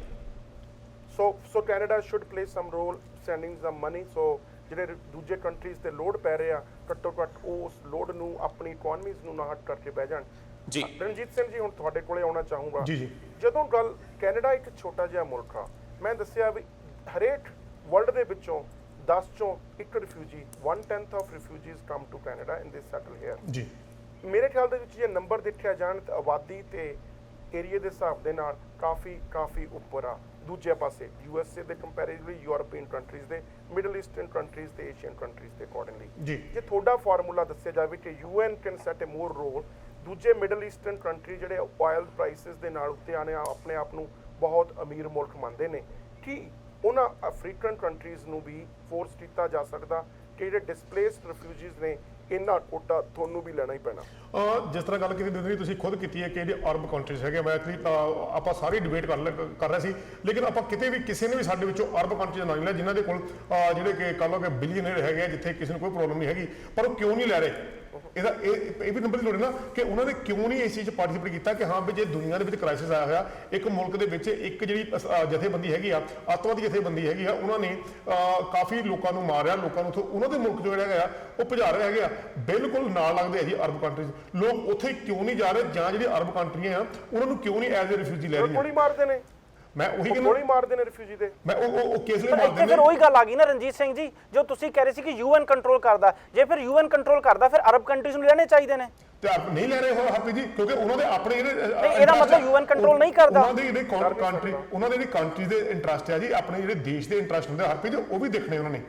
So Canada should play some role sending some money. So ਜਿਹੜੇ ਦੂਜੇ ਕੰਟਰੀਜ਼ ਤੇ ਲੋਡ ਪੈ ਰਹੇ ਆ ਘੱਟੋ ਘੱਟ ਉਸ ਲੋਡ ਨੂੰ ਆਪਣੀ ਇਕਨੋਮੀਜ਼ ਨੂੰ ਨਾ ਹਟ ਕਰਕੇ ਬਹਿ ਜਾਣ। ਜੀ ਰਣਜੀਤ ਸਿੰਘ ਜੀ, ਹੁਣ ਤੁਹਾਡੇ ਕੋਲੇ ਆਉਣਾ ਚਾਹੂੰਗਾ। ਜੀ। ਜਦੋਂ ਗੱਲ ਕੈਨੇਡਾ ਇੱਕ ਛੋਟਾ ਜਿਹਾ ਮੁਲਕ ਆ, ਮੈਂ ਦੱਸਿਆ ਵੀ ਹਰੇਕ ਵਰਲਡ ਦੇ ਵਿੱਚੋਂ 10 ਚੋਂ ਇੱਕ refugee 1/10 of refugees come to Canada and they settle here. ਜੀ ਮੇਰੇ ਖਿਆਲ ਦੇ ਵਿੱਚ ਜੇ ਨੰਬਰ ਦੇਖਿਆ ਜਾਣ ਤਾਂ ਆਬਾਦੀ ਤੇ ਏਰੀਆ ਦੇ ਹਿਸਾਬ ਦੇ ਨਾਲ ਕਾਫੀ ਉੱਪਰ ਆ। ਦੂਜੇ ਪਾਸੇ USA ਦੇ ਕੰਪੈਰੀਟਿਵਲੀ ਯੂਰਪੀਅਨ ਕੰਟਰੀਜ਼ ਦੇ, ਮਿਡਲ ਈਸਟਰਨ ਕੰਟਰੀਜ਼ ਤੇ ਏਸ਼ੀਅਨ ਕੰਟਰੀਜ਼ ਦੇ ਅਕੋਰਡਿੰਗਲੀ। ਜੀ। ਜੇ ਤੁਹਾਡਾ ਫਾਰਮੂਲਾ ਦੱਸਿਆ ਜਾਵੇ ਕਿ UN can set a more role, ਦੂਜੇ ਮਿਡਲ ਈਸਟਰਨ ਕੰਟਰੀ ਜਿਹੜੇ ਆਇਲ ਪ੍ਰਾਈਸਿਸ ਦੇ ਨਾਲ ਉੱਤੇ ਆਣੇ ਆਪਣੇ ਆਪ ਨੂੰ ਬਹੁਤ ਅਮੀਰ ਮੁਲਕ ਮੰਨਦੇ ਨੇ, ਕਿ ਉਹਨਾਂ ਅਫਰੀਕਨ ਕੰਟਰੀਜ਼ ਨੂੰ ਵੀ ਫੋਰਸ ਕੀਤਾ ਜਾ ਸਕਦਾ ਕਿ ਜਿਹੜੇ ਡਿਸਪਲੇਸਡ ਰਿਫਿਊਜੀਜ਼ ਨੇ ਇਹਨਾਂ ਕੋਟਾ ਤੁਹਾਨੂੰ ਵੀ ਲੈਣਾ ਹੀ ਪੈਣਾ? ਜਿਸ ਤਰ੍ਹਾਂ ਗੱਲ ਕੀਤੀ ਦਿੰਦੀ ਤੁਸੀਂ ਖੁਦ ਕੀਤੀ ਹੈ ਕਿ ਜਿਹੜੇ ਅਰਬ ਕੰਟਰੀਜ਼ ਹੈਗੇ, ਮੈਂ ਐਕਚੁਅਲੀ ਆਪਾਂ ਸਾਰੀ ਡਿਬੇਟ ਕਰ ਰਹੇ ਸੀ, ਲੇਕਿਨ ਆਪਾਂ ਕਿਤੇ ਵੀ ਕਿਸੇ ਨੇ ਵੀ ਸਾਡੇ ਵਿੱਚੋਂ ਅਰਬ ਕੰਟਰੀਜ਼ ਨਾ ਲਿਆ ਜਿਨ੍ਹਾਂ ਦੇ ਕੋਲ ਜਿਹੜੇ ਕਿ ਕਹ ਲਓ ਕਿ ਬਿਲੀਅਨਰ ਹੈਗੇ ਆ, ਜਿੱਥੇ ਕਿਸੇ ਨੂੰ ਕੋਈ ਪ੍ਰੋਬਲਮ ਨਹੀਂ ਹੈਗੀ, ਪਰ ਉਹ ਕਿਉਂ ਨਹੀਂ ਲੈ ਰਹੇ? ਇਹਦਾ ਇਹ ਵੀ ਨੰਬਰ ਦੀ ਲੋੜ ਹੈ ਨਾ ਕਿ ਉਹਨਾਂ ਨੇ ਕਿਉਂ ਨਹੀਂ ਇਸ ਚੀਜ਼ 'ਚ ਪਾਰਟਿਸਿਪੇਟ ਕੀਤਾ ਕਿ ਹਾਂ ਵੀ ਜੇ ਦੁਨੀਆ ਦੇ ਵਿੱਚ ਕ੍ਰਾਈਸਿਸ ਆਇਆ ਹੋਇਆ, ਇੱਕ ਮੁਲਕ ਦੇ ਵਿੱਚ ਇੱਕ ਜਿਹੜੀ ਜਥੇਬੰਦੀ ਹੈਗੀ ਆ, ਅੱਤਵਾਦੀ ਜਥੇਬੰਦੀ ਹੈਗੀ ਆ, ਉਹਨਾਂ ਨੇ ਕਾਫੀ ਲੋਕਾਂ ਨੂੰ ਮਾਰਿਆ, ਲੋਕਾਂ ਨੂੰ ਉਹਨਾਂ ਦੇ ਮੁਲਕ ਜਿਹੜਾ ਹੈਗਾ ਉਹ ਭਜਾ ਰਹੇ ਹੈਗੇ ਆ। ਬਿਲਕੁਲ ਨਾਲ ਲੱਗਦੇ ਆ ਜੀ ਅਰਬ ਕੰਟਰੀਜ਼। ਲੋਕ ਉੱਥੇ ਕਿਉਂ ਨਹੀਂ ਜਾ ਰਹੇ, ਜਾਂ ਜਿਹੜੀ ਅਰਬ ਕੰਟਰੀਆਂ ਆ ਉਹਨਾਂ ਨੂੰ ਕਿਉਂ ਨਹੀਂ ਐਜ਼ ਏ ਰਿਫਿਊਜੀ ਲੈ ਰਹੀਆਂ? ਗੋਲੀ ਮਾਰਦੇ ਨੇ, ਮੈਂ ਉਹੀ ਕਹਿੰਦਾ, ਗੋਲੀ ਮਾਰਦੇ ਨੇ ਰਿਫਿਊਜੀ ਦੇ। ਮੈਂ ਉਹ ਕੇਸ ਲਈ ਪਰ ਮਾਰਦੇ ਇੱਥੇ ਨੇ। ਫਿਰ ਉਹੀ ਗੱਲ ਆ ਗਈ ਨਾ ਰਣਜੀਤ ਸਿੰਘ ਜੀ, ਜੋ ਤੁਸੀਂ ਕਹਿ ਰਹੇ ਸੀ ਕਿ UN ਕੰਟਰੋਲ ਕਰਦਾ, ਜੇ ਫਿਰ UN ਕੰਟਰੋਲ ਕਰਦਾ ਫਿਰ ਅਰਬ ਕੰਟਰੀਜ਼ ਨੂੰ ਲੈਣੇ ਚਾਹੀਦੇ ਨੇ। ਤੇ ਆਪ ਨਹੀਂ ਲੈ ਰਹੇ ਹੋ ਹਰਪ੍ਰੀਤ ਜੀ, ਕਿਉਂਕਿ ਉਹਨਾਂ ਦੇ ਆਪਣੇ ਜਿਹੜੇ ਨਹੀਂ, ਇਹਦਾ ਮਤਲਬ UN ਕੰਟਰੋਲ ਨਹੀਂ ਕਰਦਾ। ਉਹਨਾਂ ਦੇ ਜਿਹੜੇ ਕੰਟਰੀ, ਉਹਨਾਂ ਦੇ ਜਿਹੜੀ ਕੰਟਰੀ ਦੇ ਇੰਟਰਸਟ ਆ ਜੀ, ਆਪਣੇ ਜਿਹੜੇ ਦੇਸ਼ ਦੇ ਇੰਟਰਸਟ ਹੁੰਦੇ ਹਰਪ੍ਰੀਤ ਜੀ, ਉਹ ਵੀ ਦੇਖਣੇ ਉਹਨਾਂ ਨੇ।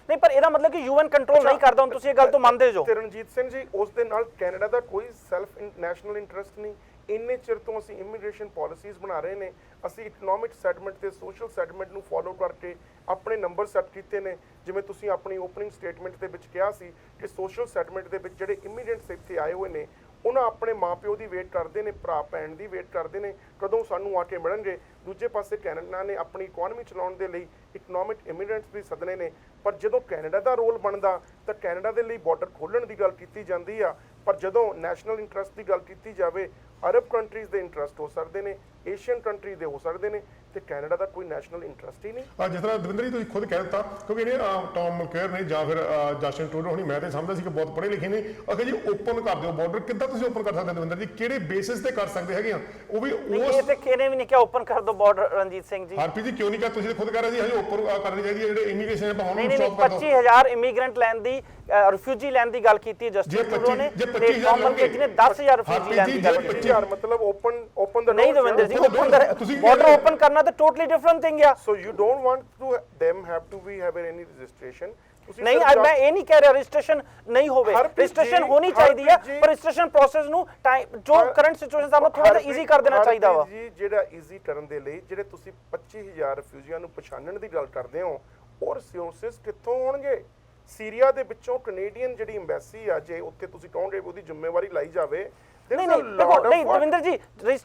ਨਹੀਂ, ਪਰ ਇਹਦਾ ਮਤਲਬ ਕਿ UN ਕੰਟਰੋਲ ਨਹੀਂ ਕਰਦਾ, ਹੁਣ ਤੁਸੀਂ ਇਹ ਗੱਲ ਤੋਂ ਮੰਨਦੇ ਜੋ? ਤੇ ਰਣਜੀਤ ਸਿੰਘ ਜੀ, ਉਸ ਦੇ ਨਾਲ ਕੈਨੇਡਾ ਦਾ ਕੋਈ ਸੈਲਫ ਨੈਸ਼ਨਲ ਇੰਟਰਸਟ ਨਹੀਂ। ਇੰਨੇ ਚਿਰ ਤੋਂ ਅਸੀਂ ਇਮੀਗ੍ਰੇਸ਼ਨ ਪਾਲਿਸੀਜ਼ ਬਣਾ ਰਹੇ ਨੇ, ਅਸੀਂ ਇਕਨੋਮਿਕ ਸੈਟਲਮੈਂਟ ਤੇ ਸੋਸ਼ਲ ਸੈਟਲਮੈਂਟ ਨੂੰ ਫੋਲੋ ਕਰਕੇ ਆਪਣੇ ਨੰਬਰ ਸੈੱਟ ਕੀਤੇ ਨੇ। ਜਿਵੇਂ ਤੁਸੀਂ ਆਪਣੀ ਓਪਨਿੰਗ ਸਟੇਟਮੈਂਟ ਦੇ ਵਿੱਚ ਕਿਹਾ ਸੀ ਕਿ ਸੋਸ਼ਲ ਸੈਟਲਮੈਂਟ ਦੇ ਵਿੱਚ ਜਿਹੜੇ ਇਮੀਗ੍ਰੈਂਟਸ ਇੱਥੇ ਆਏ ਹੋਏ ਨੇ, ਉਹਨਾਂ ਆਪਣੇ ਮਾਪਿਓ ਦੀ ਵੇਟ ਕਰਦੇ ਨੇ, ਭਰਾ ਭੈਣ ਦੀ ਵੇਟ ਕਰਦੇ ਨੇ ਕਦੋਂ ਸਾਨੂੰ ਆ ਕੇ ਮਿਲਣਗੇ। ਦੂਜੇ ਪਾਸੇ ਕੈਨੇਡਾ ਨੇ ਆਪਣੀ ਇਕਨੋਮੀ ਚਲਾਉਣ ਦੇ ਲਈ ਇਕਨੋਮਿਕ ਇਮੀਗ੍ਰੈਂਟਸ ਵੀ ਸੱਦਣੇ ਨੇ, ਪਰ ਜਦੋਂ ਕੈਨੇਡਾ ਦਾ ਰੋਲ ਬਣਦਾ ਤਾਂ ਕੈਨੇਡਾ ਦੇ ਲਈ ਬਾਰਡਰ ਖੋਲ੍ਹਣ ਦੀ ਗੱਲ ਕੀਤੀ ਜਾਂਦੀ ਆ, ਪਰ ਜਦੋਂ ਨੈਸ਼ਨਲ ਇੰਟਰਸਟ ਦੀ ਗੱਲ ਕੀਤੀ ਜਾਵੇ, ਅਰਬ ਕੰਟਰੀਜ਼ ਦੇ ਇੰਟਰਸਟ ਹੋ ਸਕਦੇ ਨੇ, ਏਸ਼ੀਅਨ ਕੰਟਰੀ ਦੇ ਹੋ ਸਕਦੇ ਨੇ, ਤੇ ਕੈਨੇਡਾ ਦਾ ਕੋਈ ਨੈਸ਼ਨਲ ਇੰਟਰਸਟ ਹੀ ਨਹੀਂ। ਜਿਸ ਤਰ੍ਹਾਂ ਦਵਿੰਦਰ ਜੀ ਤੁਸੀਂ ਖੁਦ ਕਹਿ ਦਿੱਤਾ, ਕਿਉਂਕਿ ਇਹਨੇ ਟੌਮ ਮਲਕੇਅਰ ਨੇ ਜਾਂ ਫਿਰ ਜਸਟਿਨ ਟਰੂਡੋ ਹੋਣੀ, ਮੈਂ ਤਾਂ ਸਮਝਦਾ ਸੀ ਕਿ ਬਹੁਤ ਪੜ੍ਹੇ ਲਿਖੇ ਨੇ, ਅਖੇ ਜੀ ਓਪਨ ਕਰ ਦਿਓ ਬਾਰਡਰ। ਕਿੱਦਾਂ ਤੁਸੀਂ ਓਪਨ ਕਰ ਸਕਦੇ ਦਵਿੰਦਰ ਜੀ? ਕਿਹੜੇ ਬੇਸਿਸ ਤੇ ਕਰ ਸਕਦੇ ਹੈਗੇ ਆ? ਉਹ ਵੀ ਉਸ ਇਹ ਤੇ ਕਿਹਨੇ ਵੀ ਨਹੀਂ ਕਿਹਾ ਓਪਨ ਕਰ ਦਿਓ ਬਾਰਡਰ ਰਣਜੀਤ ਸਿੰਘ ਜੀ। ਹਰਪ੍ਰੀਤ ਜੀ ਕਿਉਂ ਨਹੀਂ ਕਿਹਾ? ਤੁਸੀਂ ਤਾਂ ਖੁਦ ਕਹਿ ਰਹੇ ਸੀ ਹਜੇ ਓਪਨ ਕਰਨੀ ਚਾਹੀਦੀ ਹੈ, ਜਿਹੜੇ ਇਮੀਗ੍ਰੇਸ਼ਨ ਹੈ ਭਾਵੇਂ ਨਹੀਂ ਉਹਨੂੰ ਨਹੀਂ, ਸਟਾਪ ਕਰ ਦਿਓ। 25,000 ਇਮੀਗ੍ਰੈਂਟ ਲੈਣ ਦੀ, ਰਿਫਿਊਜੀ ਲੈਣ ਦੀ ਗੱਲ ਕੀਤੀ ਜਸਟਿਨ ਟਰੂਡੋ ਨੇ, ਤੇ ਟੌਮ ਮਲਕੇਅਰ ਨੇ 10,000 ਰਿਫਿਊਜੀ ਲੈਣ ਦੀ ਗੱਲ ਕੀਤੀ। 25,000 ਮਤਲਬ ਓਪਨ ਦਾ ਨਹੀਂ ਦਵਿੰਦਰ ਜੀ, ਬਾਰਡਰ ਓਪਨ ਕਰਨਾ ਤਾਂ ਟੋਟਲੀ ਡਿਫਰੈਂਟ ਥਿੰਗ ਆ। So you don't want to them have to be have any registration? ਨਹੀਂ, ਮੈਂ ਇਹ ਨਹੀਂ ਕਹਿ ਰਿਹਾ ਰਜਿਸਟ੍ਰੇਸ਼ਨ ਨਹੀਂ ਹੋਵੇ, ਰਜਿਸਟ੍ਰੇਸ਼ਨ ਹੋਣੀ ਚਾਹੀਦੀ ਹੈ, ਪਰ ਰਜਿਸਟ੍ਰੇਸ਼ਨ ਪ੍ਰੋਸੈਸ ਨੂੰ ਜੋ ਕਰੰਟ ਸਿਚੁਏਸ਼ਨ ਸਾਹਮਣੇ ਥੋੜਾ ਜਿਹਾ ਈਜ਼ੀ ਕਰ ਦੇਣਾ ਚਾਹੀਦਾ ਵਾ ਜੀ। ਜਿਹੜਾ ਈਜ਼ੀ ਕਰਨ ਦੇ ਲਈ ਜਿਹੜੇ ਤੁਸੀਂ 25,000 ਰਿਫਿਊਜੀਆਂ ਨੂੰ ਪਛਾਣਨ ਦੀ ਗੱਲ ਕਰਦੇ ਹੋ, ਉਹ ਰਿਸੋਰਸਸ ਕਿੱਥੋਂ ਹੋਣਗੇ? ਸੀਰੀਆ ਦੇ ਵਿੱਚੋਂ ਕੈਨੇਡੀਅਨ ਜਿਹੜੀ ਐਮਬੈਸੀ ਆ, ਜੇ ਉੱਥੇ ਤੁਸੀਂ ਕਹੋਗੇ ਉਹਦੀ ਜ਼ਿੰਮੇਵਾਰੀ ਲਾਈ ਜਾਵੇ, ਨਹੀਂ ਨਹੀਂ ਦਵਿੰਦਰ ਜੀ,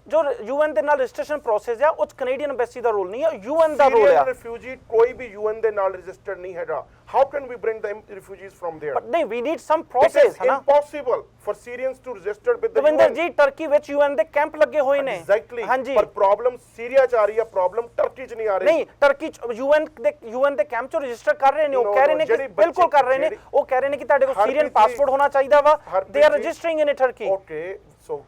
ਜੋ UN ਦੇ ਨਾਲ ਰਜਿਸਟ੍ਰੇਸ਼ਨ ਪ੍ਰੋਸੈਸ ਆ, ਉਹ ਕੈਨੇਡੀਅਨ ਐਮਬੈਸੀ ਦਾ ਰੋਲ ਨਹੀਂ ਹੈ, UN ਦਾ ਰੋਲ ਹੈ। ਰਿਫਿਊਜੀ ਕੋਈ ਵੀ UN ਦੇ ਨਾਲ ਰਜਿਸਟਰਡ ਨਹੀਂ ਹੈਗਾ। How can we bring the refugees from there? But ਨਹੀਂ, we need some process, ਹੈ ਨਾ? Impossible for Syrians to register with the Davinder UN. ਜੀ, ਟਰਕੀ ਵਿੱਚ UN ਦੇ ਕੈਂਪ ਲੱਗੇ ਹੋਏ ਨੇ। Exactly. ਹਾਂਜੀ, ਪਰ ਪ੍ਰੋਬਲਮ ਸੀਰੀਆ ਚ ਆ ਰਹੀ ਹੈ, ਪ੍ਰੋਬਲਮ ਟਰਕੀ ਚ ਨਹੀਂ ਆ ਰਹੀ। ਨਹੀਂ, ਟਰਕੀ ਚ UN ਦੇ ਕੈਂਪ ਚ ਰਜਿਸਟਰ ਕਰ ਰਹੇ ਨੇ, ਉਹ ਕਹਿ ਰਹੇ ਨੇ ਕਿ ਬਿਲਕੁਲ ਕਰ ਰਹੇ ਨੇ, ਉਹ ਕਹਿ ਰਹੇ ਨੇ ਕਿ ਤੁਹਾਡੇ ਕੋਲ ਸੀਰੀਅਨ ਪਾਸਪੋਰਟ ਹੋਣਾ ਚਾਹੀਦਾ ਵਾ। They are registering in Turkey. Okay, so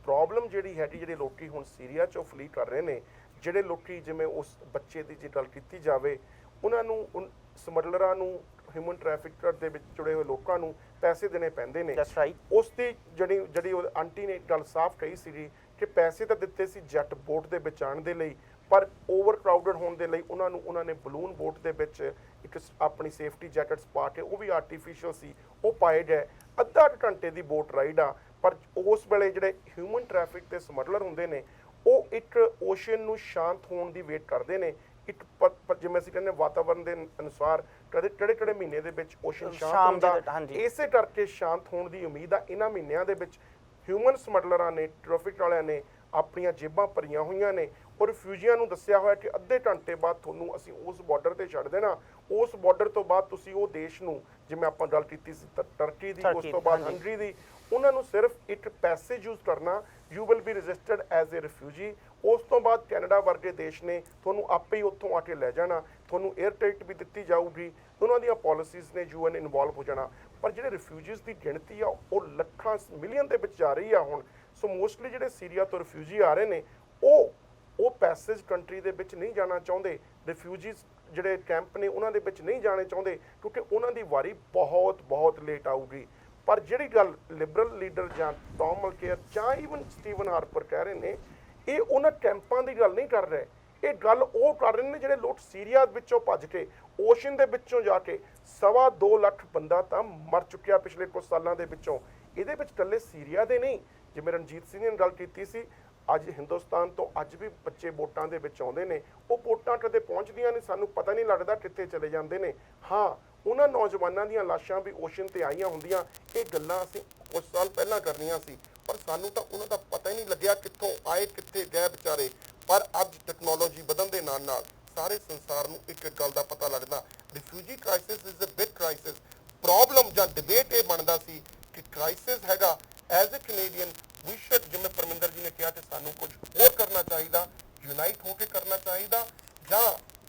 problem ਜਿਹੜੀ ਹੈਗੀ, ਜਿਹੜੇ ਲੋਕੀ ਹੁਣ ਸੀਰੀਆ ਚੋਂ ਫਲੀ ਕਰ ਰਹੇ ਨੇ, ਜਿਹੜੇ ਲੋਕੀ ਜਿਵੇਂ ਉਸ ਬੱਚੇ ਦੀ ਜੇ ਗੱਲ ਕੀਤੀ ਜਾਵੇ, ਉਹਨਾਂ ਨੂੰ ਸਮਗਲਰਾਂ ਨੂੰ, ਹਿਊਮਨ ਟ੍ਰੈਫਿਕਰ ਦੇ ਵਿੱਚ ਜੁੜੇ ਹੋਏ ਲੋਕਾਂ ਨੂੰ ਪੈਸੇ ਦੇਣੇ ਪੈਂਦੇ ਨੇ। That's right. ਉਸ ਦੀ ਜਿਹੜੀ ਉਹ ਆਂਟੀ ਨੇ ਗੱਲ ਸਾਫ਼ ਕਹੀ ਸੀਗੀ ਕਿ ਪੈਸੇ ਤਾਂ ਦਿੱਤੇ ਸੀ ਜੈਟ ਬੋਟ ਦੇ ਵਿੱਚ ਆਉਣ ਦੇ ਲਈ, ਪਰ ਓਵਰ ਕਰਾਊਡਡ ਹੋਣ ਦੇ ਲਈ ਉਹਨਾਂ ਨੇ ਬਲੂਨ ਬੋਟ ਦੇ ਵਿੱਚ ਇੱਕ ਆਪਣੀ ਸੇਫਟੀ ਜੈਕਟਸ ਪਾ ਕੇ, ਉਹ ਵੀ ਆਰਟੀਫੀਸ਼ੀਅਲ ਸੀ, ਉਹ ਪਾਏ ਗਏ। ਅੱਧਾ ਘੰਟੇ ਦੀ ਬੋਟ ਰਾਈਡ ਆ, ਪਰ ਉਸ ਵੇਲੇ ਜਿਹੜੇ ਹਿਊਮਨ ਟ੍ਰੈਫਿਕ ਦੇ ਸਮਗਲਰ ਹੁੰਦੇ ਨੇ, ਉਹ ਇੱਕ ਓਸ਼ਨ ਨੂੰ ਸ਼ਾਂਤ ਹੋਣ ਦੀ ਵੇਟ ਕਰਦੇ ਨੇ, ਇੱਕ ਜਿਵੇਂ ਅਸੀਂ ਕਹਿੰਦੇ ਵਾਤਾਵਰਣ ਦੇ ਅਨੁਸਾਰ ਕਦੇ ਕਿਹੜੇ ਮਹੀਨੇ ਦੇ ਵਿੱਚ ਓਸ਼ਨ ਸ਼ਾਂਤ ਸ਼ਾਮ ਦੇ ਹੁੰਦਾ, ਹਾਂਜੀ। ਇਸੇ ਕਰਕੇ ਸ਼ਾਂਤ ਹੋਣ ਦੀ ਉਮੀਦ ਆ। ਇਹਨਾਂ ਮਹੀਨਿਆਂ ਦੇ ਵਿੱਚ ਹਿਊਮਨ ਸਮਗਲਰਾਂ ਨੇ, ਟ੍ਰੈਫਿਕ ਵਾਲਿਆਂ ਨੇ ਆਪਣੀਆਂ ਜੇਬਾਂ ਭਰੀਆਂ ਹੋਈਆਂ ਨੇ ਔਰ ਰਿਫਿਊਜੀਆਂ ਨੂੰ ਦੱਸਿਆ ਹੋਇਆ ਕਿ ਅੱਧੇ ਘੰਟੇ ਬਾਅਦ ਤੁਹਾਨੂੰ ਅਸੀਂ ਉਸ ਬਾਰਡਰ ਤੇ ਛੱਡ ਦੇਣਾ। ਉਸ ਬਾਰਡਰ ਤੋਂ ਬਾਅਦ ਤੁਸੀਂ ਉਹ ਦੇਸ਼ ਨੂੰ, ਜਿਵੇਂ ਆਪਾਂ ਗੱਲ ਕੀਤੀ ਸੀ ਟਰਕੀ ਦੀ, ਉਸ ਤੋਂ ਬਾਅਦ ਹੰਗਰੀ ਦੀ, ਉਹਨਾਂ ਨੂੰ ਸਿਰਫ ਇੱਕ ਪੈਸੇਜ ਯੂਜ਼ ਕਰਨਾ, you will be registered as a refugee. ਉਸ ਤੋਂ ਬਾਅਦ ਕੈਨੇਡਾ ਵਰਗੇ ਦੇਸ਼ ਨੇ ਤੁਹਾਨੂੰ ਆਪੇ ਹੀ ਉੱਥੋਂ ਆ ਕੇ ਲੈ ਜਾਣਾ, ਤੁਹਾਨੂੰ 에ਅਰ ਟਿਕਟ ਵੀ ਦਿੱਤੀ ਜਾਊਗੀ, ਉਹਨਾਂ ਦੀਆਂ ਪਾਲਿਸੀਜ਼ ਨੇ, ਯੂਐਨ ਇਨਵੋਲਵ ਹੋ ਜਾਣਾ। ਪਰ ਜਿਹੜੇ ਰਿਫਿਊਜੀਜ਼ ਦੀ ਗਿਣਤੀ ਆ ਉਹ ਲੱਖਾਂ ਮਿਲੀਅਨ ਦੇ ਵਿੱਚ ਜਾ ਰਹੀ ਆ ਹੁਣ। ਸੋ ਮੋਸਟਲੀ ਜਿਹੜੇ ਸੀਰੀਆ ਤੋਂ ਰਿਫਿਊਜੀ ਆ ਰਹੇ ਨੇ ਉਹ ਪੈਸੇਜ ਕੰਟਰੀ ਦੇ ਵਿੱਚ ਨਹੀਂ ਜਾਣਾ ਚਾਹੁੰਦੇ, ਰਿਫਿਊਜੀਜ਼ ਜਿਹੜੇ ਕੈਂਪ ਨੇ ਉਹਨਾਂ ਦੇ ਵਿੱਚ ਨਹੀਂ ਜਾਣੇ ਚਾਹੁੰਦੇ, ਕਿਉਂਕਿ ਉਹਨਾਂ ਦੀ ਵਾਰੀ ਬਹੁਤ ਲੇਟ ਆਊਗੀ। ਪਰ ਜਿਹੜੀ ਗੱਲ ਲਿਬਰਲ ਲੀਡਰ ਜਾਂ ਟੌਮ ਮਲਕੇਅਰ ਜਾਂ ਈਵਨ ਸਟੀਵਨ ਹਾਰਪਰ ਕਹਿ ਰਹੇ ਨੇ, ਇਹ ਉਹਨਾਂ ਕੈਂਪਾਂ ਦੀ ਗੱਲ ਨਹੀਂ ਕਰ ਰਹੇ, ਇਹ ਗੱਲ ਉਹ ਕਰ ਰਹੇ ਨੇ ਜਿਹੜੇ ਲੋਕ ਸੀਰੀਆ ਵਿੱਚੋਂ ਭੱਜ ਕੇ ਓਸ਼ਨ ਦੇ ਵਿੱਚੋਂ ਜਾ ਕੇ 2.25 ਲੱਖ ਬੰਦਾ ਤਾਂ ਮਰ ਚੁੱਕਿਆ ਪਿਛਲੇ ਕੁਝ ਸਾਲਾਂ ਦੇ ਵਿੱਚੋਂ। ਇਹਦੇ ਵਿੱਚ ਇਕੱਲੇ ਸੀਰੀਆ ਦੇ ਨਹੀਂ, ਜਿਵੇਂ ਰਣਜੀਤ ਸਿੰਘ ਨੇ ਗੱਲ ਕੀਤੀ ਸੀ, ਅੱਜ ਹਿੰਦੁਸਤਾਨ ਤੋਂ ਅੱਜ ਵੀ ਬੱਚੇ ਵੋਟਾਂ ਦੇ ਵਿੱਚ ਆਉਂਦੇ ਨੇ, ਉਹ ਵੋਟਾਂ ਕਦੇ ਪਹੁੰਚਦੀਆਂ ਨੇ, ਸਾਨੂੰ ਪਤਾ ਨਹੀਂ ਲੱਗਦਾ ਕਿੱਥੇ ਚਲੇ ਜਾਂਦੇ ਨੇ। ਹਾਂ, ਉਹਨਾਂ ਨੌਜਵਾਨਾਂ ਦੀਆਂ ਲਾਸ਼ਾਂ ਵੀ ਓਸ਼ਨ ਤੇ ਆਈਆਂ ਹੁੰਦੀਆਂ, ਇਹ ਗੱਲਾਂ ਅਸੀਂ ਕੁਝ ਸਾਲ ਪਹਿਲਾਂ ਕਰਨੀਆਂ ਸੀ, ਪਰ ਸਾਨੂੰ ਤਾਂ ਉਹਨਾਂ ਦਾ ਪਤਾ ਹੀ ਨਹੀਂ ਲੱਗਿਆ ਕਿੱਥੋਂ ਆਏ ਕਿੱਥੇ ਗਏ ਵਿਚਾਰੇ। ਪਰ ਅੱਜ ਟੈਕਨੋਲੋਜੀ ਵਧਣ ਦੇ ਨਾਲ ਸਾਰੇ ਸੰਸਾਰ ਨੂੰ ਇੱਕ ਗੱਲ ਦਾ ਪਤਾ ਲੱਗਦਾ, refugee crisis is a big crisis. Problem ਜਾਂ ਡਿਬੇਟ ਇਹ ਬਣਦਾ ਸੀ ਕਿ ਕ੍ਰਾਈਸਿਸ ਹੈਗਾ, as a Canadian we should, ਜਿਵੇਂ ਪਰਮਿੰਦਰ ਜੀ ਨੇ ਕਿਹਾ, ਕਿ ਸਾਨੂੰ ਕੁਝ ਹੋਰ ਕਰਨਾ ਚਾਹੀਦਾ, ਯੂਨਾਈਟ ਹੋ ਕੇ ਕਰਨਾ ਚਾਹੀਦਾ, ਜਾਂ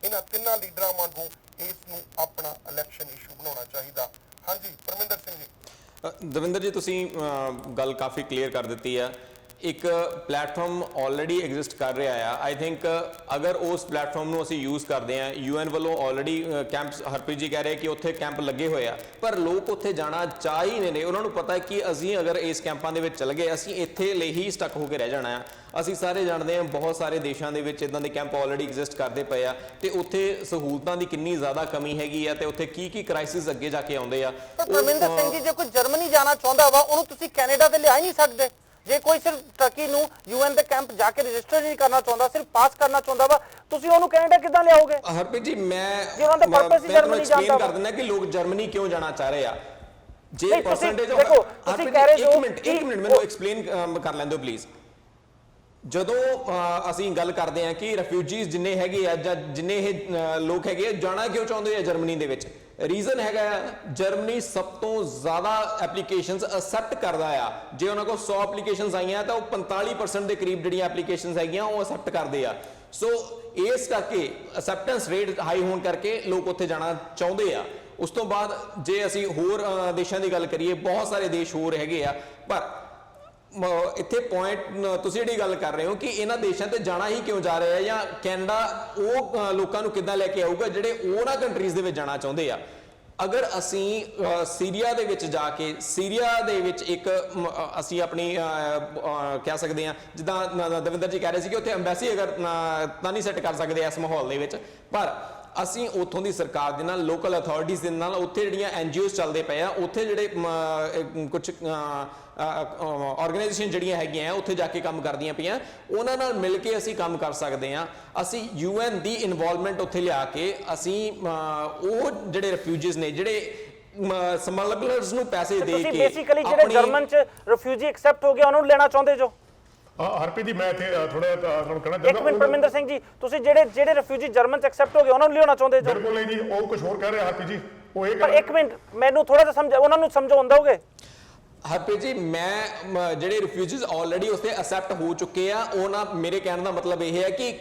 ਇਹਨਾਂ ਤਿੰਨਾਂ ਲੀਡਰਾਂ ਵਾਂਗੂ ਇਸ ਨੂੰ ਆਪਣਾ ਇਲੈਕਸ਼ਨ ਇਸ਼ੂ ਬਣਾਉਣਾ ਚਾਹੀਦਾ। ਹਾਂਜੀ ਪਰਮਿੰਦਰ ਸਿੰਘ ਜੀ। ਦਵਿੰਦਰ ਜੀ, ਤੁਸੀਂ ਗੱਲ ਕਾਫੀ ਕਲੀਅਰ ਕਰ ਦਿੱਤੀ ਆ। ਇੱਕ ਪਲੇਟਫਾਰਮ ਆਲਰੇਡੀ ਐਗਜ਼ਿਸਟ ਕਰ ਰਿਹਾ ਆ। ਆਈ ਥਿੰਕ ਅਗਰ ਉਸ ਪਲੇਟਫਾਰਮ ਨੂੰ ਅਸੀਂ ਯੂਜ਼ ਕਰਦੇ ਆ, ਯੂਐਨ ਵੱਲੋਂ ਆਲਰੇਡੀ ਕੈਂਪਸ, ਹਰਪ੍ਰੀਤ ਜੀ ਕਹਿ ਰਹੇ ਕਿ ਉੱਥੇ ਕੈਂਪ ਲੱਗੇ ਹੋਏ ਆ, ਪਰ ਲੋਕ ਉੱਥੇ ਜਾਣਾ ਚਾਹ ਹੀ ਨਹੀਂ ਰਹੇ। ਉਹਨਾਂ ਨੂੰ ਪਤਾ ਹੈ ਕਿ ਅਸੀਂ ਅਗਰ ਇਸ ਕੈਂਪਾਂ ਦੇ ਵਿੱਚ ਚਲੇ ਗਏ, ਅਸੀਂ ਇੱਥੇ ਲਈ ਹੀ ਸਟਕ ਹੋ ਕੇ ਰਹਿ ਜਾਣਾ ਆ। ਅਸੀਂ ਸਾਰੇ ਜਾਣਦੇ ਹਾਂ ਬਹੁਤ ਸਾਰੇ ਦੇਸ਼ਾਂ ਦੇ ਵਿੱਚ ਇਦਾਂ ਦੇ ਕੈਂਪ ਆਲਰੇਡੀ ਐਗਜ਼ਿਸਟ ਕਰਦੇ ਪਏ ਆ, ਤੇ ਉੱਥੇ ਸਹੂਲਤਾਂ ਦੀ ਕਿੰਨੀ ਜ਼ਿਆਦਾ ਕਮੀ ਹੈਗੀ ਆ, ਤੇ ਉੱਥੇ ਕੀ ਕ੍ਰਾਈਸਿਸ ਅੱਗੇ ਜਾ ਕੇ ਆਉਂਦੇ ਆ। ਪਰਮਿੰਦਰ ਸਿੰਘ ਜੀ, ਜੇ ਕੋਈ ਜਰਮਨੀ ਜਾਣਾ ਚਾਹੁੰਦਾ ਵਾ, ਉਹਨੂੰ ਤੁਸੀਂ ਕੈਨੇਡਾ ਤੇ ਲਿਆ ਹੀ ਨਹੀਂ ਸਕਦੇ। ਜੇ ਕੋਈ ਸਿਰਫ ਟਰਕੀ ਨੂੰ ਯੂਐਨ ਦੇ ਕੈਂਪ ਜਾ ਕੇ ਰਜਿਸਟਰ ਨਹੀਂ ਕਰਨਾ ਚਾਹੁੰਦਾ, ਸਿਰਫ ਪਾਸ ਕਰਨਾ ਚਾਹੁੰਦਾ ਵਾ, ਤੁਸੀਂ ਉਹਨੂੰ ਕੈਨੇਡਾ ਕਿੱਦਾਂ ਲਿਆਓਗੇ? ਹਰਪ੍ਰੀਤ ਜੀ, ਮੈਂ ਤੁਹਾਨੂੰ ਐਕਸਪਲੇਨ ਕਰ ਦਿੰਦਾ ਕਿ ਲੋਕ ਜਰਮਨੀ ਕਿਉਂ ਜਾਣਾ ਚਾਹ ਰਹੇ ਆ। ਜੇ ਪਰਸੈਂਟੇਜ ਦੇਖੋ, ਤੁਸੀਂ ਕਹਿ ਰਹੇ ਹੋ, ਇੱਕ ਮਿੰਟ ਮੈਨੂੰ ਐਕਸਪਲੇਨ ਕਰ ਲੈਣ ਦਿਓ ਪਲੀਜ਼। ਜਦੋਂ ਅਸੀਂ ਗੱਲ ਕਰਦੇ ਹਾਂ ਕਿ ਰਿਫਿਊਜੀਜ਼ ਜਿੰਨੇ ਹੈਗੇ ਆ ਜਾਂ ਜਿੰਨੇ ਇਹ ਲੋਕ ਹੈਗੇ ਆ, ਜਾਣਾ ਕਿਉਂ ਚਾਹੁੰਦੇ ਆ ਜਰਮਨੀ ਦੇ ਵਿੱਚ, ਰੀਜ਼ਨ ਹੈਗਾ ਜਰਮਨੀ ਸਭ ਤੋਂ ਜ਼ਿਆਦਾ ਐਪਲੀਕੇਸ਼ਨਸ ਅਸੈਪਟ ਕਰਦਾ ਆ। ਜੇ ਉਹਨਾਂ ਕੋਲ 100 ਐਪਲੀਕੇਸ਼ਨਸ ਆਈਆਂ ਤਾਂ ਉਹ 45% ਦੇ ਕਰੀਬ ਜਿਹੜੀਆਂ ਐਪਲੀਕੇਸ਼ਨਸ ਹੈਗੀਆਂ ਉਹ ਅਸੈਪਟ ਕਰਦੇ ਆ। ਸੋ ਇਸ ਕਰਕੇ ਅਸੈਪਟੈਂਸ ਰੇਟ ਹਾਈ ਹੋਣ ਕਰਕੇ ਲੋਕ ਉੱਥੇ ਜਾਣਾ ਚਾਹੁੰਦੇ ਆ। ਉਸ ਤੋਂ ਬਾਅਦ ਜੇ ਅਸੀਂ ਹੋਰ ਦੇਸ਼ਾਂ ਦੀ ਗੱਲ ਕਰੀਏ, ਬਹੁਤ ਸਾਰੇ ਦੇਸ਼ ਹੋਰ ਹੈਗੇ ਆ, ਪਰ ਇੱਥੇ ਪੁਆਇੰਟ ਤੁਸੀਂ ਜਿਹੜੀ ਗੱਲ ਕਰ ਰਹੇ ਹੋ ਕਿ ਇਹਨਾਂ ਦੇਸ਼ਾਂ ਤੇ ਜਾਣਾ ਹੀ ਕਿਉਂ ਜਾ ਰਿਹਾ ਹੈ, ਜਾਂ ਕੈਨੇਡਾ ਉਹ ਲੋਕਾਂ ਨੂੰ ਕਿੱਦਾਂ ਲੈ ਕੇ ਆਊਗਾ ਜਿਹੜੇ ਉਹਨਾਂ ਕੰਟਰੀਜ਼ ਦੇ ਵਿੱਚ ਜਾਣਾ ਚਾਹੁੰਦੇ ਆ। ਅਗਰ ਅਸੀਂ ਸੀਰੀਆ ਦੇ ਵਿੱਚ ਜਾ ਕੇ, ਸੀਰੀਆ ਦੇ ਵਿੱਚ ਇੱਕ ਅਸੀਂ ਆਪਣੀ ਕਹਿ ਸਕਦੇ ਹਾਂ, ਜਿੱਦਾਂ ਦਵਿੰਦਰ ਜੀ ਕਹਿ ਰਹੇ ਸੀ ਕਿ ਉੱਥੇ ਐਮਬੈਸੀ ਅਗਰ ਤਾਂ ਨਹੀਂ ਸੈੱਟ ਕਰ ਸਕਦੇ ਇਸ ਮਾਹੌਲ ਦੇ ਵਿੱਚ, ਪਰ ਅਸੀਂ ਉੱਥੋਂ ਦੀ ਸਰਕਾਰ ਦੇ ਨਾਲ, ਲੋਕਲ ਅਥਾਰਟੀਜ਼ ਦੇ ਨਾਲ, ਉੱਥੇ ਜਿਹੜੀਆਂ ਐਨਜੀਓਜ਼ ਚੱਲਦੇ ਪਏ ਆ, ਉੱਥੇ ਜਿਹੜੇ ਕੁਝ ਆਰਗੇਨਾਈਜੇਸ਼ਨ ਜਿਹੜੀਆਂ ਹੈਗੀਆਂ ਆ ਉੱਥੇ ਜਾ ਕੇ ਕੰਮ ਕਰਦੀਆਂ ਪਈਆਂ, ਉਹਨਾਂ ਨਾਲ ਮਿਲ ਕੇ ਅਸੀਂ ਕੰਮ ਕਰ ਸਕਦੇ ਹਾਂ। ਅਸੀਂ ਯੂਐਨ ਦੀ ਇਨਵੋਲਵਮੈਂਟ ਉੱਥੇ ਲਿਆ ਕੇ ਅਸੀਂ ਉਹ ਜਿਹੜੇ ਰਿਫਿਊਜੀਜ਼ ਨੇ, ਜਿਹੜੇ ਸਮਗਲਰਸ ਨੂੰ ਪੈਸੇ ਦੇ ਕੇ, ਤੁਸੀਂ ਬੇਸਿਕਲੀ ਜਿਹੜੇ ਜਰਮਨ ਚ ਰਿਫਿਊਜੀ ਐਕਸੈਪਟ ਹੋ ਗਿਆ ਉਹਨਾਂ ਨੂੰ ਲੈਣਾ ਚਾਹੁੰਦੇ ਜੋ? ਹਰਪ੍ਰੀਤ ਜੀ, ਮੈਂ ਇੱਥੇ ਥੋੜਾ ਤੁਹਾਨੂੰ ਕਹਿਣਾ ਚਾਹੁੰਦਾ। ਇੱਕ ਮਿੰਟ ਪਰਮਿੰਦਰ ਸਿੰਘ ਜੀ, ਤੁਸੀਂ ਜਿਹੜੇ ਰਿਫਿਊਜੀ ਜਰਮਨ ਚ ਐਕਸੈਪਟ ਹੋ ਗਏ ਉਹਨਾਂ ਨੂੰ ਲਿਆਉਣਾ ਚਾਹੁੰਦੇ ਜੋ? ਬਿਲਕੁਲ ਨਹੀਂ ਜੀ, ਉਹ ਕੁਝ ਹੋਰ ਕਹਿ ਰਿਹਾ ਹਰਪ੍ਰੀਤ ਜੀ, ਉਹ ਇਹ ਪਰ ਇੱਕ ਮਿੰਟ ਮੈਨੂੰ ਥੋੜਾ ਜਿਹਾ ਸਮਝ, ਉਹਨਾਂ ਨੂੰ ਸਮਝਾਉਣ ਦਿਓਗੇ? ਹਰਪ੍ਰੀਤ ਜੀ, ਮੈਂ ਜਿਹੜੇ ਰਿਫਿਊਜੀਜ਼ ਆਲਰੇਡੀ ਉੱਥੇ ਅਸੈਪਟ ਹੋ ਚੁੱਕੇ ਆ, ਉਹਨਾਂ ਮੇਰੇ ਕਹਿਣ ਦਾ ਮਤਲਬ ਇਹ ਹੈ ਕਿ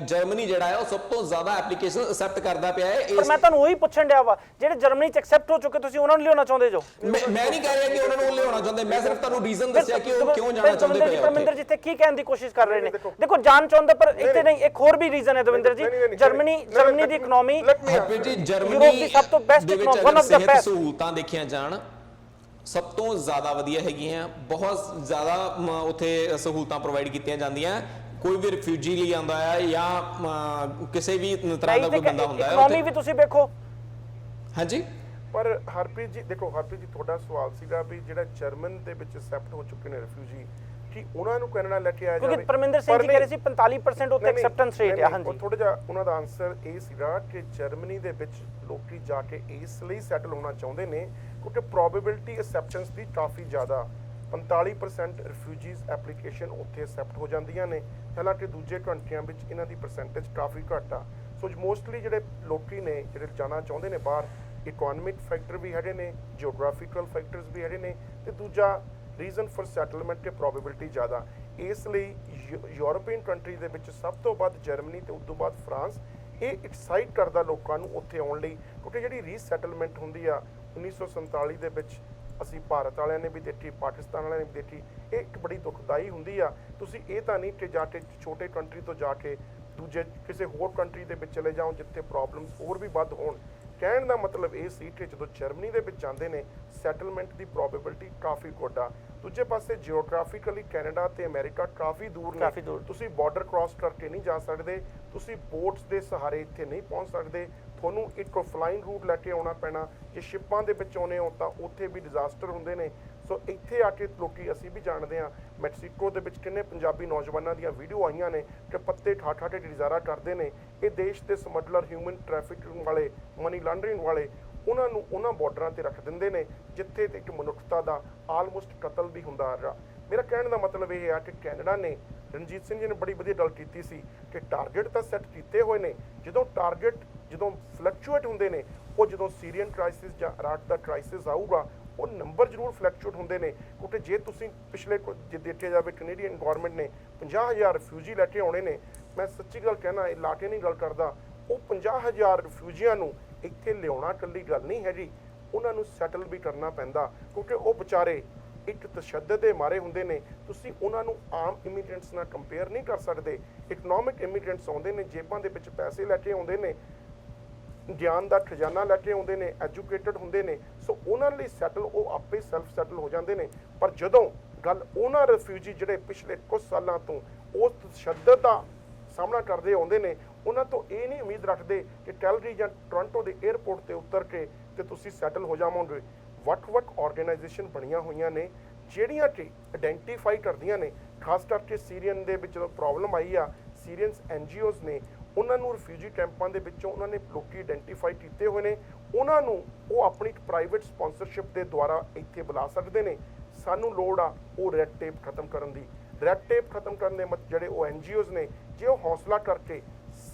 ਜਰਮਨੀ ਜਿਹੜਾ ਹੈ ਉਹ ਸਭ ਤੋਂ ਜ਼ਿਆਦਾ ਐਪਲੀਕੇਸ਼ਨ ਅਸੈਪਟ ਕਰਦਾ ਪਿਆ ਹੈ। ਪਰ ਮੈਂ ਤੁਹਾਨੂੰ ਉਹੀ ਪੁੱਛਣ ਡਿਆ ਵਾ, ਜਿਹੜੇ ਜਰਮਨੀ ਚ ਐਕਸੈਪਟ ਹੋ ਚੁੱਕੇ ਤੁਸੀਂ ਉਹਨਾਂ ਨੂੰ ਲਿਆਉਣਾ ਚਾਹੁੰਦੇ ਜੋ? ਮੈਂ ਨਹੀਂ ਕਹਿ ਰਿਹਾ ਕਿ ਉਹਨਾਂ ਨੂੰ ਲਿਆਉਣਾ ਚਾਹੁੰਦੇ, ਮੈਂ ਸਿਰਫ ਤੁਹਾਨੂੰ ਰੀਜ਼ਨ ਦੱਸਿਆ ਕਿ ਉਹ ਕਿਉਂ ਜਾਣਾ ਚਾਹੁੰਦੇ ਪਏ ਆ। ਦਵਿੰਦਰ ਜੀ ਇੱਥੇ ਕੀ ਕਹਿਣ ਦੀ ਕੋਸ਼ਿਸ਼ ਕਰ ਰਹੇ ਨੇ? ਦੇਖੋ, ਜਾਣ ਚਾਹੁੰਦੇ, ਪਰ ਇੱਥੇ ਨਹੀਂ, ਇੱਕ ਹੋਰ ਵੀ ਰੀਜ਼ਨ ਹੈ ਦਵਿੰਦਰ ਜੀ। ਜਰਮਨੀ ਦੀ ਇਕਨੋਮੀ, ਹਰਪ੍ਰੀਤ ਜੀ, ਜਰਮਨੀ ਸਭ ਤੋਂ best economy, one of the best. ਸਹੂਲਤਾਂ ਦੇਖੀਆਂ ਜਾਣ ਸਭ ਤੋਂ ਜ਼ਿਆਦਾ ਵਧੀਆ ਹੈਗੀਆਂ, ਬਹੁਤ ਜ਼ਿਆਦਾ ਉੱਥੇ ਸਹੂਲਤਾਂ ਪ੍ਰੋਵਾਈਡ ਕੀਤੀਆਂ ਜਾਂਦੀਆਂ। ਕੋਈ ਵੀ ਰਿਫਿਊਜੀ ਲਈ ਆਉਂਦਾ ਹੈ ਜਾਂ ਕਿਸੇ ਵੀ ਤਰ੍ਹਾਂ ਦਾ ਕੋਈ ਬੰਦਾ ਹੁੰਦਾ ਹੈ, ਇਕਨੋਮੀ ਵੀ ਤੁਸੀਂ ਵੇਖੋ। ਹਾਂਜੀ, ਪਰ ਹਰਪ੍ਰੀਤ ਜੀ ਦੇਖੋ, ਹਰਪ੍ਰੀਤ ਜੀ ਤੁਹਾਡਾ ਸਵਾਲ ਸੀਗਾ ਵੀ ਜਿਹੜਾ ਜਰਮਨ ਦੇ ਵਿੱਚ ਅਸੈਪਟ ਹੋ ਚੁੱਕੇ ਨੇ ਰਿਫਿਊਜੀ, ਕਿ ਉਹਨਾਂ ਨੂੰ ਕੈਨੇਡਾ ਲੈ ਕੇ ਆਇਆ ਜਾਵੇ। ਕਿਉਂਕਿ ਪਰਮਿੰਦਰ ਸਿੰਘ ਜੀ ਕਹਿ ਰਹੇ ਸੀ 45% ਉੱਤੇ ਐਕਸੈਪਟੈਂਸ ਰੇਟ ਆ। ਹਾਂਜੀ, ਥੋੜਾ ਜਿਹਾ ਉਹਨਾਂ ਦਾ ਆਨਸਰ ਇਹ ਸੀਗਾ ਕਿ ਜਰਮਨੀ ਦੇ ਵਿੱਚ ਲੋਕੀ ਜਾ ਕੇ ਇਸ ਲਈ ਸੈਟਲ ਹੋਣਾ ਚਾਹੁੰਦੇ ਨੇ ਕਿਉਂਕਿ ਪ੍ਰੋਬੇਬਿਲਿਟੀ ਐਕਸੈਪਟੈਂਸ ਦੀ ਕਾਫੀ ਜ਼ਿਆਦਾ 45% ਰਿਫਿਊਜੀਜ਼ ਐਪਲੀਕੇਸ਼ਨ ਉੱਥੇ ਐਕਸੈਪਟ ਹੋ ਜਾਂਦੀਆਂ ਨੇ, ਹਾਲਾਂਕਿ ਦੂਜੇ ਕੰਟਰੀਆਂ ਵਿੱਚ ਇਹਨਾਂ ਦੀ ਪਰਸੈਂਟੇਜ ਕਾਫੀ ਘੱਟ ਆ। ਸੋ ਮੋਸਟਲੀ ਜਿਹੜੇ ਲੋਕੀ ਨੇ ਜਿਹੜੇ ਜਾਣਾ ਚਾਹੁੰਦੇ ਨੇ ਬਾਹਰ, ਇਕਨੋਮਿਕ ਫੈਕਟਰ ਵੀ ਹੈਗੇ ਨੇ, ਜਿਓਗ੍ਰਾਫਿਕਲ ਫੈਕਟਰਸ ਵੀ ਹੈਗੇ ਨੇ, ਤੇ ਦੂਜਾ ਰੀਜ਼ਨ ਫॉर ਸੈਟਲਮੈਂਟ ਤੇ ਪ੍ਰੋਬੇਬਿਲਿਟੀ ਜ਼ਿਆਦਾ। ਇਸ ਲਈ ਯੂਰਪੀਅਨ ਕੰਟਰੀ ਦੇ ਵਿੱਚ ਸਭ ਤੋਂ ਵੱਧ ਜਰਮਨੀ ਤੇ ਉਸ ਤੋਂ ਬਾਅਦ ਫਰਾਂਸ ਇਹ ਐਕਸਾਈਟ ਕਰਦਾ ਲੋਕਾਂ ਨੂੰ ਉੱਥੇ ਆਉਣ ਲਈ, ਕਿਉਂਕਿ ਜਿਹੜੀ ਰੀਸੈਟਲਮੈਂਟ ਹੁੰਦੀ ਆ 1947 ਦੇ ਵਿੱਚ ਅਸੀਂ ਭਾਰਤ ਵਾਲਿਆਂ ਨੇ ਵੀ ਦੇਖੀ, ਪਾਕਿਸਤਾਨ ਵਾਲਿਆਂ ਨੇ ਵੀ ਦੇਖੀ, ਇਹ ਇੱਕ ਬੜੀ ਦੁਖਦਾਈ ਹੁੰਦੀ ਆ। ਤੁਸੀਂ ਇਹ ਤਾਂ ਨਹੀਂ ਕਿ ਜਾ ਕੇ ਛੋਟੇ ਕੰਟਰੀ ਤੋਂ ਜਾ ਕੇ ਦੂਜੇ ਕਿਸੇ ਹੋਰ ਕੰਟਰੀ ਦੇ ਵਿੱਚ ਚਲੇ ਜਾਓ ਜਿੱਥੇ ਪ੍ਰੋਬਲਮਸ ਹੋਰ ਵੀ ਵੱਧ ਹੋਣ। ਕਹਿਣ ਦਾ ਮਤਲਬ ਇਹ ਸੀ ਕਿ ਜਦੋਂ ਜਰਮਨੀ ਦੇ ਵਿੱਚ ਜਾਂਦੇ ਨੇ ਸੈਟਲਮੈਂਟ ਦੀ ਪ੍ਰੋਬੇਬਿਲਿਟੀ ਕਾਫੀ ਗੁੱਡ ਆ। ਦੂਜੇ ਪਾਸੇ ਜਿਓਗ੍ਰਾਫਿਕਲੀ ਕੈਨੇਡਾ ਤੇ ਅਮਰੀਕਾ ਕਾਫੀ ਦੂਰ ਨੇ, ਤੁਸੀਂ ਬਾਰਡਰ ਕ੍ਰਾਸ ਕਰਕੇ ਨਹੀਂ ਜਾ ਸਕਦੇ, ਤੁਸੀਂ ਬੋਟਸ ਦੇ ਸਹਾਰੇ ਇੱਥੇ ਨਹੀਂ ਪਹੁੰਚ ਸਕਦੇ, ਤੁਹਾਨੂੰ ਇੱਕ ਫਲਾਈਂਗ ਰੂਟ ਲੈ ਕੇ ਆਉਣਾ ਪੈਣਾ। ਜੇ ਸ਼ਿਪਾਂ ਦੇ ਵਿੱਚ ਆਉਣੇ ਹੋ ਤਾਂ ਉੱਥੇ ਵੀ ਡਿਜ਼ਾਸਟਰ ਹੁੰਦੇ ਨੇ। ਸੋ ਇੱਥੇ ਆ ਕੇ ਲੋਕੀ, ਅਸੀਂ ਵੀ ਜਾਣਦੇ ਹਾਂ ਮੈਕਸੀਕੋ ਦੇ ਵਿੱਚ ਕਿੰਨੇ ਪੰਜਾਬੀ ਨੌਜਵਾਨਾਂ ਦੀਆਂ ਵੀਡੀਓ ਆਈਆਂ ਨੇ ਕਿ ਪੱਤੇ ਠਾ ਠਾ ਕੇ ਗੁਜ਼ਾਰਾ ਕਰਦੇ ਨੇ। ਇਹ ਦੇਸ਼ ਦੇ ਸਮਗਲਰ, ਹਿਊਮਨ ਟ੍ਰੈਫਿਕਿੰਗ ਵਾਲੇ, ਮਨੀ ਲਾਂਡਰਿੰਗ ਵਾਲੇ, ਉਹਨਾਂ ਨੂੰ ਉਹਨਾਂ ਬਾਰਡਰਾਂ ਤੇ ਰੱਖ ਦਿੰਦੇ ਨੇ ਜਿੱਥੇ ਇੱਕ ਮਨੁੱਖਤਾ ਦਾ ਆਲਮੋਸਟ ਕਤਲ ਵੀ ਹੁੰਦਾ ਆ। ਮੇਰਾ ਕਹਿਣ ਦਾ ਮਤਲਬ ਇਹ ਆ ਕਿ ਕੈਨੇਡਾ ਨੇ, ਰਣਜੀਤ ਸਿੰਘ ਜੀ ਨੇ ਬੜੀ ਵਧੀਆ ਗੱਲ ਕੀਤੀ ਸੀ ਕਿ ਟਾਰਗੇਟ ਤਾਂ ਸੈੱਟ ਕੀਤੇ ਹੋਏ ਨੇ, ਜਦੋਂ ਟਾਰਗੇਟ ਫਲਕਚੁਏਟ ਹੁੰਦੇ ਨੇ, ਉਹ ਜਦੋਂ ਸੀਰੀਅਨ ਕ੍ਰਾਈਸਿਸ ਜਾਂ ਇਰਾਕ ਦਾ ਕ੍ਰਾਈਸਿਸ ਆਊਗਾ ਉਹ ਨੰਬਰ ਜ਼ਰੂਰ ਫਲਕਚੁਏਟ ਹੁੰਦੇ ਨੇ। ਕਿਉਂਕਿ ਜੇ ਤੁਸੀਂ ਪਿਛਲੇ ਜੇ ਦੇਖਿਆ ਜਾਵੇ ਕੈਨੇਡੀਅਨ ਗਵਰਨਮੈਂਟ ਨੇ 50,000 ਰਿਫਿਊਜੀ ਲੈ ਕੇ ਆਉਣੇ ਨੇ। ਮੈਂ ਸੱਚੀ ਗੱਲ ਕਹਿਣਾ, ਇਹ ਲਾ ਕੇ ਨਹੀਂ ਗੱਲ ਕਰਦਾ, ਉਹ 50,000 ਰਿਫਿਊਜੀਆਂ ਨੂੰ ਇੱਥੇ ਲਿਆਉਣਾ ਇਕੱਲੀ ਗੱਲ ਨਹੀਂ ਹੈਗੀ, ਉਹਨਾਂ ਨੂੰ ਸੈਟਲ ਵੀ ਕਰਨਾ ਪੈਂਦਾ ਕਿਉਂਕਿ ਉਹ ਵਿਚਾਰੇ ਇੱਕ ਤਸ਼ੱਦਦ ਦੇ ਮਾਰੇ ਹੁੰਦੇ ਨੇ। ਤੁਸੀਂ ਉਹਨਾਂ ਨੂੰ ਆਮ ਇਮੀਗ੍ਰੈਂਟਸ ਨਾਲ ਕੰਪੇਅਰ ਨਹੀਂ ਕਰ ਸਕਦੇ। ਇਕਨੋਮਿਕ ਇਮੀਗ੍ਰੈਂਟਸ ਆਉਂਦੇ ਨੇ, ਜੇਬਾਂ ਦੇ ਵਿੱਚ ਪੈਸੇ ਲੈ ਕੇ ਆਉਂਦੇ ਨੇ, ਗਿਆਨ ਦਾ ਖਜ਼ਾਨਾ ਲੈ ਕੇ ਆਉਂਦੇ ਨੇ, ਐਜੂਕੇਟਡ ਹੁੰਦੇ ਨੇ। ਸੋ ਉਹਨਾਂ ਲਈ ਸੈਟਲ, ਉਹ ਆਪੇ ਸੈਲਫ ਸੈਟਲ ਹੋ ਜਾਂਦੇ ਨੇ। ਪਰ ਜਦੋਂ ਗੱਲ ਉਹਨਾਂ ਰਿਫਿਊਜੀ ਜਿਹੜੇ ਪਿਛਲੇ ਕੁਝ ਸਾਲਾਂ ਤੋਂ ਉਸ ਤਸ਼ੱਦਦ ਦਾ ਸਾਹਮਣਾ ਕਰਦੇ ਆਉਂਦੇ ਨੇ, ਉਹਨਾਂ ਤੋਂ ਇਹ ਨਹੀਂ ਉਮੀਦ ਰੱਖਦੇ ਕਿ ਕੈਲਗਰੀ ਜਾਂ ਟੋਰਾਂਟੋ ਦੇ 에ਅਰਪੋਰਟ ਤੇ ਉਤਰ ਕੇ ਤੇ ਤੁਸੀਂ ਸੈਟਲ ਹੋ ਜਾਵੋਗੇ। ਵੱਖ-ਵੱਖ ਆਰਗੇਨਾਈਜੇਸ਼ਨ ਬਣੀਆਂ ਹੋਈਆਂ ਨੇ ਜਿਹੜੀਆਂ ਕਿ ਆਇਡੈਂਟੀਫਾਈ ਕਰਦੀਆਂ ਨੇ, ਖਾਸ ਕਰਕੇ ਸੀਰੀਅਨ ਦੇ ਵਿੱਚ ਜਦੋਂ ਪ੍ਰੋਬਲਮ ਆਈ ਆ, ਸੀਰੀਅਨਸ NGOs ਨੇ ਉਹਨਾਂ ਨੂੰ ਰਿਫਿਊਜੀ ਕੈਂਪਾਂ ਦੇ ਵਿੱਚੋਂ ਉਹਨਾਂ ਨੇ ਲੋਕੀ ਆਇਡੈਂਟੀਫਾਈ ਕੀਤੇ ਹੋਏ ਨੇ, ਉਹਨਾਂ ਨੂੰ ਉਹ ਆਪਣੀ ਪ੍ਰਾਈਵੇਟ ਸਪਾਂਸਰਸ਼ਿਪ ਦੇ ਦੁਆਰਾ ਇੱਥੇ ਬੁਲਾ ਸਕਦੇ ਨੇ। ਸਾਨੂੰ ਲੋੜ ਆ ਉਹ ਰੈੱਡ ਟੇਪ ਖਤਮ ਕਰਨ ਦੀ। ਰੈੱਡ ਟੇਪ ਖਤਮ ਕਰਨ ਦੇ ਜਿਹੜੇ ਉਹ NGOs ਨੇ, ਜੇ ਉਹ ਹੌਸਲਾ ਕਰਕੇ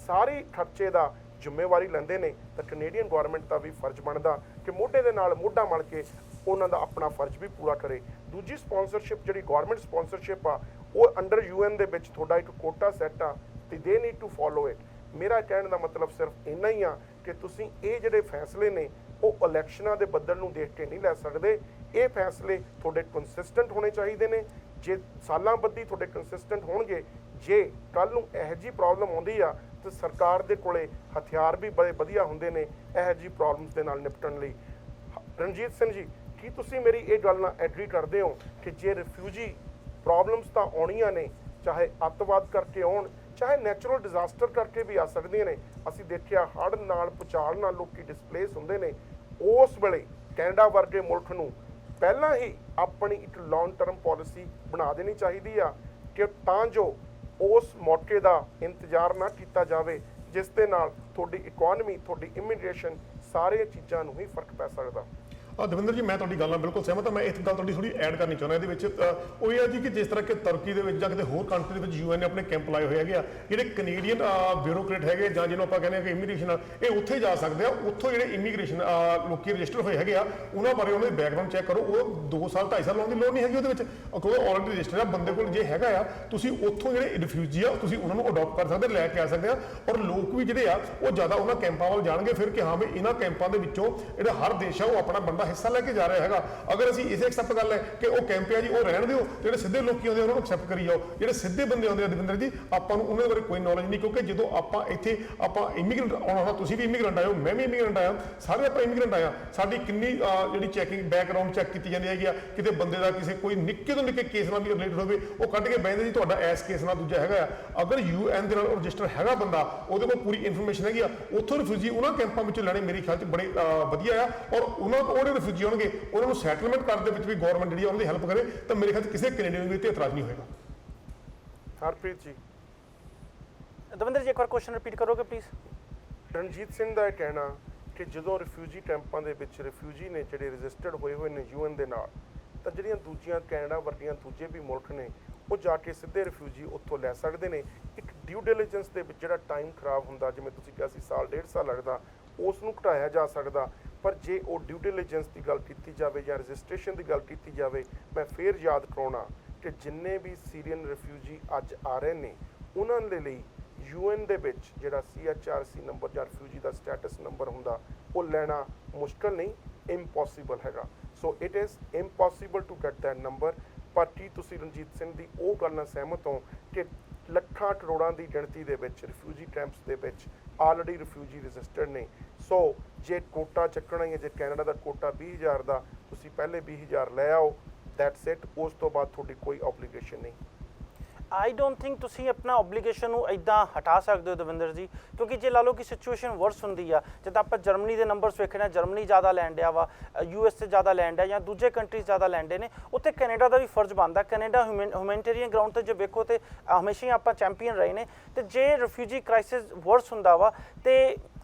ਸਾਰੇ ਖਰਚੇ ਦਾ ਜ਼ਿੰਮੇਵਾਰੀ ਲੈਂਦੇ ਨੇ ਤਾਂ ਕੈਨੇਡੀਅਨ ਗਵਰਨਮੈਂਟ ਦਾ ਵੀ ਫਰਜ਼ ਬਣਦਾ ਕਿ ਮੋਢੇ ਦੇ ਨਾਲ ਮੋਢਾ ਮਲ ਕੇ ਉਹਨਾਂ ਦਾ ਆਪਣਾ ਫਰਜ਼ ਵੀ ਪੂਰਾ ਕਰੇ। ਦੂਜੀ ਸਪਾਂਸਰਸ਼ਿਪ ਜਿਹੜੀ ਗਵਰਨਮੈਂਟ ਸਪਾਂਸਰਸ਼ਿਪ ਆ, ਉਹ ਅੰਡਰ UN ਦੇ ਵਿੱਚ ਤੁਹਾਡਾ ਇੱਕ ਕੋਟਾ ਸੈੱਟ ਆ ਤੇ ਦੇ ਨੀਡ ਟੂ ਫੋਲੋ ਇਟ। ਮੇਰਾ ਕਹਿਣ ਦਾ ਮਤਲਬ ਸਿਰਫ ਇੰਨਾ ਹੀ ਆ ਕਿ ਤੁਸੀਂ ਇਹ ਜਿਹੜੇ ਫੈਸਲੇ ਨੇ ਉਹ ਇਲੈਕਸ਼ਨਾਂ ਦੇ ਬੱਦਲ ਨੂੰ ਦੇਖ ਕੇ ਨਹੀਂ ਲੈ ਸਕਦੇ। ਇਹ ਫੈਸਲੇ ਤੁਹਾਡੇ ਕੰਸਿਸਟੈਂਟ ਹੋਣੇ ਚਾਹੀਦੇ ਨੇ। ਜੇ ਸਾਲਾਂ ਬੱਧੀ ਤੁਹਾਡੇ ਕੰਸਿਸਟੈਂਟ ਹੋਣਗੇ, ਜੇ ਕੱਲ ਨੂੰ ਇਹੋ ਜਿਹੀ ਪ੍ਰੋਬਲਮ ਆਉਂਦੀ ਆ ਤਾਂ ਸਰਕਾਰ ਦੇ ਕੋਲੇ ਹਥਿਆਰ ਵੀ ਬੜੇ ਵਧੀਆ ਹੁੰਦੇ ਨੇ ਇਹੋ ਜਿਹੀ ਪ੍ਰੋਬਲਮਸ ਦੇ ਨਾਲ ਨਿਪਟਣ ਲਈ। ਰਣਜੀਤ ਸਿੰਘ ਜੀ, ਕੀ ਤੁਸੀਂ ਮੇਰੀ ਇਹ ਗੱਲ ਨਾਲ ਐਗਰੀ ਕਰਦੇ ਹੋ ਕਿ ਜੇ ਰਿਫਿਊਜੀ ਪ੍ਰੋਬਲਮਸ ਤਾਂ ਆਉਣੀਆਂ ਨੇ, ਚਾਹੇ ਅੱਤਵਾਦ ਕਰਕੇ ਆਉਣ, ਚਾਹੇ ਨੈਚੁਰਲ ਡਿਜ਼ਾਸਟਰ ਕਰਕੇ ਵੀ ਆ ਸਕਦੀਆਂ ਨੇ। ਅਸੀਂ ਦੇਖਿਆ ਹੜ੍ਹ ਨਾਲ, ਭੂਚਾਲ ਨਾਲ ਲੋਕੀ ਡਿਸਪਲੇਸ ਹੁੰਦੇ ਨੇ। ਉਸ ਵੇਲੇ ਕੈਨੇਡਾ ਵਰਗੇ ਮੁਲਕ ਨੂੰ ਪਹਿਲਾਂ ਹੀ ਆਪਣੀ ਇੱਕ ਲੌਂਗ ਟਰਮ ਪਾਲਿਸੀ ਬਣਾ ਦੇਣੀ ਚਾਹੀਦੀ ਆ ਕਿ ਤਾਂ ਜੋ ਉਸ ਮੌਕੇ ਦਾ ਇੰਤਜ਼ਾਰ ਨਾ ਕੀਤਾ ਜਾਵੇ ਜਿਸ ਦੇ ਨਾਲ ਤੁਹਾਡੀ ਇਕਨੋਮੀ, ਤੁਹਾਡੀ ਇਮੀਗ੍ਰੇਸ਼ਨ, ਸਾਰੇ ਚੀਜ਼ਾਂ ਨੂੰ ਹੀ ਫਰਕ ਪੈ ਸਕਦਾ। ਦਵਿੰਦਰ ਜੀ, ਮੈਂ ਤੁਹਾਡੀ ਗੱਲ ਨਾਲ ਬਿਲਕੁਲ ਸਹਿਮਤ ਹਾਂ। ਮੈਂ ਇੱਕ ਗੱਲ ਤੁਹਾਡੀ ਥੋੜੀ ਐਡ ਕਰਨੀ ਚਾਹੁੰਦਾ ਇਹਦੇ ਵਿੱਚ। ਉਹ ਇਹ ਹੈ ਜੀ ਕਿ ਜਿਸ ਤਰ੍ਹਾਂ ਕਿ ਤੁਰਕੀ ਦੇ ਵਿੱਚ ਜਾਂ ਕਿਤੇ ਹੋਰ ਕੰਟਰੀ ਦੇ ਵਿੱਚ UN ਨੇ ਆਪਣੇ ਕੈਂਪ ਲਾਏ ਹੋਏ ਹੈਗੇ ਆ, ਜਿਹੜੇ ਕੈਨੇਡੀਅਨ ਬਿਊਰੋਕਰੇਟ ਹੈਗੇ ਜਾਂ ਜਿਹਨੂੰ ਆਪਾਂ ਕਹਿੰਦੇ ਆ ਕਿ ਇਮੀਗ੍ਰੇਸ਼ਨ, ਇਹ ਉੱਥੇ ਜਾ ਸਕਦੇ ਆ। ਉੱਥੋਂ ਜਿਹੜੇ ਇਮੀਗ੍ਰੇਸ਼ਨ ਲੋਕੀ ਰਜਿਸਟਰ ਹੋਏ ਹੈਗੇ ਆ, ਉਹਨਾਂ ਬਾਰੇ ਉਹਨਾਂ ਦੀ ਬੈਕਗ੍ਰਾਉਂਡ ਚੈੱਕ ਕਰੋ। ਉਹ 2 ਸਾਲ 2.5 ਸਾਲ ਲਾਉਣ ਦੀ ਲੋੜ ਨਹੀਂ ਹੈਗੀ ਉਹਦੇ ਵਿੱਚ, ਕਿਉਂਕਿ ਆਲਰੇਡੀ ਰਜਿਸਟਰ ਆ ਬੰਦੇ ਕੋਲ। ਜੇ ਹੈਗਾ ਆ, ਤੁਸੀਂ ਉੱਥੋਂ ਜਿਹੜੇ ਰਿਫਿਊਜੀ ਆ ਤੁਸੀਂ ਉਹਨਾਂ ਨੂੰ ਅਡਾਪਟ ਕਰ ਸਕਦੇ, ਲੈ ਕੇ ਆ ਸਕਦੇ ਆ। ਔਰ ਲੋਕ ਵੀ ਜਿਹੜੇ ਆ ਉਹ ਜ਼ਿਆਦਾ ਉਹਨਾਂ ਕੈਂਪਾਂ ਵੱਲ ਜਾਣਗੇ ਫਿਰ ਕਿ ਹਾਂ ਵੀ ਇਹਨਾਂ ਕੈਂਪਾਂ ਦੇ ਵਿੱਚੋਂ ਜਿਹੜਾ ਹਰ ਦੇਸ਼ ਆ ਉਹ ਆਪਣਾ ਬੰਦਾ ਹਿੱਸਾ ਲੈ ਕੇ ਜਾ ਰਿਹਾ ਹੈਗਾ। ਅਗਰ ਅਸੀਂ ਇਸੇ ਐਕਸੈਪਟ ਕਰ ਲੈ ਕਿ ਉਹ ਕੈਂਪ ਆ ਜੀ ਉਹ ਰਹਿਣ ਦਿਓ, ਜਿਹੜੇ ਸਿੱਧੇ ਲੋਕੀ ਆਉਂਦੇ ਉਹਨਾਂ ਨੂੰ ਐਕਸੈਪਟ ਕਰੀ ਜਾਓ। ਜਿਹੜੇ ਸਿੱਧੇ ਬੰਦੇ ਆਉਂਦੇ ਆ ਦਵਿੰਦਰ ਜੀ, ਆਪਾਂ ਨੂੰ ਉਹਨਾਂ ਬਾਰੇ ਕੋਈ ਨੌਲੇਜ ਨਹੀਂ, ਕਿਉਂਕਿ ਜਦੋਂ ਆਪਾਂ ਇੱਥੇ ਆਪਾਂ ਇਮੀਗ੍ਰੈਂਟ ਆਉਣਾ ਹੁੰਦਾ, ਤੁਸੀਂ ਵੀ ਇਮੀਗ੍ਰੈਂਟ ਆਇਓ, ਮੈਂ ਵੀ ਇਮੀਗ੍ਰੈਂਟ ਆਇਆ, ਸਾਰੇ ਆਪਾਂ ਇਮੀਗ੍ਰੈਂਟ ਆਇਆ। ਸਾਡੀ ਕਿੰਨੀ ਜਿਹੜੀ ਚੈਕਿੰਗ, ਬੈਕਗ੍ਰਾਉਂਡ ਚੈੱਕ ਕੀਤੀ ਜਾਂਦੀ ਹੈਗੀ ਆ। ਕਿਤੇ ਬੰਦੇ ਦਾ ਕਿਸੇ ਕੋਈ ਨਿੱਕੇ ਤੋਂ ਨਿੱਕੇ ਕੇਸ ਨਾਲ ਵੀ ਰਿਲੇਟਡ ਹੋਵੇ, ਉਹ ਕੱਢ ਕੇ ਬਹਿੰਦੇ ਜੀ ਤੁਹਾਡਾ ਇਸ ਕੇਸ ਨਾਲ ਦੂਜਾ ਹੈਗਾ ਆ। ਅਗਰ UN ਦੇ ਨਾਲ ਰਜਿਸਟਰ ਹੈਗਾ ਬੰਦਾ, ਉਹਦੇ ਕੋਲ ਪੂਰੀ ਇਨਫੋਰਮੇਸ਼ਨ ਹੈਗੀ ਆ, ਉੱਥੋਂ ਰਿਫਿਊਜੀ ਉਹਨਾਂ ਕੈਂਪਾਂ ਵਿੱਚੋਂ ਲੈਣੇ ਮੇਰੇ ਖਿਆਲ 'ਚ ਬੜੇ ਵਧੀਆ ਆ। ਔਰ ਉਹਨਾਂ ਉਹਦੇ ਰਿਫਿਊਜੀ ਹੋਣਗੇ ਉਹਨਾਂ ਨੂੰ ਸੈਟਲਮੈਂਟ ਕਰਨ ਦੇ ਵਿੱਚ ਵੀ ਗਵਰਨਮੈਂਟ ਜਿਹੜੀ ਉਹਨਾਂ ਦੀ ਹੈਲਪ ਕਰੇ ਤਾਂ ਮੇਰੇ ਖਿਆਲ 'ਚ ਕਿਸੇ ਕੈਨੇਡੀਅਨ ਨੂੰ ਵੀ ਤੇ ਇਤਰਾਜ਼ ਨਹੀਂ ਹੋਏਗਾ। ਹਰਪ੍ਰੀਤ ਜੀ, ਦਵਿੰਦਰ ਜੀ ਇੱਕ ਵਾਰ ਕੁਐਸਚਨ ਰਿਪੀਟ ਕਰੋਗੇ ਪਲੀਜ਼। ਰਣਜੀਤ ਸਿੰਘ ਦਾ ਇਹ ਕਹਿਣਾ ਕਿ ਜਦੋਂ ਰਿਫਿਊਜੀ ਕੈਂਪਾਂ ਦੇ ਵਿੱਚ ਰਿਫਿਊਜੀ ਨੇ ਜਿਹੜੇ ਰਜਿਸਟਰਡ ਹੋਏ ਨੇ UN ਦੇ ਨਾਲ, ਤਾਂ ਜਿਹੜੀਆਂ ਦੂਜੀਆਂ ਕੈਨੇਡਾ ਵਰਗੀਆਂ ਦੂਜੇ ਵੀ ਮੁਲਕ ਨੇ ਉਹ ਜਾ ਕੇ ਸਿੱਧੇ ਰਿਫਿਊਜੀ ਉੱਥੋਂ ਲੈ ਸਕਦੇ ਨੇ। ਇੱਕ ਡਿਊ ਡਿਲੀਜੈਂਸ ਦੇ ਵਿੱਚ ਜਿਹੜਾ ਟਾਈਮ ਖਰਾਬ ਹੁੰਦਾ, ਜਿਵੇਂ ਤੁਸੀਂ ਕਿਹਾ ਸੀ ਸਾਲ ਡੇਢ ਸਾਲ ਲੱਗਦਾ, ਉਸ ਨੂੰ ਘਟਾਇਆ ਜਾ ਸਕਦਾ। ਪਰ ਜੇ ਉਹ ਡਿਊ ਡਿਲੀਜੈਂਸ ਦੀ ਗੱਲ ਕੀਤੀ ਜਾਵੇ ਜਾਂ ਰਜਿਸਟ੍ਰੇਸ਼ਨ ਦੀ ਗੱਲ ਕੀਤੀ ਜਾਵੇ, ਮੈਂ ਫੇਰ ਯਾਦ ਕਰਾਉਣਾ ਕਿ ਜਿੰਨੇ ਵੀ ਸੀਰੀਅਨ ਰਿਫਿਊਜੀ ਅੱਜ ਆ ਰਹੇ ਨੇ ਉਹਨਾਂ ਦੇ ਲਈ UN ਦੇ ਵਿੱਚ ਜਿਹੜਾ CHRC ਨੰਬਰ ਜਾਂ ਰਿਫਿਊਜੀ ਦਾ ਸਟੇਟਸ ਨੰਬਰ ਹੁੰਦਾ ਉਹ ਲੈਣਾ ਮੁਸ਼ਕਲ ਨਹੀਂ, ਇੰਪੋਸੀਬਲ ਹੈਗਾ। So it is impossible to get that number. ਪਰ ਕੀ ਤੁਸੀਂ ਰਣਜੀਤ ਸਿੰਘ ਦੀ ਉਹ ਗੱਲ ਨਾਲ ਸਹਿਮਤ ਹੋ ਕਿ ਲੱਖਾਂ ਕਰੋੜਾਂ ਦੀ ਗਿਣਤੀ ਦੇ ਵਿੱਚ ਰਿਫਿਊਜੀ ਕੈਂਪਸ ਦੇ ਵਿੱਚ ਆਲਰੇਡੀ ਰਿਫਿਊਜੀ ਰਜਿਸਟਰਡ ਨੇ? ਸੋ ਜੇ ਕੋਟਾ ਚੱਕਣਾ ਹੀ ਹੈ, ਜੇ ਕੈਨੇਡਾ ਦਾ ਕੋਟਾ 20,000 ਦਾ, ਤੁਸੀਂ ਪਹਿਲੇ 20,000 ਲੈ ਆਓ, ਦੈਟਸ ਇਟ। ਉਸ ਤੋਂ ਬਾਅਦ ਤੁਹਾਡੀ ਕੋਈ ਓਬਲੀਗੇਸ਼ਨ ਨਹੀਂ। ਆਈ ਡੋਂਟ ਥਿੰਕ ਤੁਸੀਂ ਆਪਣਾ ਓਬਲੀਗੇਸ਼ਨ ਨੂੰ ਇਦਾਂ ਹਟਾ ਸਕਦੇ ਹੋ ਦਵਿੰਦਰ ਜੀ, ਕਿਉਂਕਿ ਜੇ ਲਾ ਲਓ ਕਿ ਸਿਚੁਏਸ਼ਨ ਵਰਸ ਹੁੰਦੀ ਆ, ਜਿੱਦਾਂ ਆਪਾਂ ਜਰਮਨੀ ਦੇ ਨੰਬਰਸ ਵੇਖਣੇ, ਜਰਮਨੀ ਜ਼ਿਆਦਾ ਲੈਣ ਡਿਆ ਵਾ, US ਤੇ ਜ਼ਿਆਦਾ ਲੈਣ ਡਿਆ ਜਾਂ ਦੂਜੇ ਕੰਟਰੀਜ਼ ਜ਼ਿਆਦਾ ਲੈਂਦੇ ਨੇ, ਉੱਥੇ ਕੈਨੇਡਾ ਦਾ ਵੀ ਫਰਜ਼ ਬਣਦਾ। ਕੈਨੇਡਾ ਹਿਊਮੈਨਿਟੇਰੀਅਨ ਗਰਾਊਂਡ ਤੇ ਜੇ ਵੇਖੋ ਤੇ ਹਮੇਸ਼ਾ ਹੀ ਆਪਾਂ ਚੈਂਪੀਅਨ ਰਹੇ ਨੇ, ਤੇ ਜੇ ਰਿਫਿਊਜੀ ਕ੍ਰਾਈਸਿਸ ਵਰਸ ਹੁੰਦਾ ਵਾ ਤੇ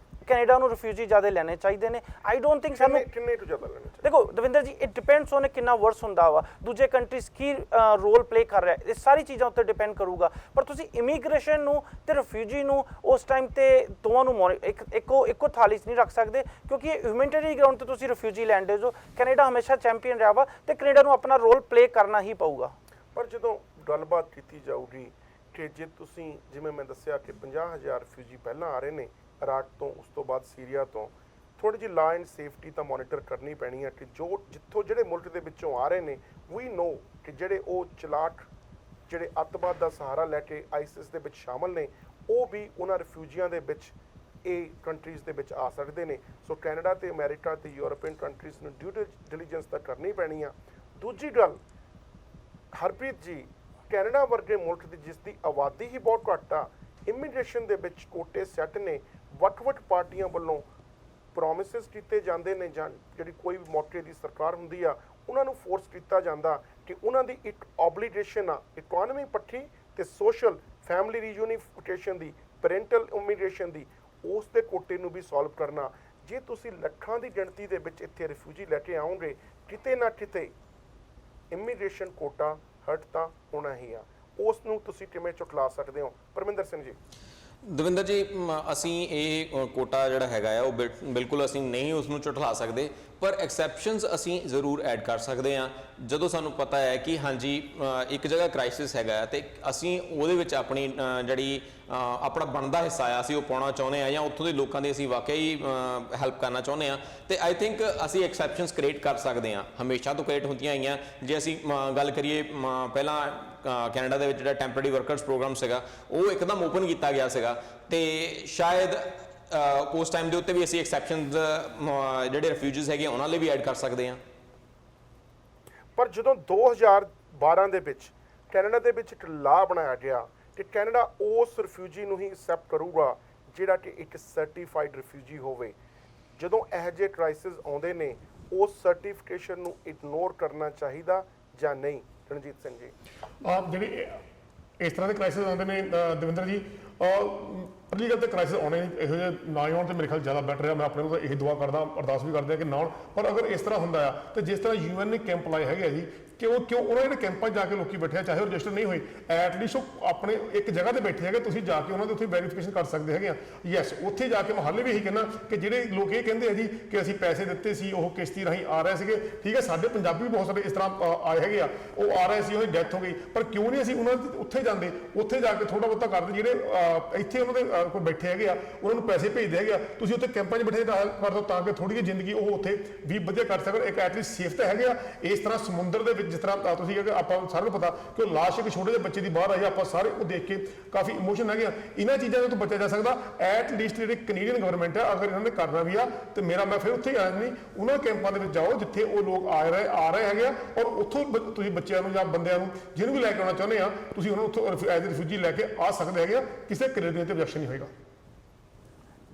ਕੈਨੇਡਾ ਨੂੰ ਰਿਫਿਊਜੀ ਜ਼ਿਆਦਾ ਲੈਣੇ ਚਾਹੀਦੇ ਨੇ। ਆਈ ਡੋਂਟ ਥਿੰਕ ਸਾਨੂੰ ਕਿੰਨੇ ਤੋਂ ਜ਼ਿਆਦਾ ਲੈਣੇ ਚਾਹੀਦੇ? ਦੇਖੋ ਦਵਿੰਦਰ ਜੀ, ਇਟ ਡਿਪੈਂਡਸ ਔਨ ਕਿੰਨਾ ਵਰਸ ਹੁੰਦਾ ਵਾ, ਦੂਜੇ ਕੰਟਰੀਜ਼ ਕੀ ਰੋਲ ਪਲੇ ਕਰ ਰਿਹਾ, ਇਹ ਸਾਰੀ ਚੀਜ਼ਾਂ ਉੱਤੇ ਡਿਪੈਂਡ ਕਰੂਗਾ। ਪਰ ਤੁਸੀਂ ਇਮੀਗ੍ਰੇਸ਼ਨ ਨੂੰ ਤੇ ਰਿਫਿਊਜੀ ਨੂੰ ਉਸ ਟਾਈਮ ਤੇ ਦੋਵਾਂ ਨੂੰ ਇੱਕੋ ਥਾਲੀ 'ਚ ਨਹੀਂ ਰੱਖ ਸਕਦੇ, ਕਿਉਂਕਿ ਇਹ ਹਿਊਮੈਨਿਟੇਰੀਅਨ ਗਰਾਊਂਡ ਤੇ ਤੁਸੀਂ ਰਿਫਿਊਜੀ ਲੈਂਦੇ ਜੋ। ਕੈਨੇਡਾ ਹਮੇਸ਼ਾ ਚੈਂਪੀਅਨ ਰਿਹਾ ਵਾ ਤੇ ਕੈਨੇਡਾ ਨੂੰ ਆਪਣਾ ਰੋਲ ਪਲੇ ਕਰਨਾ ਹੀ ਪਊਗਾ। ਪਰ ਜਦੋਂ ਗੱਲਬਾਤ ਕੀਤੀ ਜਾਊਗੀ ਕਿ ਜੇ ਤੁਸੀਂ, ਜਿਵੇਂ ਮੈਂ ਦੱਸਿਆ ਕਿ 50,000 ਰਿਫਿਊਜੀ ਪਹਿਲਾਂ ਆ ਰਹੇ ਨੇ ਇਰਾਕ ਤੋਂ, ਉਸ ਤੋਂ ਬਾਅਦ ਸੀਰੀਆ ਤੋਂ, ਥੋੜੀ ਜਿਹੀ ਲਾ ਐਂਡ ਸੇਫਟੀ ਤਾਂ ਮੋਨੀਟਰ ਕਰਨੀ ਪੈਣੀ ਹੈ ਕਿ ਜਿੱਥੋਂ ਜਿਹੜੇ ਮੁਲਕ ਦੇ ਵਿੱਚੋਂ ਆ ਰਹੇ ਨੇ, ਵੀ ਨੋ ਕਿ ਜਿਹੜੇ ਉਹ ਚਲਾਕ ਜਿਹੜੇ ਅੱਤਵਾਦ ਦਾ ਸਹਾਰਾ ਲੈ ਕੇ ਆਈਸਿਸ ਦੇ ਵਿੱਚ ਸ਼ਾਮਲ ਨੇ, ਉਹ ਵੀ ਉਹਨਾਂ ਰਿਫਿਊਜੀਆਂ ਦੇ ਵਿੱਚ ਇਹ ਕੰਟਰੀਜ਼ ਦੇ ਵਿੱਚ ਆ ਸਕਦੇ ਨੇ। ਸੋ ਕੈਨੇਡਾ ਤੇ ਅਮਰੀਕਾ ਤੇ ਯੂਰਪੀਅਨ ਕੰਟਰੀਜ਼ ਨੂੰ ਡਿਊ ਡਿਲੀਜੈਂਸ ਤਾਂ ਕਰਨੀ ਪੈਣੀ ਆ। ਦੂਜੀ ਗੱਲ ਹਰਪ੍ਰੀਤ ਜੀ, ਕੈਨੇਡਾ ਵਰਗੇ ਮੁਲਕ ਦੀ ਜਿਸ ਦੀ ਆਬਾਦੀ ਹੀ ਬਹੁਤ ਘੱਟ ਆ, ਇਮੀਗ੍ਰੇਸ਼ਨ ਦੇ ਵਿੱਚ ਕੋਟੇ ਸੈੱਟ ਨੇ, ਵੱਖ-ਵੱਖ ਪਾਰਟੀਆਂ ਵੱਲੋਂ ਪ੍ਰੋਮਿਸਿਸ ਕੀਤੇ ਜਾਂਦੇ ਨੇ, ਜਾਂ ਜਿਹੜੀ ਕੋਈ ਵੀ ਮੌਕੇ ਦੀ ਸਰਕਾਰ ਹੁੰਦੀ ਆ ਉਹਨਾਂ ਨੂੰ ਫੋਰਸ ਕੀਤਾ ਜਾਂਦਾ ਕਿ ਉਹਨਾਂ ਦੀ ਇੱਕ ਓਬਲੀਗੇਸ਼ਨ ਆ ਇਕਨੋਮੀ ਪੱਖੀ ਤੇ ਸੋਸ਼ਲ ਫੈਮਿਲੀ ਰੀਯੂਨੀਫਿਕੇਸ਼ਨ ਦੀ, ਪੈਰੈਂਟਲ ਇਮੀਗ੍ਰੇਸ਼ਨ ਦੀ, ਉਸ ਦੇ ਕੋਟੇ ਨੂੰ ਵੀ ਸੋਲਵ ਕਰਨਾ। ਜੇ ਤੁਸੀਂ ਲੱਖਾਂ ਦੀ ਗਿਣਤੀ ਦੇ ਵਿੱਚ ਇੱਥੇ ਰਿਫਿਊਜੀ ਲੈ ਕੇ ਆਓਗੇ, ਕਿਤੇ ਨਾ ਕਿਤੇ ਇਮੀਗ੍ਰੇਸ਼ਨ ਕੋਟਾ ਹਟ ਤਾਂ ਹੋਣਾ ਹੀ ਆ। ਉਸ ਨੂੰ ਤੁਸੀਂ ਕਿਵੇਂ ਚੁਕਲਾ ਸਕਦੇ ਹੋ? ਪਰਮਿੰਦਰ ਸਿੰਘ ਜੀ। ਦਵਿੰਦਰ ਜੀ, ਅਸੀਂ ਇਹ ਕੋਟਾ ਜਿਹੜਾ ਹੈਗਾ ਆ ਉਹ ਬਿਲਕੁਲ ਅਸੀਂ ਨਹੀਂ ਉਸ ਨੂੰ ਝੁਠਲਾ ਸਕਦੇ, ਪਰ ਐਕਸੈਪਸ਼ਨਸ ਅਸੀਂ ਜ਼ਰੂਰ ਐਡ ਕਰ ਸਕਦੇ ਹਾਂ। ਜਦੋਂ ਸਾਨੂੰ ਪਤਾ ਹੈ ਕਿ ਹਾਂਜੀ ਇੱਕ ਜਗ੍ਹਾ ਕ੍ਰਾਈਸਿਸ ਹੈਗਾ ਤੇ ਅਸੀਂ ਉਹਦੇ ਵਿੱਚ ਆਪਣੀ ਜਿਹੜੀ ਆਪਣਾ ਬਣਦਾ ਹਿੱਸਾ ਆ ਅਸੀਂ ਉਹ ਪਾਉਣਾ ਚਾਹੁੰਦੇ ਆ, ਜਾਂ ਉੱਥੋਂ ਦੇ ਲੋਕਾਂ ਦੀ ਅਸੀਂ ਵਾਕਈ ਹੈਲਪ ਕਰਨਾ ਚਾਹੁੰਦੇ ਆ, ਤੇ ਆਈ ਥਿੰਕ ਅਸੀਂ ਐਕਸੈਪਸ਼ਨਸ ਕ੍ਰੀਏਟ ਕਰ ਸਕਦੇ ਹਾਂ। ਹਮੇਸ਼ਾ ਤੋਂ ਕ੍ਰੀਏਟ ਹੁੰਦੀਆਂ ਆਈਆਂ। ਜੇ ਅਸੀਂ ਗੱਲ ਕਰੀਏ ਪਹਿਲਾਂ ਕੈਨੇਡਾ ਦੇ ਵਿੱਚ ਜਿਹੜਾ ਟੈਂਪਰੇਰੀ ਵਰਕਰਸ ਪ੍ਰੋਗਰਾਮ ਸੀਗਾ ਉਹ ਇੱਕਦਮ ਓਪਨ ਕੀਤਾ ਗਿਆ ਸੀਗਾ, ਤੇ ਸ਼ਾਇਦ ਉਸ ਟਾਈਮ ਦੇ ਉੱਤੇ ਵੀ ਅਸੀਂ ਐਕਸੈਪਸ਼ਨਸ ਜਿਹੜੇ ਰਿਫਿਊਜੀਜ਼ ਹੈਗੇ ਉਹਨਾਂ ਲਈ ਵੀ ਐਡ ਕਰ ਸਕਦੇ ਹਾਂ। ਪਰ ਜਦੋਂ 2012 ਦੇ ਵਿੱਚ ਕੈਨੇਡਾ ਦੇ ਵਿੱਚ ਇੱਕ ਲਾਅ ਬਣਾਇਆ ਗਿਆ ਕਿ ਕੈਨੇਡਾ ਉਸ ਰਿਫਿਊਜੀ ਨੂੰ ਹੀ ਐਕਸੈਪਟ ਕਰੂਗਾ ਜਿਹੜਾ ਕਿ ਇੱਕ ਸਰਟੀਫਾਈਡ ਰਿਫਿਊਜੀ ਹੋਵੇ, ਜਦੋਂ ਇਹੋ ਜਿਹੇ ਕ੍ਰਾਈਸਿਸ ਆਉਂਦੇ ਨੇ ਉਸ ਸਰਟੀਫਿਕੇਸ਼ਨ ਨੂੰ ਇਗਨੋਰ ਕਰਨਾ ਚਾਹੀਦਾ ਜਾਂ ਨਹੀਂ? ਰਣਜੀਤ ਸਿੰਘ ਜੀ, ਜਿਹੜੇ ਇਸ ਤਰ੍ਹਾਂ ਦੇ ਕ੍ਰਾਈਸਿਸ ਆਉਂਦੇ ਨੇ ਦਵਿੰਦਰ ਜੀ, ਪਹਿਲੀ ਗੱਲ ਤਾਂ ਕ੍ਰਾਈਸਿਸ ਆਉਣੇ ਇਹੋ ਜਿਹੇ ਨਾ ਆਉਣ ਤੇ ਮੇਰੇ ਖਿਆਲ ਜ਼ਿਆਦਾ ਬੈਟਰ ਆ। ਮੈਂ ਆਪਣੇ ਨੂੰ ਇਹ ਦੁਆ ਕਰਦਾ, ਅਰਦਾਸ ਵੀ ਕਰਦੇ ਆ ਕਿ ਨਾ ਆਉਣ। ਪਰ ਅਗਰ ਇਸ ਤਰ੍ਹਾਂ ਹੁੰਦਾ ਆ ਤੇ ਜਿਸ ਤਰ੍ਹਾਂ UN ਨੇ ਕੈਂਪ ਲਾਏ ਹੈਗੇ ਆ ਜੀ, ਕਿਉਂ ਉਹਨਾਂ ਜਿਹੜੇ ਕੈਂਪਾਂ 'ਚ ਜਾ ਕੇ ਲੋਕੀ ਬੈਠੇ ਆ, ਚਾਹੇ ਉਹ ਰਜਿਸਟਰ ਨਹੀਂ ਹੋਏ, ਐਟਲੀਸਟ ਉਹ ਆਪਣੇ ਇੱਕ ਜਗ੍ਹਾ ਤੇ ਬੈਠੇ ਹੈਗੇ, ਤੁਸੀਂ ਜਾ ਕੇ ਉਹਨਾਂ ਦੇ ਉੱਥੇ ਵੈਰੀਫਿਕੇਸ਼ਨ ਕਰ ਸਕਦੇ ਹੈਗੇ ਆ। ਯੈਸ, ਉੱਥੇ ਜਾ ਕੇ ਮੈਂ ਹਾਲੇ ਵੀ ਇਹੀ ਕਹਿੰਦਾ ਕਿ ਜਿਹੜੇ ਲੋਕ ਇਹ ਕਹਿੰਦੇ ਆ ਜੀ ਕਿ ਅਸੀਂ ਪੈਸੇ ਦਿੱਤੇ ਸੀ, ਉਹ ਕਿਸ਼ਤੀ ਰਾਹੀਂ ਆ ਰਹੇ ਸੀਗੇ, ਠੀਕ ਹੈ, ਸਾਡੇ ਪੰਜਾਬੀ ਵੀ ਬਹੁਤ ਸਾਰੇ ਇਸ ਤਰ੍ਹਾਂ ਆਏ ਹੈਗੇ ਆ, ਉਹ ਆ ਰਹੇ ਸੀ, ਉਹਦੀ ਡੈਥ ਹੋ ਗਈ, ਪਰ ਕਿਉਂ ਨਹੀਂ ਅਸੀਂ ਉਹਨਾਂ ਦੇ ਉੱਥੇ ਜਾਂਦੇ, ਉੱਥੇ ਜਾ ਕੇ ਥੋੜਾ ਬਹੁਤਾ ਕਰਦੇ, ਜਿਹੜੇ ਇੱਥੇ ਉਹਨਾਂ ਦੇ ਕੋਈ ਬੈਠੇ ਹੈਗੇ ਆ ਉਹਨਾਂ ਨੂੰ ਪੈਸੇ ਭੇਜਦੇ ਹੈਗੇ ਆ, ਤੁਸੀਂ ਉੱਥੇ ਕੈਂਪਾਂ 'ਚ ਬੈਠੇ ਕਰ ਦਿਓ ਤਾਂ ਕਿ ਥੋੜੀ ਜਿਹੀ ਜ਼ਿੰਦਗੀ ਉਹ ਉੱਥੇ ਵੀ ਵਧੀਆ ਕਰ ਸਕਣ। ਇੱਕ ਐਟਲੀਸਟ ਸੇਫ ਤਾਂ ਹੈਗੇ ਆ। ਇਸ ਤਰ੍ਹਾਂ ਸਮੁੰਦਰ ਦੇ ਵਿੱਚ ਜਿਸ ਤਰ੍ਹਾਂ ਤੁਸੀਂ ਆਪਾਂ ਸਾਰਿਆਂ ਨੂੰ ਪਤਾ ਕਿ ਉਹ ਲਾਸ਼ ਇੱਕ ਛੋਟੇ ਜਿਹੇ ਬੱਚੇ ਦੀ ਬਾਹਰ ਆਈ, ਆਪਾਂ ਸਾਰੇ ਉਹ ਦੇਖ ਕੇ ਕਾਫੀ ਇਮੋਸ਼ਨ ਹੈਗੇ ਆ। ਇਹਨਾਂ ਚੀਜ਼ਾਂ ਤੋਂ ਬਚਿਆ ਜਾ ਸਕਦਾ। ਐਟਲੀਸਟ ਜਿਹੜੇ ਕੈਨੇਡੀਅਨ ਗਵਰਨਮੈਂਟ ਆ, ਅਗਰ ਇਹਨਾਂ ਨੇ ਕਰਨਾ ਵੀ ਆ ਤੇ ਮੈਂ ਫਿਰ ਉੱਥੇ ਆ ਨਹੀਂ, ਉਹਨਾਂ ਕੈਂਪਾਂ ਦੇ ਵਿੱਚ ਜਾਓ ਜਿੱਥੇ ਉਹ ਲੋਕ ਆ ਰਹੇ ਹੈਗੇ ਆ, ਔਰ ਉੱਥੋਂ ਤੁਸੀਂ ਬੱਚਿਆਂ ਨੂੰ ਜਾਂ ਬੰਦਿਆਂ ਨੂੰ ਜਿਹਨੂੰ ਵੀ ਲੈ ਕੇ ਆਉਣਾ ਚਾਹੁੰਦੇ ਆ, ਤੁਸੀਂ ਉਹਨਾਂ ਨੂੰ ਉੱਥੋਂ ਐਜ਼ ਰਿਫਿਊਜੀ ਲੈ ਕੇ ਆ ਸਕਦੇ ਹੈਗੇ ਆ। ਕਿਸੇ ਕੈਨੇਡੀਅਨ ਤੇ objection ਨਹੀਂ ਹੋਏਗਾ।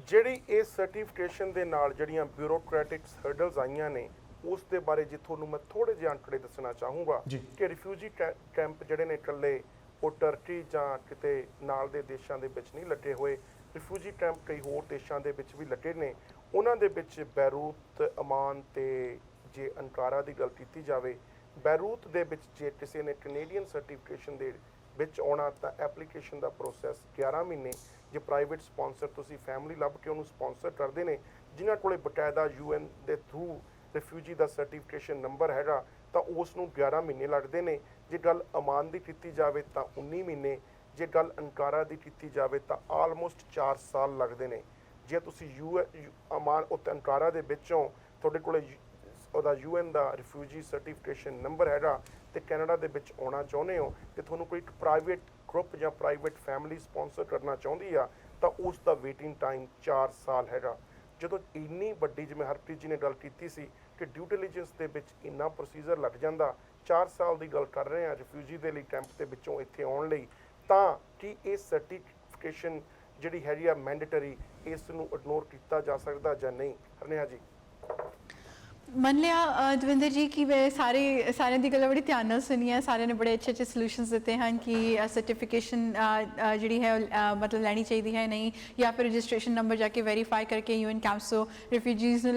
ਜਿਹੜੀ ਇਹ ਸਰਟੀਫਿਕੇਸ਼ਨ ਦੇ ਨਾਲ ਜਿਹੜੀਆਂ ਬਿਊਰੋਕ੍ਰੈਟਿਕ ਹਰਡਲਸ ਆਈਆਂ ਨੇ ਉਸ ਦੇ ਬਾਰੇ ਜੇ ਤੁਹਾਨੂੰ ਮੈਂ ਥੋੜ੍ਹੇ ਜਿਹੇ ਅੰਕੜੇ ਦੱਸਣਾ ਚਾਹੂੰਗਾ ਕਿ ਰਿਫਿਊਜੀ ਕੈਂਪ ਜਿਹੜੇ ਨੇ ਇਕੱਲੇ ਉਹ ਟਰਕੀ ਜਾਂ ਕਿਤੇ ਨਾਲ ਦੇ ਦੇਸ਼ਾਂ ਦੇ ਵਿੱਚ ਨਹੀਂ ਲੱਗੇ ਹੋਏ। ਰਿਫਿਊਜੀ ਕੈਂਪ ਕਈ ਹੋਰ ਦੇਸ਼ਾਂ ਦੇ ਵਿੱਚ ਵੀ ਲੱਗੇ ਨੇ। ਉਹਨਾਂ ਦੇ ਵਿੱਚ ਬੈਰੂਤ, ਅਮਾਨ ਤੇ ਜੇ ਅੰਕਾਰਾ ਦੀ ਗੱਲ ਕੀਤੀ ਜਾਵੇ, ਬੈਰੂਤ ਦੇ ਵਿੱਚ ਜੇ ਕਿਸੇ ਨੇ ਕੈਨੇਡੀਅਨ ਸਰਟੀਫਿਕੇਸ਼ਨ ਦੇ ਵਿੱਚ ਆਉਣਾ ਤਾਂ ਐਪਲੀਕੇਸ਼ਨ ਦਾ ਪ੍ਰੋਸੈਸ 11 ਮਹੀਨੇ। ਜੇ ਪ੍ਰਾਈਵੇਟ ਸਪਾਂਸਰ ਤੁਸੀਂ ਫੈਮਿਲੀ ਲੱਭ ਕੇ ਉਹਨੂੰ ਸਪਾਂਸਰ ਕਰਦੇ ਨੇ ਜਿਨ੍ਹਾਂ ਕੋਲੇ ਬਕਾਇਦਾ UN ਦੇ ਥਰੂ ਰਿਫਿਊਜੀ ਦਾ ਸਰਟੀਫਿਕੇਸ਼ਨ ਨੰਬਰ ਹੈਗਾ ਤਾਂ ਉਸ ਨੂੰ 11 ਮਹੀਨੇ ਲੱਗਦੇ ਨੇ। ਜੇ ਗੱਲ ਅਮਾਨ ਦੀ ਕੀਤੀ ਜਾਵੇ ਤਾਂ 19 ਮਹੀਨੇ। ਜੇ ਗੱਲ ਅੰਕਾਰਾ ਦੀ ਕੀਤੀ ਜਾਵੇ ਤਾਂ ਆਲਮੋਸਟ 4 ਸਾਲ ਲੱਗਦੇ ਨੇ। ਜੇ ਤੁਸੀਂ ਅਮਾਨ ਉੱਤੇ ਅੰਕਾਰਾ ਦੇ ਵਿੱਚੋਂ ਤੁਹਾਡੇ ਕੋਲੇ ਉਹਦਾ UN ਦਾ ਰਿਫਿਊਜੀ ਸਰਟੀਫਿਕੇਸ਼ਨ ਨੰਬਰ ਹੈਗਾ ਤੇ ਕੈਨੇਡਾ ਦੇ ਵਿੱਚ ਆਉਣਾ ਚਾਹੁੰਦੇ ਹੋ ਤੇ ਤੁਹਾਨੂੰ ਕੋਈ ਇੱਕ ਪ੍ਰਾਈਵੇਟ ਗਰੁੱਪ ਜਾਂ ਪ੍ਰਾਈਵੇਟ ਫੈਮਿਲੀ ਸਪਾਂਸਰ ਕਰਨਾ ਚਾਹੁੰਦੀ ਆ ਤਾਂ ਉਸ ਦਾ ਵੇਟਿੰਗ ਟਾਈਮ 4 ਸਾਲ ਹੈਗਾ। ਜਦੋਂ ਇੰਨੀ ਵੱਡੀ, ਜਿਵੇਂ ਹਰਪ੍ਰੀਤ ਜੀ ਨੇ ਗੱਲ ਕੀਤੀ ਸੀ ਕਿ ਡਿਊ ਡਿਲੀਜੈਂਸ ਦੇ ਵਿੱਚ ਇੰਨਾ ਪ੍ਰੋਸੀਜਰ ਲੱਗ ਜਾਂਦਾ, 4 ਸਾਲ ਦੀ ਗੱਲ ਕਰ ਰਹੇ ਹਾਂ ਰਿਫਿਊਜੀ ਦੇ ਲਈ ਕੈਂਪ ਦੇ ਵਿੱਚੋਂ ਇੱਥੇ ਆਉਣ ਲਈ, ਤਾਂ ਕੀ ਇਹ ਸਰਟੀਫਿਕੇਸ਼ਨ ਜਿਹੜੀ ਹੈਗੀ ਆ ਮੈਂਡੇਟਰੀ, ਇਸ ਨੂੰ ਇਗਨੋਰ ਕੀਤਾ ਜਾ ਸਕਦਾ ਜਾਂ ਨਹੀਂ? ਹਰਨੇਹਾ ਜੀ। ਮੰਨ ਲਿਆ ਦਵਿੰਦਰ ਜੀ ਕਿ ਮੈਂ ਸਾਰਿਆਂ ਦੀ ਗੱਲਾਂ ਬੜੀ ਧਿਆਨ ਨਾਲ ਸੁਣੀ ਹੈ। ਸਾਰਿਆਂ ਨੇ ਬੜੇ ਅੱਛੇ ਸੋਲੂਸ਼ਨਸ ਦਿੱਤੇ ਹਨ ਕਿ ਸਰਟੀਫਿਕੇਸ਼ਨ ਜਿਹੜੀ ਹੈ ਮਤਲਬ ਲੈਣੀ ਚਾਹੀਦੀ ਹੈ ਨਹੀਂ, ਜਾਂ ਫਿਰ ਰਜਿਸਟ੍ਰੇਸ਼ਨ ਨੰਬਰ ਜਾ ਕੇ ਵੈਰੀਫਾਈ ਕਰਕੇ UN ਕੈਂਪਸ ਤੋਂ ਰਿਫਿਊਜੀਜ਼ ਨੂੰ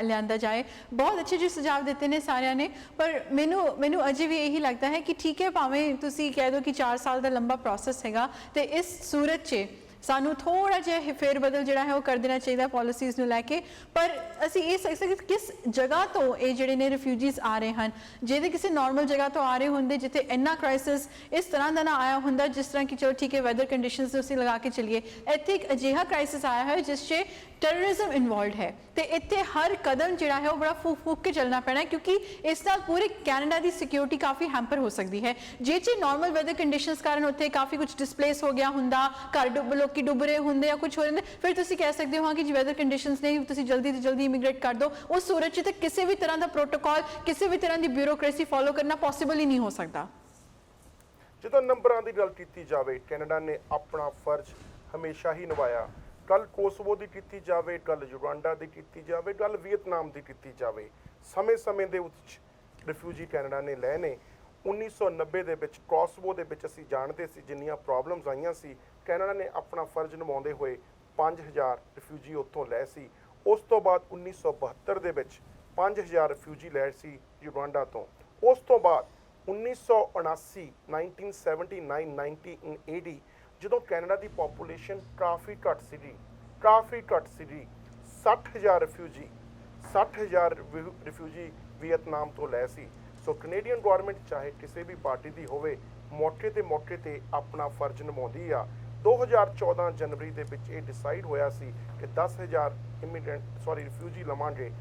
ਲਿਆਂਦਾ ਜਾਏ। ਬਹੁਤ ਅੱਛੇ ਜਿਹੇ ਸੁਝਾਅ ਦਿੱਤੇ ਨੇ ਸਾਰਿਆਂ ਨੇ। ਪਰ ਮੈਨੂੰ ਅਜੇ ਵੀ ਇਹੀ ਲੱਗਦਾ ਹੈ ਕਿ ਠੀਕ ਹੈ, ਭਾਵੇਂ ਤੁਸੀਂ ਕਹਿ ਦਿਓ ਕਿ 4 ਸਾਲ ਦਾ ਲੰਬਾ ਪ੍ਰੋਸੈਸ ਹੈਗਾ ਤੇ ਇਸ ਸੂਰਤ 'ਚ ਸਾਨੂੰ ਥੋੜਾ ਜਿਹਾ ਫੇਰ ਬਦਲ ਜਿਹੜਾ ਹੈ ਉਹ ਕਰ ਦੇਣਾ ਚਾਹੀਦਾ ਪਾਲਿਸੀਜ਼ ਨੂੰ ਲੈ ਕੇ। ਪਰ ਅਸੀਂ ਇਹ ਸੋਚ ਸਕਦੇ ਕਿਸ ਜਗ੍ਹਾ ਤੋਂ ਇਹ ਜਿਹੜੇ ਨੇ ਰਿਫਿਊਜੀਜ਼ ਆ ਰਹੇ ਹਨ। ਜਿਹਦੇ ਕਿਸੇ ਨਾਰਮਲ ਜਗ੍ਹਾ ਤੋਂ ਆ ਰਹੇ ਹੁੰਦੇ ਜਿੱਥੇ ਇੰਨਾ ਕ੍ਰਾਈਸਿਸ ਇਸ ਤਰ੍ਹਾਂ ਦਾ ਨਾ ਆਇਆ ਹੁੰਦਾ, ਜਿਸ ਤਰ੍ਹਾਂ ਕਿ ਚਲੋ ਠੀਕ ਹੈ ਵੈਦਰ ਕੰਡੀਸ਼ਨਸ ਅਸੀਂ ਲਗਾ ਕੇ ਚੱਲੀਏ, ਇੱਥੇ ਇੱਕ ਅਜਿਹਾ ਕ੍ਰਾਈਸਿਸ ਆਇਆ ਹੈ ਜਿਸ 'ਚ ਟੈਰਰਿਜ਼ਮ ਇਨਵੋਲਵਡ ਹੈ ਤੇ ਇੱਥੇ ਹਰ ਕਦਮ ਜਿਹੜਾ ਹੈ ਉਹ ਬੜਾ ਫੂਕ ਕੇ ਚੱਲਣਾ ਪੈਣਾ, ਕਿਉਂਕਿ ਇਸ ਨਾਲ ਪੂਰੇ ਕੈਨੇਡਾ ਦੀ ਸਿਕਿਉਰਿਟੀ ਕਾਫੀ ਹੈਂਪਰ ਹੋ ਸਕਦੀ ਹੈ। ਜੇ ਨਾਰਮਲ ਵੈਦਰ ਕੰਡੀਸ਼ਨਸ ਕਾਰਨ ਉੱਥੇ ਕਾਫੀ ਕੁਝ ਡਿਸਪਲੇਸ ਹੋ ਗਿਆ ਹੁੰਦਾ, ਘਰ ਲੋਕੀ ਡੁੱਬ ਰਹੇ ਹੁੰਦੇ ਜਾਂ ਕੁਝ ਹੋ ਜਾਂਦਾ, ਫਿਰ ਤੁਸੀਂ ਕਹਿ ਸਕਦੇ ਹੋ ਕਿ ਜੇ ਵੈਦਰ ਕੰਡੀਸ਼ਨਸ ਨੇ ਤੁਸੀਂ ਜਲਦੀ ਤੋਂ ਜਲਦੀ ਇਮੀਗ੍ਰੇਟ ਕਰ ਦਿਓ। ਉਸ ਸੂਰਤ 'ਚ ਤਾਂ ਕਿਸੇ ਵੀ ਤਰ੍ਹਾਂ ਦਾ ਪ੍ਰੋਟੋਕਾਲ, ਕਿਸੇ ਵੀ ਤਰ੍ਹਾਂ ਦੀ ਬਿਊਰੋਕ੍ਰੇਸੀ ਫੋਲੋ ਕਰਨਾ ਪੋਸੀਬਲ ਹੀ ਨਹੀਂ ਹੋ ਸਕਦਾ। ਜਦੋਂ ਨੰਬਰਾਂ ਦੀ ਗੱਲ ਕੀਤੀ ਜਾਵੇ, ਕੈਨੇਡਾ ਨੇ ਆਪਣਾ ਫਰਜ਼ ਹਮੇਸ਼ਾ ਹੀ ਨਿਭਾਇਆ। ਗੱਲ ਕੋਸੋਵੋ ਦੀ ਕੀਤੀ ਜਾਵੇ, ਗੱਲ ਯੁਗਾਂਡਾ ਦੀ ਕੀਤੀ ਜਾਵੇ, ਗੱਲ ਵੀਅਤਨਾਮ ਦੀ ਕੀਤੀ ਜਾਵੇ, ਸਮੇਂ ਦੇ ਵਿੱਚ ਰਿਫਿਊਜੀ ਕੈਨੇਡਾ ਨੇ ਲਏ ਨੇ। 1990 ਦੇ ਵਿੱਚ ਕੋਸੋਵੋ ਦੇ ਵਿੱਚ ਅਸੀਂ ਜਾਣਦੇ ਸੀ ਜਿੰਨੀਆਂ ਪ੍ਰੋਬਲਮਸ ਆਈਆਂ ਸੀ, ਕੈਨੇਡਾ ਨੇ ਆਪਣਾ ਫਰਜ਼ ਨਿਭਾਉਂਦੇ ਹੋਏ 5000 ਰਿਫਿਊਜੀ ਉੱਥੋਂ ਲਏ ਸੀ। ਉਸ ਤੋਂ ਬਾਅਦ 1972 ਦੇ ਵਿੱਚ 5000 ਰਿਫਿਊਜੀ ਲਏ ਸੀ ਯੁਗਾਂਡਾ ਤੋਂ। ਉਸ ਤੋਂ ਬਾਅਦ 1979 1979 1980 ਜਦੋਂ ਕੈਨੇਡਾ ਦੀ ਪੋਪੂਲੇਸ਼ਨ ਕਾਫੀ ਘੱਟ ਸੀਗੀ 60,000 ਰਿਫਿਊਜੀ ਵੀਅਤਨਾਮ ਤੋਂ ਲਏ ਸੀ। ਸੋ ਕੈਨੇਡੀਅਨ ਗਵਰਨਮੈਂਟ ਚਾਹੇ ਕਿਸੇ ਵੀ ਪਾਰਟੀ ਦੀ ਹੋਵੇ, ਮੌਕੇ ਤੇ ਆਪਣਾ ਫਰਜ਼ ਨਿਭਾਉਂਦੀ ਆ। 2014 ਜਨਵਰੀ ਦੇ ਵਿੱਚ ਇਹ ਡਿਸਾਈਡ ਹੋਇਆ ਸੀ ਕਿ 10,000 ਰਿਫਿਊਜੀ ਲਵਾਂਗੇ।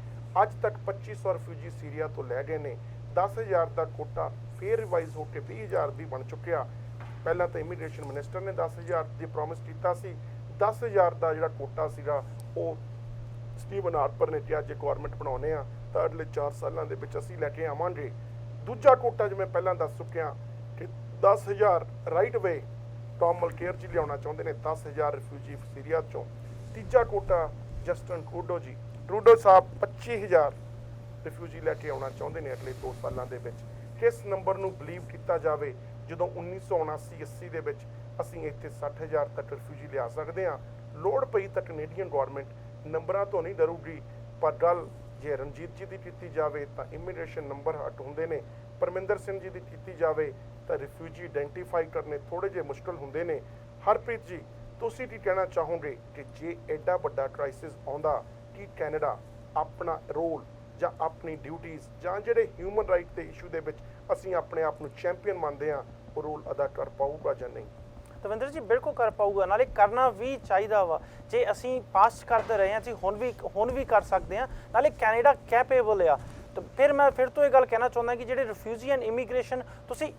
ਅੱਜ ਤੱਕ 2500 ਰਿਫਿਊਜੀ ਸੀਰੀਆ ਤੋਂ ਲੈ ਗਏ ਨੇ। 10,000 ਦਾ ਕੋਟਾ ਫੇਰ ਰਿਵਾਈਜ਼ ਹੋ ਕੇ 20,000 ਵੀ ਬਣ ਚੁੱਕਿਆ। ਪਹਿਲਾਂ ਤਾਂ ਇਮੀਗ੍ਰੇਸ਼ਨ ਮਿਨਿਸਟਰ ਨੇ 10,000 ਦੀ ਪ੍ਰੋਮਿਸ ਕੀਤਾ ਸੀ। 10,000 ਦਾ ਜਿਹੜਾ ਕੋਟਾ ਸੀਗਾ ਉਹ ਸਟੀਵਨ ਹਾਰਪਰ ਨੇ ਕਿਹਾ ਜੇ ਗਵਰਨਮੈਂਟ ਬਣਾਉਂਦੇ ਆ ਤਾਂ ਅਗਲੇ 4 ਸਾਲਾਂ ਦੇ ਵਿੱਚ ਅਸੀਂ ਲੈ ਕੇ ਆਵਾਂਗੇ। ਦੂਜਾ ਕੋਟਾ ਜਿਵੇਂ ਪਹਿਲਾਂ ਦੱਸ ਚੁੱਕਿਆ ਕਿ 10,000 ਰਾਈਟ ਵੇ ਟੌਮ ਮਲਕੇਰ ਜੀ ਲਿਆਉਣਾ ਚਾਹੁੰਦੇ ਨੇ, 10,000 ਰਿਫਿਊਜੀ ਸੀਰੀਆ ਚੋਂ। ਤੀਜਾ ਕੋਟਾ ਜਸਟਨ ਟਰੂਡੋ ਸਾਹਿਬ 25,000 ਰਿਫਿਊਜੀ ਲੈ ਕੇ ਆਉਣਾ ਚਾਹੁੰਦੇ ਨੇ ਅਗਲੇ 2 ਸਾਲਾਂ ਦੇ ਵਿੱਚ। ਕਿਸ ਨੰਬਰ ਨੂੰ ਬਲੀਵ ਕੀਤਾ ਜਾਵੇ ਜਦੋਂ 1979-80 ਦੇ ਵਿੱਚ ਅਸੀਂ ਇੱਥੇ 60,000 ਤੱਕ ਰਿਫਿਊਜੀ ਲਿਆ ਸਕਦੇ ਹਾਂ? ਲੋੜ ਪਈ ਤਾਂ ਕੈਨੇਡੀਅਨ ਗਵਰਨਮੈਂਟ ਨੰਬਰਾਂ ਤੋਂ ਨਹੀਂ ਡਰੂਗੀ। ਪਰ ਗੱਲ ਜੇ ਰਣਜੀਤ ਜੀ ਦੀ ਕੀਤੀ ਜਾਵੇ ਤਾਂ ਇਮੀਗ੍ਰੇਸ਼ਨ ਨੰਬਰ ਹਟ ਹੁੰਦੇ ਨੇ। ਪਰਮਿੰਦਰ ਸਿੰਘ ਜੀ ਦੀ ਕੀਤੀ ਜਾਵੇ ਤਾਂ ਰਿਫਿਊਜੀ ਆਇਡੈਂਟੀਫਾਈ ਕਰਨੇ ਥੋੜੇ ਜਿਹੇ ਮੁਸ਼ਕਲ ਹੁੰਦੇ ਨੇ। ਹਰਪ੍ਰੀਤ ਜੀ, ਤੁਸੀਂ ਕੀ ਕਹਿਣਾ ਚਾਹੋਗੇ ਕਿ ਜੇ ਐਡਾ ਵੱਡਾ ਕ੍ਰਾਈਸਿਸ ਆਉਂਦਾ ਕਿ ਕੈਨੇਡਾ ਆਪਣਾ ਰੋਲ ਜਾਂ ਆਪਣੀ ਡਿਊਟੀਜ਼ ਜਾਂ ਜਿਹੜੇ ਹਿਊਮਨ ਰਾਈਟ ਦੇ ਇਸ਼ੂ ਦੇ ਵਿੱਚ ਅਸੀਂ ਆਪਣੇ ਆਪ ਨੂੰ ਚੈਂਪੀਅਨ ਮੰਨਦੇ ਹਾਂ, ਉਹ ਰੋਲ ਅਦਾ ਕਰ ਪਾਊਗਾ ਜਾਂ ਨਹੀਂ? ਦਵਿੰਦਰ ਜੀ ਬਿਲਕੁਲ ਕਰ ਪਾਊਗਾ, ਨਾਲੇ ਕਰਨਾ ਵੀ ਚਾਹੀਦਾ ਵਾ। ਜੇ ਅਸੀਂ ਪਾਸਟ ਕਰਦੇ ਰਹੇ ਹਾਂ ਅਸੀਂ ਹੁਣ ਵੀ ਕਰ ਸਕਦੇ ਹਾਂ, ਨਾਲੇ ਕੈਨੇਡਾ ਕੈਪੇਬਲ ਆ। ਤਾਂ ਫਿਰ ਤੋਂ ਇਹ ਗੱਲ ਕਹਿਣਾ ਚਾਹੁੰਦਾ ਕਿ ਜਿਹੜੇ ਰਿਫਿਊਜੀ ਐਂਡ ਇਮੀਗ੍ਰੇਸ਼ਨ ਤੁਸੀਂ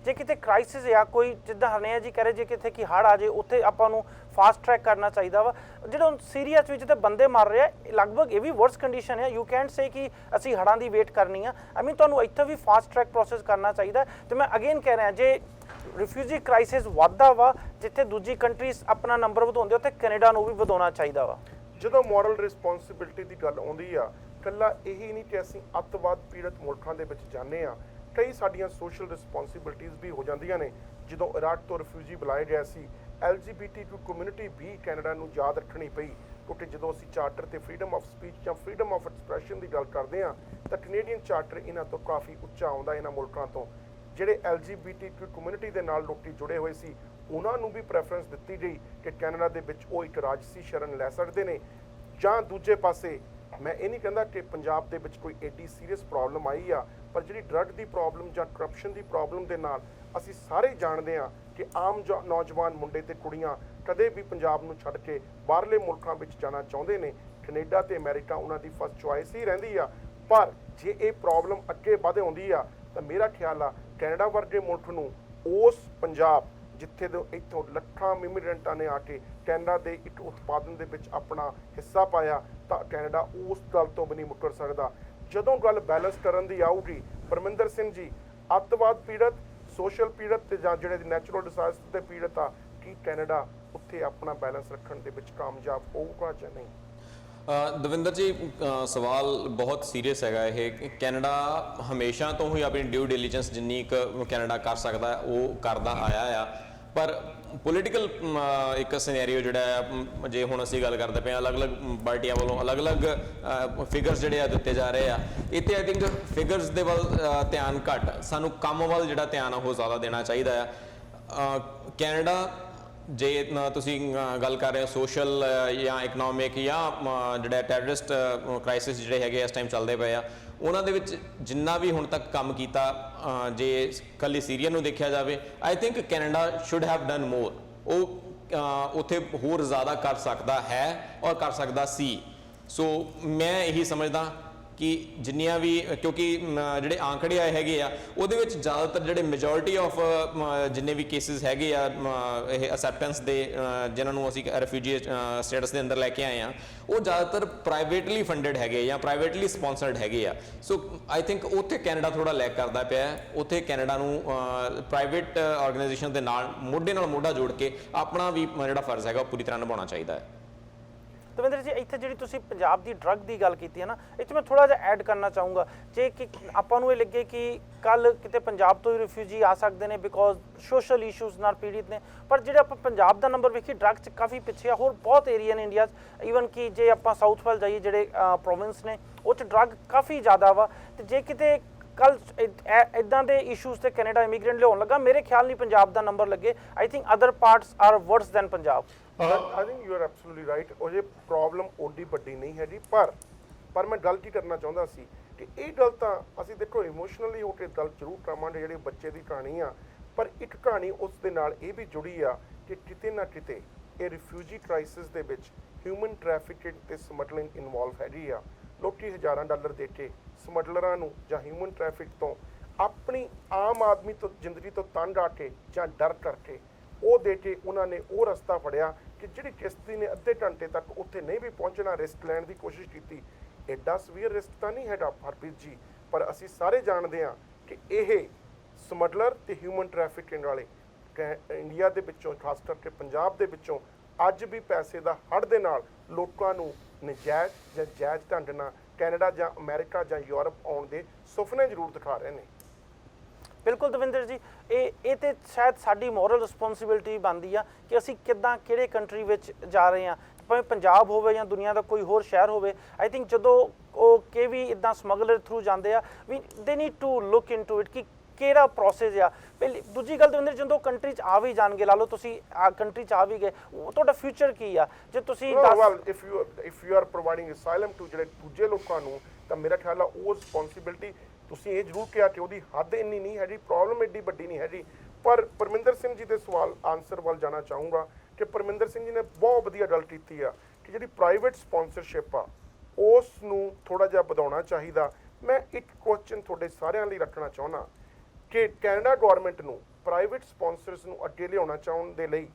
ਜੇ ਕਿਤੇ ਕ੍ਰਾਈਸਿਸ ਆ ਕੋਈ, ਜਿੱਦਾਂ ਹਰਨੇਹਾ ਜੀ ਕਹਿ ਰਹੇ ਜੇ ਕਿਤੇ ਕਿ ਹੜ੍ਹ ਆ ਜੇ, ਉੱਥੇ ਆਪਾਂ ਨੂੰ ਫਾਸਟ ਟਰੈਕ ਕਰਨਾ ਚਾਹੀਦਾ ਵਾ। ਜਿਹੜਾ ਹੁਣ ਸੀਰੀਆ ਵਿੱਚ ਤੇ ਬੰਦੇ ਮਰ ਰਹੇ ਆ, ਲਗਭਗ ਇਹ ਵੀ ਵਰਸ ਕੰਡੀਸ਼ਨ ਹੈ। ਯੂ ਕੈਨਟ ਸੇ ਕਿ ਅਸੀਂ ਹੜ੍ਹਾਂ ਦੀ ਵੇਟ ਕਰਨੀ ਆ। ਤੁਹਾਨੂੰ ਇੱਥੇ ਵੀ ਫਾਸਟ ਟਰੈਕ ਪ੍ਰੋਸੈਸ ਕਰਨਾ ਚਾਹੀਦਾ। ਤੇ ਮੈਂ ਅਗੇਨ ਕਹਿ ਰਿਹਾ, ਜੇ ਰਿਫਿਊਜੀ ਕ੍ਰਾਈਸਿਸ ਵੱਧਦਾ ਵਾ, ਜਿੱਥੇ ਦੂਜੀ ਕੰਟਰੀਜ਼ ਆਪਣਾ ਨੰਬਰ ਵਧਾਉਂਦੇ ਉੱਥੇ ਕੈਨੇਡਾ ਨੂੰ ਵੀ ਵਧਾਉਣਾ ਚਾਹੀਦਾ ਵਾ। ਜਦੋਂ ਮੋਰਲ ਰਿਸਪੌਂਸਿਬਿਲਿਟੀ ਦੀ ਗੱਲ ਆਉਂਦੀ ਆ, ਇਕੱਲਾ ਇਹੀ ਨਹੀਂ ਕਿ ਅਸੀਂ ਅੱਤਵਾਦ ਪੀੜਤ ਮੁਲਕਾਂ ਦੇ ਵਿੱਚ ਜਾਂਦੇ ਹਾਂ, ਕਈ ਸਾਡੀਆਂ ਸੋਸ਼ਲ ਰਿਸਪੌਂਸਿਬਿਲਟੀਜ਼ ਵੀ ਹੋ ਜਾਂਦੀਆਂ ਨੇ। ਜਦੋਂ ਇਰਾਕ ਤੋਂ ਰਿਫਿਊਜੀ ਬੁਲਾਏ ਗਏ ਸੀ, LGBTQ ਕਮਿਊਨਿਟੀ ਵੀ ਕੈਨੇਡਾ ਨੂੰ ਯਾਦ ਰੱਖਣੀ ਪਈ, ਕਿਉਂਕਿ ਜਦੋਂ ਅਸੀਂ ਚਾਰਟਰ ਤੇ ਫਰੀडम ਆਫ ਸਪੀਚ ਜਾਂ ਫਰੀडम ਆਫ ਐਕਸਪ੍ਰੈਸ਼ਨ ਦੀ ਗੱਲ ਕਰਦੇ ਹਾਂ ਤਾਂ ਕੈਨੇਡੀਅਨ ਚਾਰਟਰ ਇਹਨਾਂ ਤੋਂ ਕਾਫੀ ਉੱਚਾ ਆਉਂਦਾ, ਇਹਨਾਂ ਮੁਲਕਾਂ ਤੋਂ। ਜਿਹੜੇ LGBTQ ਕਮਿਊਨਿਟੀ ਦੇ ਨਾਲ ਲੋਕੀ ਜੁੜੇ ਹੋਏ ਸੀ, ਉਹਨਾਂ ਨੂੰ ਵੀ ਪ੍ਰੈਫਰੈਂਸ ਦਿੱਤੀ ਗਈ ਕਿ ਕੈਨੇਡਾ ਦੇ ਵਿੱਚ ਉਹ ਇੱਕ ਰਾਜਸੀ ਸ਼ਰਨ ਲੈ ਸਕਦੇ ਨੇ। ਜਾਂ ਦੂਜੇ ਪਾਸੇ ਮੈਂ ਇਹ ਨਹੀਂ ਕਹਿੰਦਾ ਕਿ ਪੰਜਾਬ ਦੇ ਵਿੱਚ ਕੋਈ ਐਡੀ ਸੀਰੀਅਸ ਪ੍ਰੋਬਲਮ ਆਈ ਆ, ਪਰ ਜਿਹੜੀ ਡਰੱਗ ਦੀ ਪ੍ਰੋਬਲਮ ਜਾਂ ਕਰਪਸ਼ਨ ਦੀ ਪ੍ਰੋਬਲਮ ਦੇ ਨਾਲ ਅਸੀਂ ਸਾਰੇ ਜਾਣਦੇ ਹਾਂ ਕਿ ਆਮ ਨੌਜਵਾਨ ਮੁੰਡੇ ਤੇ ਕੁੜੀਆਂ ਕਦੇ ਵੀ ਪੰਜਾਬ ਨੂੰ ਛੱਡ ਕੇ ਬਾਹਰਲੇ ਮੁਲਕਾਂ ਵਿੱਚ ਜਾਣਾ ਚਾਹੁੰਦੇ ਨੇ। ਕੈਨੇਡਾ ਤੇ ਅਮਰੀਕਾ ਉਹਨਾਂ ਦੀ ਫਸਟ ਚੁਆਇਸ ਹੀ ਰਹਿੰਦੀ ਆ। ਪਰ ਜੇ ਇਹ ਪ੍ਰੋਬਲਮ ਅੱਗੇ ਵਧ ਆਉਂਦੀ ਆ ਤਾਂ ਮੇਰਾ ਖਿਆਲ ਆ ਕੈਨੇਡਾ ਵਰਗੇ ਮੁਲਕ ਨੂੰ ਉਸ ਪੰਜਾਬ ਜਿੱਥੇ ਦੇ ਇੱਥੋਂ ਲੱਖਾਂ ਇਮੀਗ੍ਰੈਂਟਾਂ ਨੇ ਆ ਕੇ ਕੈਨੇਡਾ ਦੇ ਇੱਕ ਉਤਪਾਦਨ ਦੇ ਵਿੱਚ ਆਪਣਾ ਹਿੱਸਾ ਪਾਇਆ, ਤਾਂ ਕੈਨੇਡਾ ਉਸ ਗੱਲ ਤੋਂ ਵੀ ਨਹੀਂ ਮੁੱਕਰ ਸਕਦਾ। ਜਦੋਂ ਗੱਲ ਬੈਲੈਂਸ ਕਰਨ ਦੀ ਆਊਗੀ, ਪਰਮਿੰਦਰ ਸਿੰਘ ਜੀ, ਅੱਤਵਾਦ ਪੀੜਤ, ਸੋਸ਼ਲ ਪੀੜਤ ਤੇ ਜਾਂ ਜਿਹੜੇ ਨੈਚੁਰਲ ਡਿਜ਼ਾਸਟਰ ਤੇ ਪੀੜਤ ਆ, ਕੀ ਕੈਨੇਡਾ ਉੱਥੇ ਆਪਣਾ ਬੈਲੈਂਸ ਰੱਖਣ ਦੇ ਵਿੱਚ ਕਾਮਯਾਬ ਹੋਊਗਾ ਜਾਂ ਨਹੀਂ? ਦਵਿੰਦਰ ਜੀ, ਸਵਾਲ ਬਹੁਤ ਸੀਰੀਅਸ ਹੈਗਾ ਇਹ। ਕੈਨੇਡਾ ਹਮੇਸ਼ਾ ਤੋਂ ਹੀ ਆਪਣੀ ਡਿਊ ਡਿਲੀਜੈਂਸ ਜਿੰਨੀ ਕੁ ਕੈਨੇਡਾ ਕਰ ਸਕਦਾ ਉਹ ਕਰਦਾ ਆਇਆ ਆ, ਪਰ ਪੋਲੀਟੀਕਲ ਇੱਕ ਸਿਨੈਰੀਓ ਜਿਹੜਾ ਹੈ, ਜੇ ਹੁਣ ਅਸੀਂ ਗੱਲ ਕਰਦੇ ਪਏ ਹਾਂ ਅਲੱਗ-ਅਲੱਗ ਪਾਰਟੀਆਂ ਵੱਲੋਂ ਅਲੱਗ-ਅਲੱਗ ਫਿਗਰਸ ਜਿਹੜੇ ਆ ਦਿੱਤੇ ਜਾ ਰਹੇ ਆ, ਇੱਥੇ ਆਈ ਥਿੰਕ ਫਿਗਰਸ ਦੇ ਵੱਲ ਧਿਆਨ ਘੱਟ, ਸਾਨੂੰ ਕੰਮ ਵੱਲ ਜਿਹੜਾ ਧਿਆਨ ਆ ਉਹ ਜ਼ਿਆਦਾ ਦੇਣਾ ਚਾਹੀਦਾ ਆ। ਕੈਨੇਡਾ ਜੇ ਤੁਸੀਂ ਗੱਲ ਕਰ ਰਹੇ ਹੋ ਸੋਸ਼ਲ ਜਾਂ ਇਕਨੋਮਿਕ ਜਾਂ ਜਿਹੜਾ ਟੈਰਰਿਸਟ ਕ੍ਰਾਈਸਿਸ ਜਿਹੜੇ ਹੈਗੇ ਇਸ ਟਾਈਮ ਚੱਲਦੇ ਪਏ ਆ, ਉਹਨਾਂ ਦੇ ਵਿੱਚ ਜਿੰਨਾ ਵੀ ਹੁਣ ਤੱਕ ਕੰਮ ਕੀਤਾ, ਜੇ ਕੱਲੀ ਸੀਰੀਆ ਨੂੰ ਦੇਖਿਆ ਜਾਵੇ, I think Canada should have done more. ਉਹ ਉੱਥੇ ਹੋਰ ਜ਼ਿਆਦਾ ਕਰ ਸਕਦਾ ਹੈ ਔਰ ਕਰ ਸਕਦਾ ਸੀ। ਸੋ ਮੈਂ ਇਹੀ ਸਮਝਦਾ ਕਿ ਜਿੰਨੀਆਂ ਵੀ, ਕਿਉਂਕਿ ਜਿਹੜੇ ਆંકੜੇ ਆਏ ਹੈਗੇ ਆ ਉਹਦੇ ਵਿੱਚ ਜ਼ਿਆਦਾਤਰ ਜਿਹੜੇ ਮੈਜੋਰਿਟੀ ਆਫ ਜਿੰਨੇ ਵੀ ਕੇਸਿਸ ਹੈਗੇ ਆ ਇਹ ਅਸੈਪਟੈਂਸ ਦੇ, ਜਿਨ੍ਹਾਂ ਨੂੰ ਅਸੀਂ ਰਿਫਿਊਜੀ ਸਟੇਟਸ ਦੇ ਅੰਦਰ ਲੈ ਕੇ ਆਏ ਆ, ਉਹ ਜ਼ਿਆਦਾਤਰ ਪ੍ਰਾਈਵੇਟਲੀ ਫੰਡਡ ਹੈਗੇ ਜਾਂ ਪ੍ਰਾਈਵੇਟਲੀ ਸਪਾਂਸਰਡ ਹੈਗੇ ਆ। ਸੋ ਆਈ ਥਿੰਕ ਉੱਥੇ ਕੈਨੇਡਾ ਥੋੜਾ ਲੈਕ ਕਰਦਾ ਪਿਆ। ਉੱਥੇ ਕੈਨੇਡਾ ਨੂੰ ਪ੍ਰਾਈਵੇਟ ਆਰਗੇਨਾਈਜੇਸ਼ਨ ਦੇ ਨਾਲ ਮੋਢੇ ਨਾਲ ਮੋਢਾ ਜੋੜ ਕੇ ਆਪਣਾ ਵੀ ਜਿਹੜਾ ਫਰਜ਼ ਹੈਗਾ ਉਹ ਪੂਰੀ ਤਰ੍ਹਾਂ ਨਿਭਾਉਣਾ ਚਾਹੀਦਾ ਹੈ। ਦਵਿੰਦਰ ਜੀ, ਇੱਥੇ ਜਿਹੜੀ ਤੁਸੀਂ ਪੰਜਾਬ ਦੀ ਡਰੱਗ ਦੀ ਗੱਲ ਕੀਤੀ ਹੈ ਨਾ, ਇਹ 'ਚ ਮੈਂ ਥੋੜ੍ਹਾ ਜਿਹਾ ਐਡ ਕਰਨਾ ਚਾਹੂੰਗਾ। ਜੇ ਕਿ ਆਪਾਂ ਨੂੰ ਇਹ ਲੱਗੇ ਕਿ ਕੱਲ ਕਿਤੇ ਪੰਜਾਬ ਤੋਂ ਹੀ ਰਿਫਿਊਜੀ ਆ ਸਕਦੇ ਨੇ ਬਿਕੋਜ਼ ਸੋਸ਼ਲ ਇਸ਼ੂਜ਼ ਨਾਲ ਪੀੜਿਤ ਨੇ, ਪਰ ਜਿਹੜੇ ਆਪਾਂ ਪੰਜਾਬ ਦਾ ਨੰਬਰ ਵੇਖੀ ਡਰੱਗ 'ਚ ਕਾਫੀ ਪਿੱਛੇ ਆ। ਹੋਰ ਬਹੁਤ ਏਰੀਆ ਨੇ ਇੰਡੀਆ 'ਚ, ਈਵਨ ਕਿ ਜੇ ਆਪਾਂ ਸਾਊਥ ਵੱਲ ਜਾਈਏ ਜਿਹੜੇ ਪ੍ਰੋਵਿੰਸ ਨੇ ਉਹ 'ਚ ਡਰੱਗ ਕਾਫੀ ਜ਼ਿਆਦਾ ਵਾ। ਤੇ ਜੇ ਕਿਤੇ ਕੱਲ ਇਦਾਂ ਦੇ ਇਸ਼ੂਜ਼ ਤੇ ਕੈਨੇਡਾ ਇਮੀਗ੍ਰੈਂਟ ਲਿਆਉਣ ਲੱਗਾ, ਮੇਰੇ ਖਿਆਲ ਨਹੀਂ ਪੰਜਾਬ ਦਾ ਨੰਬਰ ਲੱਗੇ। I think other parts are worse than Punjab. I think you are absolutely right। ਉਹ ਜੇ ਪ੍ਰੋਬਲਮ ਓਡੀ ਵੱਡੀ ਨਹੀਂ ਹੈਗੀ, ਪਰ ਮੈਂ ਗੱਲ ਕੀ ਕਰਨਾ ਚਾਹੁੰਦਾ ਸੀ ਕਿ ਇਹ ਗੱਲ ਤਾਂ ਅਸੀਂ ਦੇਖੋ ਇਮੋਸ਼ਨਲੀ ਹੋ ਕੇ ਗੱਲ ਜ਼ਰੂਰ ਕਰਾਂਗੇ, ਜਿਹੜੇ ਬੱਚੇ ਦੀ ਕਹਾਣੀ ਆ, ਪਰ ਇੱਕ ਕਹਾਣੀ ਉਸ ਦੇ ਨਾਲ ਇਹ ਵੀ ਜੁੜੀ ਆ ਕਿ ਕਿਤੇ ਨਾ ਕਿਤੇ ਇਹ ਰਿਫਿਊਜੀ ਕ੍ਰਾਈਸਿਸ ਦੇ ਵਿੱਚ ਹਿਊਮਨ ਟ੍ਰੈਫਿਕਿੰਗ ਤੇ ਸਮਗਲਿੰਗ ਇਨਵੋਲਵ ਹੈਗੀ ਆ। ਲੋਕੀ ਹਜ਼ਾਰਾਂ ਡਾਲਰ ਦੇ ਕੇ ਸਮਗਲਰਾਂ ਨੂੰ ਜਾਂ ਹਿਊਮਨ ਟ੍ਰੈਫਿਕ ਤੋਂ ਆਪਣੀ ਆਮ ਆਦਮੀ ਤੋਂ ਜ਼ਿੰਦਗੀ ਤੋਂ ਤੰਗ ਆ ਕੇ ਜਾਂ ਡਰ ਕਰਕੇ ਉਹ ਦੇ ਕੇ ਉਹਨਾਂ ਨੇ ਉਹ ਰਸਤਾ ਫੜਿਆ ਕਿ ਜਿਹੜੀ ਕਿਸ਼ਤੀ ਨੇ ਅੱਧੇ ਘੰਟੇ ਤੱਕ ਉੱਥੇ ਨਹੀਂ ਵੀ ਪਹੁੰਚਣਾ, ਰਿਸਕ ਲੈਣ ਦੀ ਕੋਸ਼ਿਸ਼ ਕੀਤੀ। ਐਡਾ ਸਵੀਅਰ ਰਿਸਕ ਤਾਂ ਨਹੀਂ ਹੈਗਾ ਹਰਪ੍ਰੀਤ ਜੀ, ਪਰ ਅਸੀਂ ਸਾਰੇ ਜਾਣਦੇ ਹਾਂ ਕਿ ਇਹ ਸਮਗਲਰ ਤੇ ਹਿਊਮਨ ਟ੍ਰੈਫਿਕਿੰਗ ਵਾਲੇ ਇੰਡੀਆ ਦੇ ਵਿੱਚੋਂ, ਖਾਸ ਕਰਕੇ ਪੰਜਾਬ ਦੇ ਵਿੱਚੋਂ ਅੱਜ ਵੀ ਪੈਸੇ ਦਾ ਹੜ੍ਹ ਦੇ ਨਾਲ ਲੋਕਾਂ ਨੂੰ ਨਜਾਇਜ਼ ਜਾਂ ਜਾਇਜ਼ ਢੰਗ ਨਾਲ ਕੈਨੇਡਾ ਜਾਂ ਅਮਰੀਕਾ ਜਾਂ ਯੂਰਪ ਆਉਣ ਦੇ ਸੁਪਨੇ ਜ਼ਰੂਰ ਦਿਖਾ ਰਹੇ ਨੇ। ਬਿਲਕੁਲ ਦਵਿੰਦਰ ਜੀ, ਇਹ ਤੇ ਸ਼ਾਇਦ ਸਾਡੀ ਮੋਰਲ ਰਿਸਪੌਂਸਿਬਿਲਿਟੀ ਬਣਦੀ ਆ ਕਿ ਅਸੀਂ ਕਿੱਦਾਂ ਕਿਹੜੇ ਕੰਟਰੀ ਵਿੱਚ ਜਾ ਰਹੇ ਹਾਂ, ਭਾਵੇਂ ਪੰਜਾਬ ਹੋਵੇ ਜਾਂ ਦੁਨੀਆ ਦਾ ਕੋਈ ਹੋਰ ਸ਼ਹਿਰ ਹੋਵੇ। ਆਈ ਥਿੰਕ ਜਦੋਂ ਉਹ ਕਿ ਵੀ ਇੱਦਾਂ ਸਮਗਲਰ ਥਰੂ ਜਾਂਦੇ ਆ, we they need to look into it ਕਿ ਕਿਹੜਾ ਪ੍ਰੋਸੈਸ ਆ। ਪਹਿਲੀ ਦੂਜੀ ਗੱਲ ਦਵਿੰਦਰ, ਜਦੋਂ ਕੰਟਰੀ 'ਚ ਆ ਵੀ ਜਾਣਗੇ, ਲਾ ਲਓ ਤੁਸੀਂ ਕੰਟਰੀ 'ਚ ਆ ਵੀ ਗਏ, ਤੁਹਾਡਾ ਫਿਊਚਰ ਕੀ ਆ? ਜੇ ਤੁਸੀਂ if you are providing asylum to ਜਿਹੜੇ ਦੂਜੇ ਲੋਕਾਂ ਨੂੰ, ਤਾਂ ਮੇਰਾ ਖਿਆਲ ਆ ਉਹ ਰਿਸਪੌਂਸਿਬਿਲਿਟੀ, ਤੁਸੀਂ ਇਹ ਜ਼ਰੂਰ ਕਿਹਾ ਕਿ ਉਹਦੀ ਹੱਦ ਇੰਨੀ ਨਹੀਂ ਹੈਗੀ, ਪ੍ਰੋਬਲਮ ਐਡੀ ਵੱਡੀ ਨਹੀਂ ਹੈਗੀ। ਪਰ ਪਰਮਿੰਦਰ ਸਿੰਘ ਜੀ ਦੇ ਸਵਾਲ ਆਨਸਰ ਵੱਲ ਜਾਣਾ ਚਾਹੂੰਗਾ ਕਿ ਪਰਮਿੰਦਰ ਸਿੰਘ ਜੀ ਨੇ ਬਹੁਤ ਵਧੀਆ ਗੱਲ ਕੀਤੀ ਆ ਕਿ ਜਿਹੜੀ ਪ੍ਰਾਈਵੇਟ ਸਪਾਂਸਰਸ਼ਿਪ ਆ ਉਸ ਨੂੰ ਥੋੜਾ ਜਿਹਾ ਵਧਾਉਣਾ ਚਾਹੀਦਾ। ਮੈਂ ਇੱਕ ਕੁਐਸਚਨ ਤੁਹਾਡੇ ਸਾਰਿਆਂ ਲਈ ਰੱਖਣਾ ਚਾਹੁੰਦਾ ਕਿ ਕੈਨੇਡਾ ਗਵਰਨਮੈਂਟ ਨੂੰ ਪ੍ਰਾਈਵੇਟ ਸਪਾਂਸਰਸ ਨੂੰ ਅੱਗੇ ਲਿਆਉਣਾ ਚਾਹੁਣ ਦੇ ਲਈ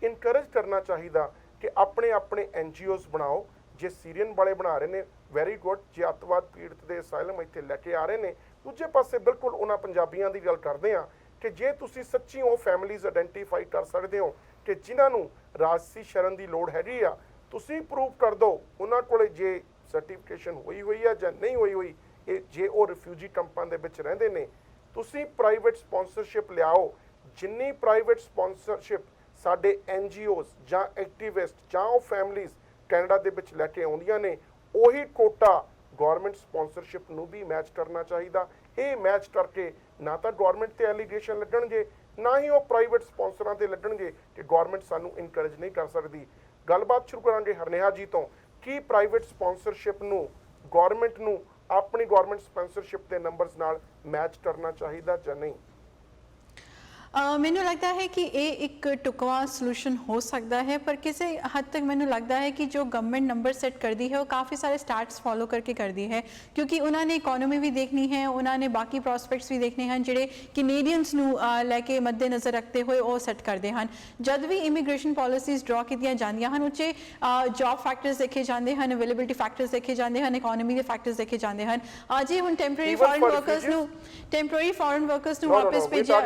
ਇਨਕਰੇਜ ਕਰਨਾ ਚਾਹੀਦਾ ਕਿ ਆਪਣੇ NGOs ਬਣਾਓ। ਜੇ ਸੀਰੀਅਨ ਵਾਲੇ ਬਣਾ ਰਹੇ ਨੇ ਵੈਰੀ ਗੁੱਡ, ਜੇ ਅੱਤਵਾਦ ਪੀੜਤ ਦੇ ਅਸਾਈਲਮ ਇੱਥੇ ਲੈ ਕੇ ਆ ਰਹੇ ਨੇ। ਦੂਜੇ ਪਾਸੇ ਬਿਲਕੁਲ ਉਹਨਾਂ ਪੰਜਾਬੀਆਂ ਦੀ ਗੱਲ ਕਰਦੇ ਆ ਕਿ ਜੇ ਤੁਸੀਂ ਸੱਚੀ ਉਹ ਫੈਮਿਲੀਜ਼ ਆਇਡੈਂਟੀਫਾਈ ਕਰ ਸਕਦੇ ਹੋ ਕਿ ਜਿਨ੍ਹਾਂ ਨੂੰ ਰਾਜਸੀ ਸ਼ਰਨ ਦੀ ਲੋੜ ਹੈਗੀ ਆ, ਤੁਸੀਂ ਪ੍ਰੂਵ ਕਰ ਦਿਓ। ਉਹਨਾਂ ਕੋਲੇ ਜੇ ਸਰਟੀਫਿਕੇਸ਼ਨ ਹੋਈ ਆ ਜਾਂ ਨਹੀਂ ਹੋਈ ਇਹ ਜੇ ਉਹ ਰਿਫਿਊਜੀ ਕੈਂਪਾਂ ਦੇ ਵਿੱਚ ਰਹਿੰਦੇ ਨੇ ਤੁਸੀਂ ਪ੍ਰਾਈਵੇਟ ਸਪਾਂਸਰਸ਼ਿਪ ਲਿਆਓ ਜਿੰਨੀ ਪ੍ਰਾਈਵੇਟ ਸਪਾਂਸਰਸ਼ਿਪ ਸਾਡੇ NGOs ਜਾਂ ਐਕਟਿਵਿਸਟ ਜਾਂ ਉਹ ਫੈਮਲੀਜ਼ ਕੈਨੇਡਾ ਦੇ ਵਿੱਚ ਲੈ ਕੇ ਆਉਂਦੀਆਂ ਨੇ ਉਹੀ ਕੋਟਾ ਗਵਰਨਮੈਂਟ ਸਪਾਂਸਰਸ਼ਿਪ ਨੂੰ ਵੀ ਮੈਚ ਕਰਨਾ ਚਾਹੀਦਾ ਇਹ ਮੈਚ ਕਰਕੇ ਨਾ ਤਾਂ ਗਵਰਨਮੈਂਟ ਤੇ ਐਲੀਗੇਸ਼ਨ ਲੱਗਣਗੇ ਨਾ ਹੀ ਉਹ ਪ੍ਰਾਈਵੇਟ ਸਪਾਂਸਰਾਂ ਤੇ ਲੱਗਣਗੇ ਕਿ ਗਵਰਨਮੈਂਟ ਸਾਨੂੰ ਇਨਕਰੇਜ ਨਹੀਂ ਕਰ ਸਕਦੀ ਗੱਲਬਾਤ ਸ਼ੁਰੂ ਕਰਾਂਗੇ ਹਰਨੇਹਾ ਜੀ ਤੋਂ ਕੀ ਪ੍ਰਾਈਵੇਟ ਸਪਾਂਸਰਸ਼ਿਪ ਨੂੰ ਗਵਰਨਮੈਂਟ ਨੂੰ ਆਪਣੀ ਗਵਰਨਮੈਂਟ ਸਪਾਂਸਰਸ਼ਿਪ ਦੇ ਨੰਬਰਸ ਨਾਲ ਮੈਚ ਕਰਨਾ ਚਾਹੀਦਾ ਜਾਂ ਨਹੀਂ ਮੈਨੂੰ ਲੱਗਦਾ ਹੈ ਕਿ ਇਹ ਇੱਕ ਟੁਕਵਾ ਸੋਲੂਸ਼ਨ ਹੋ ਸਕਦਾ ਹੈ ਪਰ ਕਿਸੇ ਹੱਦ ਤੱਕ ਮੈਨੂੰ ਲੱਗਦਾ ਹੈ ਕਿ ਜੋ ਗਵਰਨਮੈਂਟ ਨੰਬਰ ਸੈੱਟ ਕਰਦੀ ਹੈ ਉਹ ਕਾफ़ी सारे स्टैट्स फॉलो करके करती है क्योंकि उन्होंने इकोनॉमी भी देखनी है उन्होंने बाकी प्रॉस्पैक्ट्स भी देखने हैं ਜਿਹੜੇ ਕੈਨੇਡੀਅਨਸ ਨੂੰ ਲੈ ਕੇ ਮੱਦੇਨਜ਼ਰ ਰੱਖਦੇ ਹੋਏ ਉਹ ਸੈੱਟ ਕਰਦੇ ਹਨ ਜਦ ਵੀ ਇਮੀਗ੍ਰੇਸ਼ਨ ਪਾਲਿਸੀਜ਼ ਡਰਾ ਕੀਤੀਆਂ ਜਾਂਦੀਆਂ ਹਨ ਉੱਚੇ ਜੌਬ ਫੈਕਟਰਸ ਦੇਖੇ ਜਾਂਦੇ ਹਨ ਅਵੇਲੇਬਿਲਿਟੀ ਫੈਕਟਰਸ ਦੇਖੇ ਜਾਂਦੇ ਹਨ ਇਕਨੋਮੀ ਦੇ ਫੈਕਟਰਸ ਦੇਖੇ ਜਾਂਦੇ ਹਨ ਅੱਜ ਇਹ ਹੁਣ ਟੈਂਪਰੇਰੀ ਫੋਰਨ ਵਰਕਰਸ ਨੂੰ ਵਾਪਸ ਭੇਜਿਆ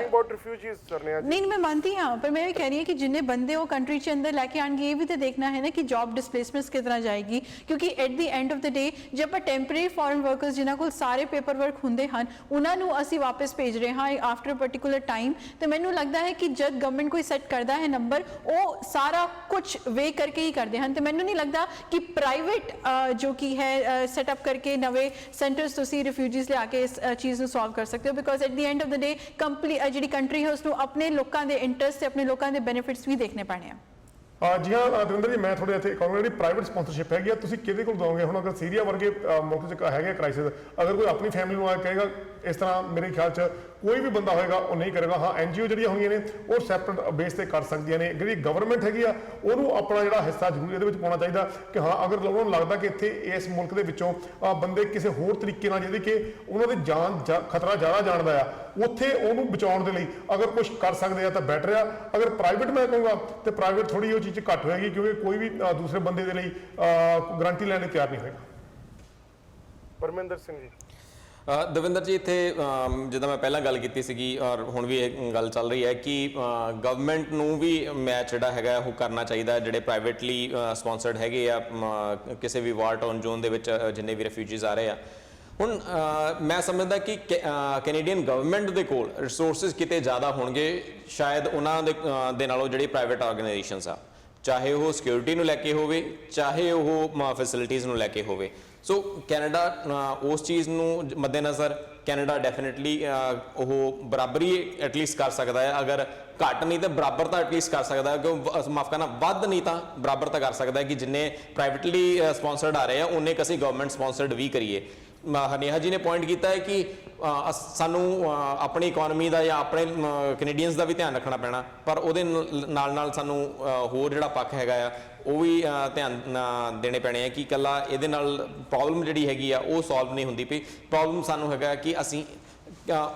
नहीं मैं मानती हाँ पर मैं ये कह रही हूँ कि जिन्हें बंदे वो कंट्री के अंदर लेके आएंगे ये भी तो देखना है ना कि जॉब डिसप्लेसमेंट्स कितना जाएगी क्योंकि eight the end of the day जब आप टेंपरेरी फॉरेन वर्कर्स जिन्हों को सारे पेपर वर्क होंगे हैं उन्होंने असी वापस भेज रहे हैं आफ्टर पर्टिकुलर टाइम तो मैनू लगता है कि जब गवर्नमेंट कोई सैट करता है नंबर वो सारा कुछ वे करके ही करते हैं तो मैनू नहीं लगता कि प्राइवेट जो कि है सैटअप करके नवे सेंटर्स तुसी रिफ्यूजीज ले आके इस चीज़ को सॉल्व कर सकते हो because at the end of the day company जी कंट्री है उसको अपने ਲੋਕਾਂ ਦੇ ਇੰਟਰਸਟ ਤੇ ਆਪਣੇ ਲੋਕਾਂ ਦੇ ਬੈਨੀਫਿਟਸ ਵੀ ਦੇਖਣੇ ਪੈਣੇ ਆ ਜੀ ਹਾਂ ਦਵਿੰਦਰ ਜੀ ਮੈਂ ਤੁਹਾਡੇ ਇੱਥੇ ਇਕਨੋਮੀ ਜਿਹੜੀ ਪ੍ਰਾਈਵੇਟ ਸਪਾਂਸਰਸ਼ਿਪ ਹੈਗੀ ਆ ਤੁਸੀਂ ਕਿਹਦੇ ਕੋਲ ਦੋਗੇ ਹੁਣ ਅਗਰ ਸੀਰੀਆ ਵਰਗੇ ਮੁਲਕ 'ਚ ਹੈਗੇ ਕ੍ਰਾਈਸਿਸ ਅਗਰ ਕੋਈ ਆਪਣੀ ਫੈਮਿਲੀ ਨੂੰ ਆ ਕੇ ਕਹੇਗਾ ਇਸ ਤਰ੍ਹਾਂ ਮੇਰੇ ਖਿਆਲ 'ਚ ਕੋਈ ਵੀ ਬੰਦਾ ਹੋਏਗਾ ਉਹ ਨਹੀਂ ਕਰੇਗਾ ਹਾਂ NGO ਜਿਹੜੀਆਂ ਹੋਣਗੀਆਂ ਨੇ ਉਹ ਸੈਪਰੇਟ ਬੇਸ ਤੇ ਕਰ ਸਕਦੀਆਂ ਨੇ ਜਿਹੜੀ ਗਵਰਨਮੈਂਟ ਹੈਗੀ ਆ ਉਹਨੂੰ ਆਪਣਾ ਜਿਹੜਾ ਹਿੱਸਾ ਜ਼ਰੂਰ ਇਹਦੇ ਵਿੱਚ ਪਾਉਣਾ ਚਾਹੀਦਾ ਕਿ ਹਾਂ ਅਗਰ ਉਹਨਾਂ ਨੂੰ ਲੱਗਦਾ ਕਿ ਇੱਥੇ ਇਸ ਮੁਲਕ ਦੇ ਵਿੱਚੋਂ ਬੰਦੇ ਕਿਸੇ ਹੋਰ ਤਰੀਕੇ ਨਾਲ ਜਿਹਦੇ ਕਿ ਉਹਨਾਂ ਦੀ ਜਾਨ ਖਤਰਾ ਜ਼ਿਆਦਾ ਜਾਣਦਾ ਆ ਉੱਥੇ ਉਹਨੂੰ ਬਚਾਉਣ ਦੇ ਲਈ ਅਗਰ ਕੁਝ ਕਰ ਸਕਦੇ ਆ ਤਾਂ ਬੈਟਰ ਆ ਅਗਰ ਪ੍ਰਾਈਵੇਟ ਮੈਂ ਕਹੂੰਗਾ ਤੇ ਪ੍ਰਾਈਵੇਟ ਥੋੜੀ ਉਹ ਚੀਜ਼ ਘੱਟ ਹੋਏਗੀ ਕਿਉਂਕਿ ਕੋਈ ਵੀ ਦੂਸਰੇ ਬੰਦੇ ਦੇ ਲਈ ਗਰੰਟੀ ਲੈਣ ਲਈ ਤਿਆਰ ਨਹੀਂ ਹੋਏਗਾ ਪਰਮਿੰਦਰ ਸਿੰਘ ਜੀ ਦਵਿੰਦਰ ਜੀ ਇੱਥੇ ਜਿੱਦਾਂ ਮੈਂ ਪਹਿਲਾਂ ਗੱਲ ਕੀਤੀ ਸੀਗੀ ਔਰ ਹੁਣ ਵੀ ਇਹ ਗੱਲ ਚੱਲ ਰਹੀ ਹੈ ਕਿ ਗਵਰਨਮੈਂਟ ਨੂੰ ਵੀ ਮੈਚ ਜਿਹੜਾ ਹੈਗਾ ਉਹ ਕਰਨਾ ਚਾਹੀਦਾ ਜਿਹੜੇ ਪ੍ਰਾਈਵੇਟਲੀ ਸਪਾਂਸਰਡ ਹੈਗੇ ਆ ਕਿਸੇ ਵੀ ਵਾਰ ਟਾਊਨ ਜ਼ੋਨ ਦੇ ਵਿੱਚ ਜਿੰਨੇ ਵੀ ਰਿਫਿਊਜੀਜ਼ ਆ ਰਹੇ ਆ ਹੁਣ ਮੈਂ ਸਮਝਦਾ ਕਿ ਕੈਨੇਡੀਅਨ ਗਵਰਨਮੈਂਟ ਦੇ ਕੋਲ ਰਿਸੋਰਸਿਸ ਕਿਤੇ ਜ਼ਿਆਦਾ ਹੋਣਗੇ ਸ਼ਾਇਦ ਉਹਨਾਂ ਦੇ ਨਾਲੋਂ ਜਿਹੜੀ ਪ੍ਰਾਈਵੇਟ ਆਰਗੇਨਾਈਜੇਸ਼ਨਸ ਆ ਚਾਹੇ ਉਹ ਸਿਕਿਉਰਿਟੀ ਨੂੰ ਲੈ ਕੇ ਹੋਵੇ ਚਾਹੇ ਉਹ ਫੈਸਿਲਿਟੀਜ਼ ਨੂੰ ਲੈ ਕੇ ਹੋਵੇ ਸੋ ਕੈਨੇਡਾ ਉਸ ਚੀਜ਼ ਨੂੰ ਮੱਦੇਨਜ਼ਰ ਕੈਨੇਡਾ ਡੈਫੀਨਿਟਲੀ ਉਹ ਬਰਾਬਰੀ ਐਟਲੀਸਟ ਕਰ ਸਕਦਾ ਹੈ ਅਗਰ ਘੱਟ ਨਹੀਂ ਤਾਂ ਬਰਾਬਰ ਤਾਂ ਐਟਲੀਸਟ ਕਰ ਸਕਦਾ ਹੈ ਕਿਉਂ ਮਾਫ ਕਰਨਾ ਵੱਧ ਨਹੀਂ ਤਾਂ ਬਰਾਬਰ ਤਾਂ ਕਰ ਸਕਦਾ ਹੈ ਕਿ ਜਿੰਨੇ ਪ੍ਰਾਈਵੇਟਲੀ ਸਪਾਂਸਰਡ ਆ ਰਹੇ ਆ ਉਹਨੇ ਅਸੀਂ ਗਵਰਨਮੈਂਟ ਸਪਾਂਸਰਡ ਵੀ ਕਰੀਏ ਹਰਨੇਹਾ ਜੀ ਨੇ ਪੁਆਇੰਟ ਕੀਤਾ ਹੈ ਕਿ ਸਾਨੂੰ ਆਪਣੀ ਇਕਨੋਮੀ ਦਾ ਜਾਂ ਆਪਣੇ ਕੈਨੇਡੀਅਨਸ ਦਾ ਵੀ ਧਿਆਨ ਰੱਖਣਾ ਪੈਣਾ ਪਰ ਉਹਦੇ ਨਾਲ ਨਾਲ ਸਾਨੂੰ ਹੋਰ ਜਿਹੜਾ ਪੱਖ ਹੈਗਾ ਆ ਉਹ ਵੀ ਧਿਆਨ ਦੇਣੇ ਪੈਣੇ ਆ ਕਿ ਇਕੱਲਾ ਇਹਦੇ ਨਾਲ ਪ੍ਰੋਬਲਮ ਜਿਹੜੀ ਹੈਗੀ ਆ ਉਹ ਸੋਲਵ ਨਹੀਂ ਹੁੰਦੀ ਪਈ ਪ੍ਰੋਬਲਮ ਸਾਨੂੰ ਹੈਗਾ ਕਿ ਅਸੀਂ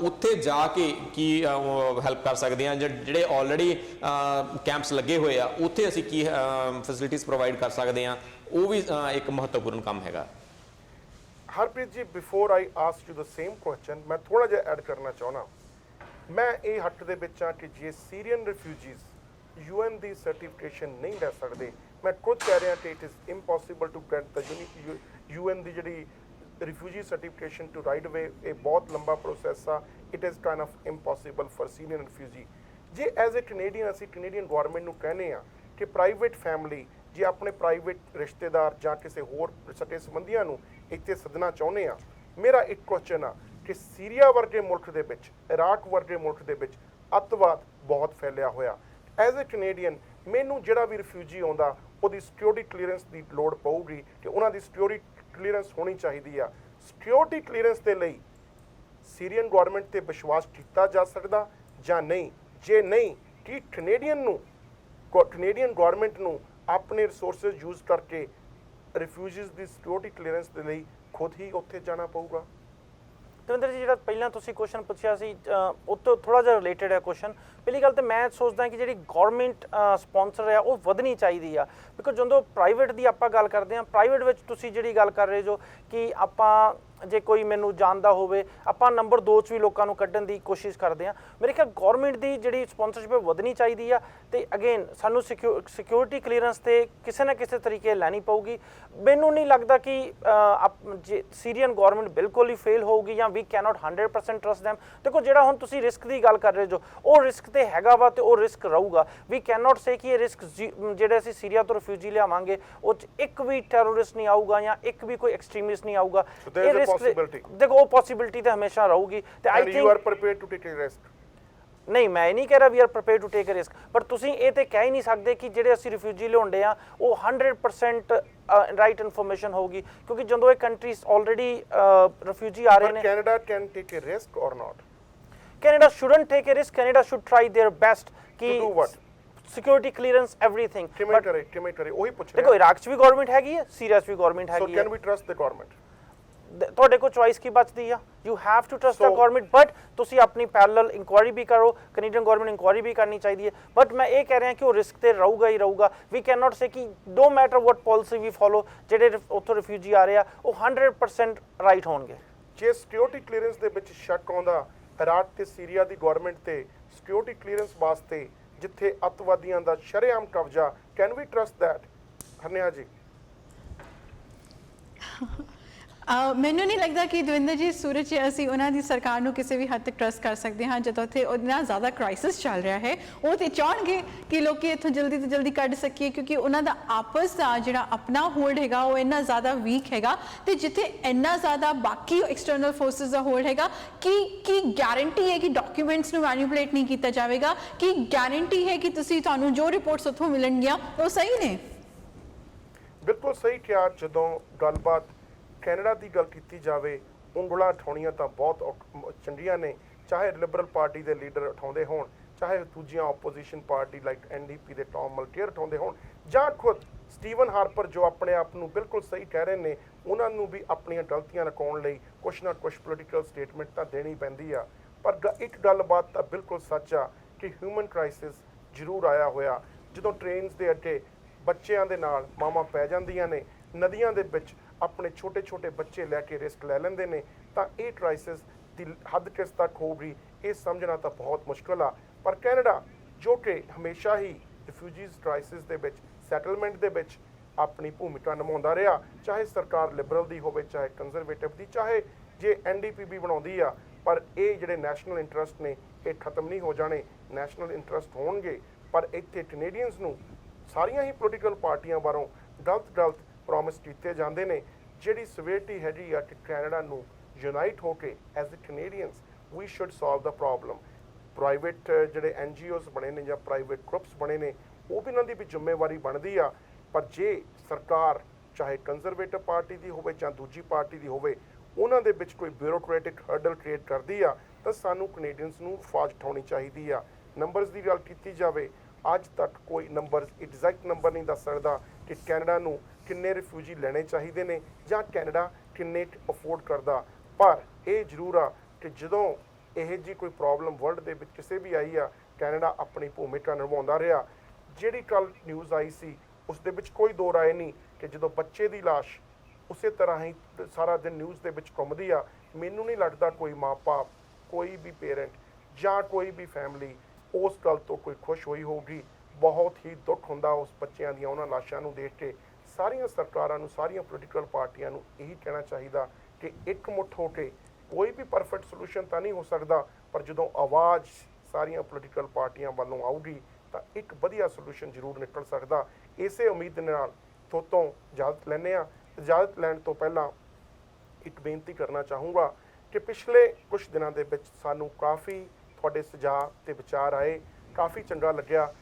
ਉੱਥੇ ਜਾ ਕੇ ਕੀ ਹੈਲਪ ਕਰ ਸਕਦੇ ਹਾਂ ਜਿਹੜੇ ਆਲਰੇਡੀ ਕੈਂਪਸ ਲੱਗੇ ਹੋਏ ਆ ਉੱਥੇ ਅਸੀਂ ਕੀ ਫੈਸਿਲਿਟੀਜ਼ ਪ੍ਰੋਵਾਈਡ ਕਰ ਸਕਦੇ ਹਾਂ ਉਹ ਵੀ ਇੱਕ ਮਹੱਤਵਪੂਰਨ ਕੰਮ ਹੈਗਾ Harpreet ji before I ask you the same question ਮੈਂ ਥੋੜਾ ਜਿਹਾ ਐਡ ਕਰਨਾ ਚਾਹੁੰਦਾ ਮੈਂ ਇਹ ਹੱਕ ਦੇ ਵਿੱਚ ਆ ਕਿ ਜੇ ਸੀਰੀਅਨ ਰਿਫਿਊਜੀਜ਼ UN ਦੀ ਸਰਟੀਫਿਕੇਸ਼ਨ ਨਹੀਂ ਲੈ ਸਕਦੇ ਮੈਂ ਖੁਦ ਕਹਿ ਰਿਹਾ ਕਿ it is impossible to get the UN ਦੀ ਜਿਹੜੀ ਰਿਫਿਊਜੀ ਸਰਟੀਫਿਕੇਸ਼ਨ ਟੂ ਰਾਈਟ ਅਵੇ ਇਹ ਬਹੁਤ ਲੰਬਾ ਪ੍ਰੋਸੈਸ ਆ it is kind of impossible for senior refugee ਜੇ ਐਜ਼ ਅ ਕੈਨੇਡੀਅਨ ਅਸੀਂ ਕੈਨੇਡੀਅਨ ਗਵਰਨਮੈਂਟ ਨੂੰ ਕਹਿੰਦੇ ਆ ਕਿ ਪ੍ਰਾਈਵੇਟ ਫੈਮਿਲੀ ਜੇ ਆਪਣੇ ਪ੍ਰਾਈਵੇਟ ਰਿਸ਼ਤੇਦਾਰ ਜਾਂ ਕਿਸੇ ਹੋਰ ਸਕੇ ਸੰਬੰਧੀਆਂ ਨੂੰ ਇੱਥੇ ਸੱਦਣਾ ਚਾਹੁੰਦੇ ਆ ਮੇਰਾ ਇੱਕ ਕੁਐਸਚਨ ਆ ਕਿ ਸੀਰੀਆ ਵਰਗੇ ਮੁਲਕ ਦੇ ਵਿੱਚ ਇਰਾਕ ਵਰਗੇ ਮੁਲਕ ਦੇ ਵਿੱਚ ਅੱਤਵਾਦ ਬਹੁਤ ਫੈਲਿਆ ਹੋਇਆ ਐਜ਼ ਅ ਕੈਨੇਡੀਅਨ ਮੈਨੂੰ ਜਿਹੜਾ ਵੀ ਰਿਫਿਊਜੀ ਆਉਂਦਾ ਉਹਦੀ ਸਿਕਿਉਰਿਟੀ ਕਲੀਅਰੈਂਸ ਦੀ ਲੋੜ ਪਊਗੀ ਕਿ ਉਹਨਾਂ ਦੀ ਸਿਕਿਉਰਿਟੀ ਕਲੀਅਰੈਂਸ ਹੋਣੀ ਚਾਹੀਦੀ ਆ ਸਿਕਿਉਰਿਟੀ ਕਲੀਅਰੈਂਸ ਦੇ ਲਈ ਸੀਰੀਅਨ ਗਵਰਨਮੈਂਟ ਤੇ ਵਿਸ਼ਵਾਸ ਕੀਤਾ ਜਾ ਸਕਦਾ ਜਾਂ ਨਹੀਂ ਜੇ ਨਹੀਂ ਕਿ ਕੈਨੇਡੀਅਨ ਗਵਰਨਮੈਂਟ ਨੂੰ ਆਪਣੇ ਰਿਸੋਰਸਿਸ ਯੂਜ਼ ਕਰਕੇ ਰਿਫਿਊਜੀਜ਼ ਦੀ ਸਿਕਿਉਰਿਟੀ ਕਲੀਅਰੈਂਸ ਦੇ ਲਈ ਖੁਦ ਹੀ ਉੱਥੇ ਜਾਣਾ ਪਊਗਾ ਦਵਿੰਦਰ ਜੀ ਜਿਹੜਾ ਪਹਿਲਾਂ ਤੁਸੀਂ ਕੁਐਸਚਨ ਪੁੱਛਿਆ ਸੀ ਉਹ ਤੋਂ ਥੋੜਾ ਜਿਹਾ ਰਿਲੇਟਡ ਹੈ ਕੁਐਸਚਨ ਪਹਿਲੀ ਗੱਲ ਤਾਂ ਮੈਂ ਸੋਚਦਾ ਕਿ ਜਿਹੜੀ ਗਵਰਨਮੈਂਟ ਸਪਾਂਸਰ ਹੈ ਉਹ ਵਧਣੀ ਚਾਹੀਦੀ ਆ ਬਿਕੋਜ਼ ਜਦੋਂ ਪ੍ਰਾਈਵੇਟ ਦੀ ਆਪਾਂ ਗੱਲ ਕਰਦੇ ਹਾਂ ਪ੍ਰਾਈਵੇਟ ਵਿੱਚ ਤੁਸੀਂ ਜਿਹੜੀ ਗੱਲ ਕਰ ਰਹੇ ਜੋ ਕਿ ਆਪਾਂ ਜੇ ਕੋਈ ਮੈਨੂੰ ਜਾਣਦਾ ਹੋਵੇ, ਆਪਾਂ ਨੰਬਰ 2 'ਚ ਵੀ ਲੋਕਾਂ ਨੂੰ ਕੱਢਣ ਦੀ ਕੋਸ਼ਿਸ਼ ਕਰਦੇ ਹਾਂ। ਮੇਰੇ ਖਿਆਲ ਗਵਰਨਮੈਂਟ ਦੀ ਜਿਹੜੀ ਸਪਾਂਸਰਸ਼ਿਪ ਵਧਣੀ ਚਾਹੀਦੀ ਆ, ਤੇ ਅਗੇਨ ਸਾਨੂੰ ਸਿਕਿਉਰਿਟੀ ਕਲੀਅਰੈਂਸ ਤੇ ਕਿਸੇ ਨਾ ਕਿਸੇ ਤਰੀਕੇ ਲੈਣੀ ਪਊਗੀ। ਮੈਨੂੰ ਨਹੀਂ ਲੱਗਦਾ ਕਿ ਜੇ ਸੀਰੀਅਨ ਗਵਰਨਮੈਂਟ ਬਿਲਕੁਲ ਹੀ ਫੇਲ ਹੋਊਗੀ ਜਾਂ ਵੀ ਕੈਨੋਟ 100% ਟਰਸਟ ਦੈਮ। ਦੇਖੋ ਜਿਹੜਾ ਹੁਣ ਤੁਸੀਂ ਰਿਸਕ ਦੀ ਗੱਲ ਕਰ ਰਹੇ ਜੋ, ਉਹ ਰਿਸਕ ਤੇ ਹੈਗਾ ਵਾ ਤੇ ਉਹ ਰਿਸਕ ਰਹੂਗਾ। ਵੀ ਕੈਨੋਟ ਸੇ ਕਿ ਇਹ ਰਿਸਕ ਜਿਹੜੇ ਅਸੀਂ ਸੀਰੀਆ ਤੋਂ ਰਿਫਿਊਜੀ ਲਿਆਵਾਂਗੇ ਉਹ 'ਚ ਇੱਕ ਵੀ ਟੈਰਰਿਸਟ ਨਹੀਂ ਆਊਗਾ ਜਾਂ ਇੱਕ ਵੀ ਕੋਈ ਐਕਸਟ੍ਰੀਮਿਸਟ ਨਹੀਂ ਆਊਗਾ। ਇਹ ਰਿਸਕ ਦੇਖੋ ਉਹ ਪੋਸੀਬਿਲਿਟੀ ਤਾਂ ਹਮੇਸ਼ਾ ਰਹੂਗੀ। ਤੇ I think you are prepared to take a risk. ਨਹੀਂ, ਮੈਂ ਇਹ ਨਹੀਂ ਕਹਿ ਰਿਹਾ we are prepared to take a risk, ਪਰ ਤੁਸੀਂ ਇਹ ਤੇ ਕਹਿ ਹੀ ਨਹੀਂ ਸਕਦੇ ਕਿ ਜਿਹੜੇ ਅਸੀਂ ਰਿਫਿਊਜੀ ਲਿਆਉਂਦੇ ਆ ਉਹ 100% ਰਾਈਟ ਇਨਫੋਰਮੇਸ਼ਨ ਹੋਊਗੀ, ਕਿਉਂਕਿ ਜਦੋਂ ਇਹ ਕੰਟਰੀਜ਼ ਆਲਰੇਡੀ ਰਿਫਿਊਜੀ ਆ ਰਹੇ ਨੇ। Canada can take a risk or not? Canada shouldn't take a risk. Canada should try their best. To do what? Security clearance, everything. ਕਿਵੇਂ ਕਰੇ ਉਹੀ ਪੁੱਛ ਰਿਹਾ। ਦੇਖੋ ਇਰਾਕ 'ਚ ਵੀ ਗਵਰਨਮੈਂਟ ਹੈਗੀ ਹੈ, ਸੀਰੀਆ 'ਚ ਵੀ ਗਵਰਨਮੈਂਟ So ਹੈਗੀ ਹੈ। can we trust the government? ਤੁਹਾਡੇ ਕੋਲ ਚੋਇਸ ਕੀ ਬਚਦੀ ਆ? You have to trust the government, but ਤੁਸੀਂ ਆਪਣੀ ਪੈਰਲਲ ਇਨਕੁਆਇਰੀ ਵੀ ਕਰੋ। ਕੈਨੇਡੀਅਨ ਗਵਰਨਮੈਂਟ ਇਨਕੁਆਇਰੀ ਵੀ ਕਰਨੀ ਚਾਹੀਦੀ ਹੈ, ਬਟ ਮੈਂ ਇਹ ਕਹਿ ਰਿਹਾ ਕਿ ਉਹ ਰਿਸਕ ਤੇ ਰਹੂਗਾ ਹੀ ਰਹੂਗਾ। ਵੀ ਕੈਨ ਨਾਟ ਸੇ ਕਿ no matter what policy we follow, ਜਿਹੜੇ ਉੱਥੋਂ ਰਿਫਿਊਜੀ ਆ ਰਹੇ ਆ ਉਹ 100% ਰਾਈਟ ਹੋਣਗੇ। ਜੇ ਸਿਕਿਉਰਿਟੀ ਕਲੀਅਰੈਂਸ ਦੇ ਵਿੱਚ ਸ਼ੱਕ ਆਉਂਦਾ ਇਰਾਕ ਤੇ ਸੀਰੀਆ ਦੀ ਗਵਰਨਮੈਂਟ ਤੇ ਸਿਕਿਉਰਿਟੀ ਕਲੀਅਰੈਂਸ ਵਾਸਤੇ ਜਿੱਥੇ ਅੱਤਵਾਦੀਆਂ ਦਾ ਸ਼ਰੇਆਮ ਕਬਜ਼ਾ, ਕੈਨ ਵੀ ਟਰਸਟ ਦੈਟ? ਹਰਨਿਆ ਜੀ ਮੈਨੂੰ ਨਹੀਂ ਲੱਗਦਾ ਕਿ ਦਵਿੰਦਰ ਜੀ ਸੂਰਜ ਜੀ ਅਸੀਂ ਉਹਨਾਂ ਦੀ ਸਰਕਾਰ ਨੂੰ ਕਿਸੇ ਵੀ ਹੱਦ ਤੱਕ ਟਰਸਟ ਕਰ ਸਕਦੇ ਹਾਂ ਜਦੋਂ ਉੱਥੇ ਉਹਨਾਂ ਜ਼ਿਆਦਾ ਕ੍ਰਾਈਸਿਸ ਚੱਲ ਰਿਹਾ ਹੈ। ਉਹ ਤੇ ਚਾਹਣਗੇ ਕਿ ਲੋਕੀ ਇੱਥੋਂ ਜਲਦੀ ਤੋਂ ਜਲਦੀ ਕੱਢ ਸਕੀਏ, ਕਿਉਂਕਿ ਉਹਨਾਂ ਦਾ ਆਪਸ ਦਾ ਜਿਹੜਾ ਆਪਣਾ ਹੋਲਡ ਹੈਗਾ ਉਹ ਇੰਨਾ ਜ਼ਿਆਦਾ ਵੀਕ ਹੈਗਾ, ਤੇ ਜਿੱਥੇ ਇੰਨਾ ਜ਼ਿਆਦਾ ਬਾਕੀ ਐਕਸਟਰਨਲ ਫੋਰਸਿਸ ਦਾ ਹੋਲਡ ਹੈਗਾ, ਕੀ ਗਾਰੰਟੀ ਹੈ ਕਿ ਡਾਕੂਮੈਂਟਸ ਨੂੰ ਮੈਨੀਪੂਲੇਟ ਨਹੀਂ ਕੀਤਾ ਜਾਵੇਗਾ? ਕੀ ਗਾਰੰਟੀ ਹੈ ਕਿ ਤੁਹਾਨੂੰ ਜੋ ਰਿਪੋਰਟਸ ਉੱਥੋਂ ਮਿਲਣਗੀਆਂ ਉਹ ਸਹੀ ਨੇ? ਬਿਲਕੁਲ ਸਹੀ ਕਿਹਾ। ਜਦੋਂ ਗੱਲਬਾਤ ਕੈਨੇਡਾ ਦੀ ਗੱਲ ਕੀਤੀ ਜਾਵੇ, ਉਂਗਲਾਂ ਉਠਾਉਣੀਆਂ ਤਾਂ ਬਹੁਤ ਚੰਗੀਆਂ ਨੇ, ਚਾਹੇ ਲਿਬਰਲ ਪਾਰਟੀ ਦੇ ਲੀਡਰ ਉਠਾਉਂਦੇ ਹੋਣ, ਚਾਹੇ ਦੂਜੀਆਂ ਆਪੋਜੀਸ਼ਨ ਪਾਰਟੀ ਲਾਈਕ NDP ਦੇ ਟੌਮ ਮਲਟੀਅਰ ਉਠਾਉਂਦੇ ਹੋਣ, ਜਾਂ ਖੁਦ ਸਟੀਵਨ ਹਾਰਪਰ ਜੋ ਆਪਣੇ ਆਪ ਨੂੰ ਬਿਲਕੁਲ ਸਹੀ ਕਹਿ ਰਹੇ ਨੇ, ਉਹਨਾਂ ਨੂੰ ਵੀ ਆਪਣੀਆਂ ਗਲਤੀਆਂ ਲੁਕਾਉਣ ਲਈ ਕੁਛ ਨਾ ਕੁਛ ਪੋਲੀਟੀਕਲ ਸਟੇਟਮੈਂਟ ਤਾਂ ਦੇਣੀ ਪੈਂਦੀ ਆ। ਪਰ ਇੱਕ ਗੱਲਬਾਤ ਤਾਂ ਬਿਲਕੁਲ ਸੱਚ ਆ ਕਿ ਹਿਊਮਨ ਕ੍ਰਾਈਸਿਸ ਜ਼ਰੂਰ ਆਇਆ ਹੋਇਆ। ਜਦੋਂ ਟ੍ਰੇਨਸ ਦੇ ਅੱਗੇ ਬੱਚਿਆਂ ਦੇ ਨਾਲ ਮਾਵਾਂ ਪੈ ਜਾਂਦੀਆਂ ਨੇ, ਨਦੀਆਂ ਦੇ ਵਿੱਚ ਆਪਣੇ ਛੋਟੇ ਛੋਟੇ ਬੱਚੇ ਲੈ ਕੇ ਰਿਸਕ ਲੈ ਲੈਂਦੇ ਨੇ, ਤਾਂ ਇਹ ਕ੍ਰਾਈਸਿਸ ਦੀ ਹੱਦ ਕਿਸ ਤੱਕ ਹੋਊਗੀ ਇਹ ਸਮਝਣਾ ਤਾਂ ਬਹੁਤ ਮੁਸ਼ਕਲ ਆ। ਪਰ ਕੈਨੇਡਾ ਜੋ ਕਿ ਹਮੇਸ਼ਾ ਹੀ ਰਿਫਿਊਜੀਜ਼ ਕ੍ਰਾਈਸਿਸ ਦੇ ਵਿੱਚ ਸੈਟਲਮੈਂਟ ਦੇ ਵਿੱਚ ਆਪਣੀ ਭੂਮਿਕਾ ਨਿਭਾਉਂਦਾ ਰਿਹਾ, ਚਾਹੇ ਸਰਕਾਰ ਲਿਬਰਲ ਦੀ ਹੋਵੇ ਚਾਹੇ ਕੰਜ਼ਰਵੇਟਿਵ ਦੀ, ਚਾਹੇ ਜੇ NDP ਵੀ ਬਣਾਉਂਦੀ ਆ, ਪਰ ਇਹ ਜਿਹੜੇ ਨੈਸ਼ਨਲ ਇੰਟਰਸਟ ਨੇ ਇਹ ਖਤਮ ਨਹੀਂ ਹੋ ਜਾਣੇ। ਨੈਸ਼ਨਲ ਇੰਟਰਸਟ ਹੋਣਗੇ, ਪਰ ਇੱਥੇ ਕੈਨੇਡੀਅਨਸ ਨੂੰ ਸਾਰੀਆਂ ਹੀ ਪੋਲੀਟੀਕਲ ਪਾਰਟੀਆਂ ਬਾਹਰੋਂ ਗਲਤ ਪ੍ਰੋਮਿਸ ਕੀਤੇ ਜਾਂਦੇ ਨੇ। ਜਿਹੜੀ ਸਵੇਰਟੀ ਹੈਗੀ ਆ ਕਿ ਕੈਨੇਡਾ ਨੂੰ ਯੂਨਾਈਟ ਹੋ ਕੇ as a Canadians we should solve the problem. Private ਜਿਹੜੇ NGOs ਬਣੇ ਨੇ ਜਾਂ ਪ੍ਰਾਈਵੇਟ ਗਰੁੱਪਸ ਬਣੇ ਨੇ, ਉਹ ਵੀ ਇਹਨਾਂ ਦੀ ਵੀ ਜ਼ਿੰਮੇਵਾਰੀ ਬਣਦੀ ਆ। ਪਰ ਜੇ ਸਰਕਾਰ ਚਾਹੇ ਕੰਜ਼ਰਵੇਟਿਵ ਪਾਰਟੀ ਦੀ ਹੋਵੇ ਜਾਂ ਦੂਜੀ ਪਾਰਟੀ ਦੀ ਹੋਵੇ, ਉਹਨਾਂ ਦੇ ਵਿੱਚ ਕੋਈ ਬਿਊਰੋਕ੍ਰੈਟਿਕ ਹਰਡਲ ਕ੍ਰੀਏਟ ਕਰਦੀ ਆ, ਤਾਂ ਸਾਨੂੰ ਕੈਨੇਡੀਅਨਸ ਨੂੰ ਫਾਸਟ ਉਠਾਉਣੀ ਚਾਹੀਦੀ ਆ। ਨੰਬਰਸ ਦੀ ਗੱਲ ਕੀਤੀ ਜਾਵੇ, ਅੱਜ ਤੱਕ ਕੋਈ ਨੰਬਰ ਐਗਜ਼ੈਕਟ ਨੰਬਰ ਨਹੀਂ ਦੱਸ ਸਕਦਾ ਕਿ ਕੈਨੇਡਾ ਨੂੰ ਕਿੰਨੇ ਰਿਫਿਊਜੀ ਲੈਣੇ ਚਾਹੀਦੇ ਨੇ ਜਾਂ ਕੈਨੇਡਾ ਕਿੰਨੇ ਅਫੋਰਡ ਕਰਦਾ। ਪਰ ਇਹ ਜ਼ਰੂਰ ਆ ਕਿ ਜਦੋਂ ਇਹ ਜੀ ਕੋਈ ਪ੍ਰੋਬਲਮ ਵਰਲਡ ਦੇ ਵਿੱਚ ਕਿਸੇ ਵੀ ਆਈ ਆ, ਕੈਨੇਡਾ ਆਪਣੀ ਭੂਮਿਕਾ ਨਿਭਾਉਂਦਾ ਰਿਹਾ। ਜਿਹੜੀ ਕੱਲ ਨਿਊਜ਼ ਆਈ ਸੀ ਉਸ ਦੇ ਵਿੱਚ ਕੋਈ ਦੋ ਰਾਏ ਨਹੀਂ ਕਿ ਜਦੋਂ ਬੱਚੇ ਦੀ ਲਾਸ਼ ਉਸੇ ਤਰ੍ਹਾਂ ਹੀ ਸਾਰਾ ਦਿਨ ਨਿਊਜ਼ ਦੇ ਵਿੱਚ ਘੁੰਮਦੀ ਆ, ਮੈਨੂੰ ਨਹੀਂ ਲੱਗਦਾ ਕੋਈ ਮਾਂ ਬਾਪ, ਕੋਈ ਵੀ ਪੇਰੈਂਟ ਜਾਂ ਕੋਈ ਵੀ ਫੈਮਿਲੀ ਉਸ ਗੱਲ ਤੋਂ ਕੋਈ ਖੁਸ਼ ਹੋਈ ਹੋਊਗੀ। ਬਹੁਤ ਹੀ ਦੁੱਖ ਹੁੰਦਾ ਉਸ ਬੱਚਿਆਂ ਦੀਆਂ ਉਹਨਾਂ ਲਾਸ਼ਾਂ ਨੂੰ ਦੇਖ ਕੇ। ਸਾਰੀਆਂ ਸਰਕਾਰਾਂ ਨੂੰ, ਸਾਰੀਆਂ ਪੋਲੀਟੀਕਲ ਪਾਰਟੀਆਂ ਨੂੰ ਇਹੀ ਕਹਿਣਾ ਚਾਹੀਦਾ ਕਿ ਇਕਮੁੱਠ ਹੋ ਕੇ, ਕੋਈ ਵੀ ਪਰਫੈਕਟ ਸੋਲੂਸ਼ਨ ਤਾਂ ਨਹੀਂ ਹੋ ਸਕਦਾ, ਪਰ ਜਦੋਂ ਆਵਾਜ਼ ਸਾਰੀਆਂ ਪੋਲੀਟੀਕਲ ਪਾਰਟੀਆਂ ਵੱਲੋਂ ਆਊਗੀ ਤਾਂ ਇੱਕ ਵਧੀਆ ਸੋਲੂਸ਼ਨ ਜ਼ਰੂਰ ਨਿਕਲ ਸਕਦਾ। ਇਸੇ ਉਮੀਦ ਨਾਲ ਤੋਂ ਇਜਾਜ਼ਤ ਲੈਂਦੇ ਹਾਂ। ਇਜਾਜ਼ਤ ਲੈਣ ਤੋਂ ਪਹਿਲਾਂ ਇੱਕ ਬੇਨਤੀ ਕਰਨਾ ਚਾਹੂੰਗਾ ਕਿ ਪਿਛਲੇ ਕੁਝ ਦਿਨਾਂ ਦੇ ਵਿੱਚ ਸਾਨੂੰ ਕਾਫੀ ਤੁਹਾਡੇ ਸੁਝਾਅ ਤੇ ਵਿਚਾਰ ਆਏ, ਕਾਫੀ ਚੰਗਾ ਲੱਗਿਆ।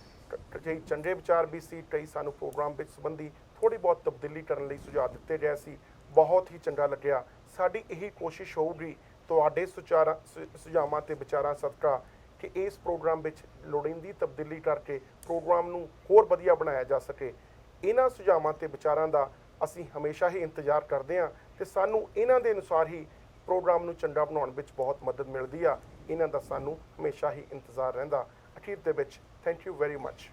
ਕਈ ਚੰਗੇ ਵਿਚਾਰ ਵੀ ਸੀ, ਕਈ ਸਾਨੂੰ ਪ੍ਰੋਗਰਾਮ ਵਿੱਚ ਸੰਬੰਧੀ ਥੋੜ੍ਹੀ ਬਹੁਤ ਤਬਦੀਲੀ ਕਰਨ ਲਈ ਸੁਝਾਅ ਦਿੱਤੇ ਗਏ ਸੀ, ਬਹੁਤ ਹੀ ਚੰਗਾ ਲੱਗਿਆ। ਸਾਡੀ ਇਹੀ ਕੋਸ਼ਿਸ਼ ਹੋਊਗੀ ਤੁਹਾਡੇ ਸੁਝਾਵਾਂ ਤੇ ਵਿਚਾਰਾਂ ਸਦਕਾ ਕਿ ਇਸ ਪ੍ਰੋਗਰਾਮ ਵਿੱਚ ਲੋੜੀਂਦੀ ਤਬਦੀਲੀ ਕਰਕੇ ਪ੍ਰੋਗਰਾਮ ਨੂੰ ਹੋਰ ਵਧੀਆ ਬਣਾਇਆ ਜਾ ਸਕੇ। ਇਹਨਾਂ ਸੁਝਾਵਾਂ ਤੇ ਵਿਚਾਰਾਂ ਦਾ ਅਸੀਂ ਹਮੇਸ਼ਾ ਹੀ ਇੰਤਜ਼ਾਰ ਕਰਦੇ ਹਾਂ ਤੇ ਸਾਨੂੰ ਇਹਨਾਂ ਦੇ ਅਨੁਸਾਰ ਹੀ ਪ੍ਰੋਗਰਾਮ ਨੂੰ ਚੰਗਾ ਬਣਾਉਣ ਵਿੱਚ ਬਹੁਤ ਮਦਦ ਮਿਲਦੀ ਆ। ਇਹਨਾਂ ਦਾ ਸਾਨੂੰ ਹਮੇਸ਼ਾ ਹੀ ਇੰਤਜ਼ਾਰ ਰਹਿੰਦਾ। ਅਖੀਰ ਦੇ ਵਿੱਚ ਥੈਂਕ ਯੂ ਵੈਰੀ ਮੱਚ।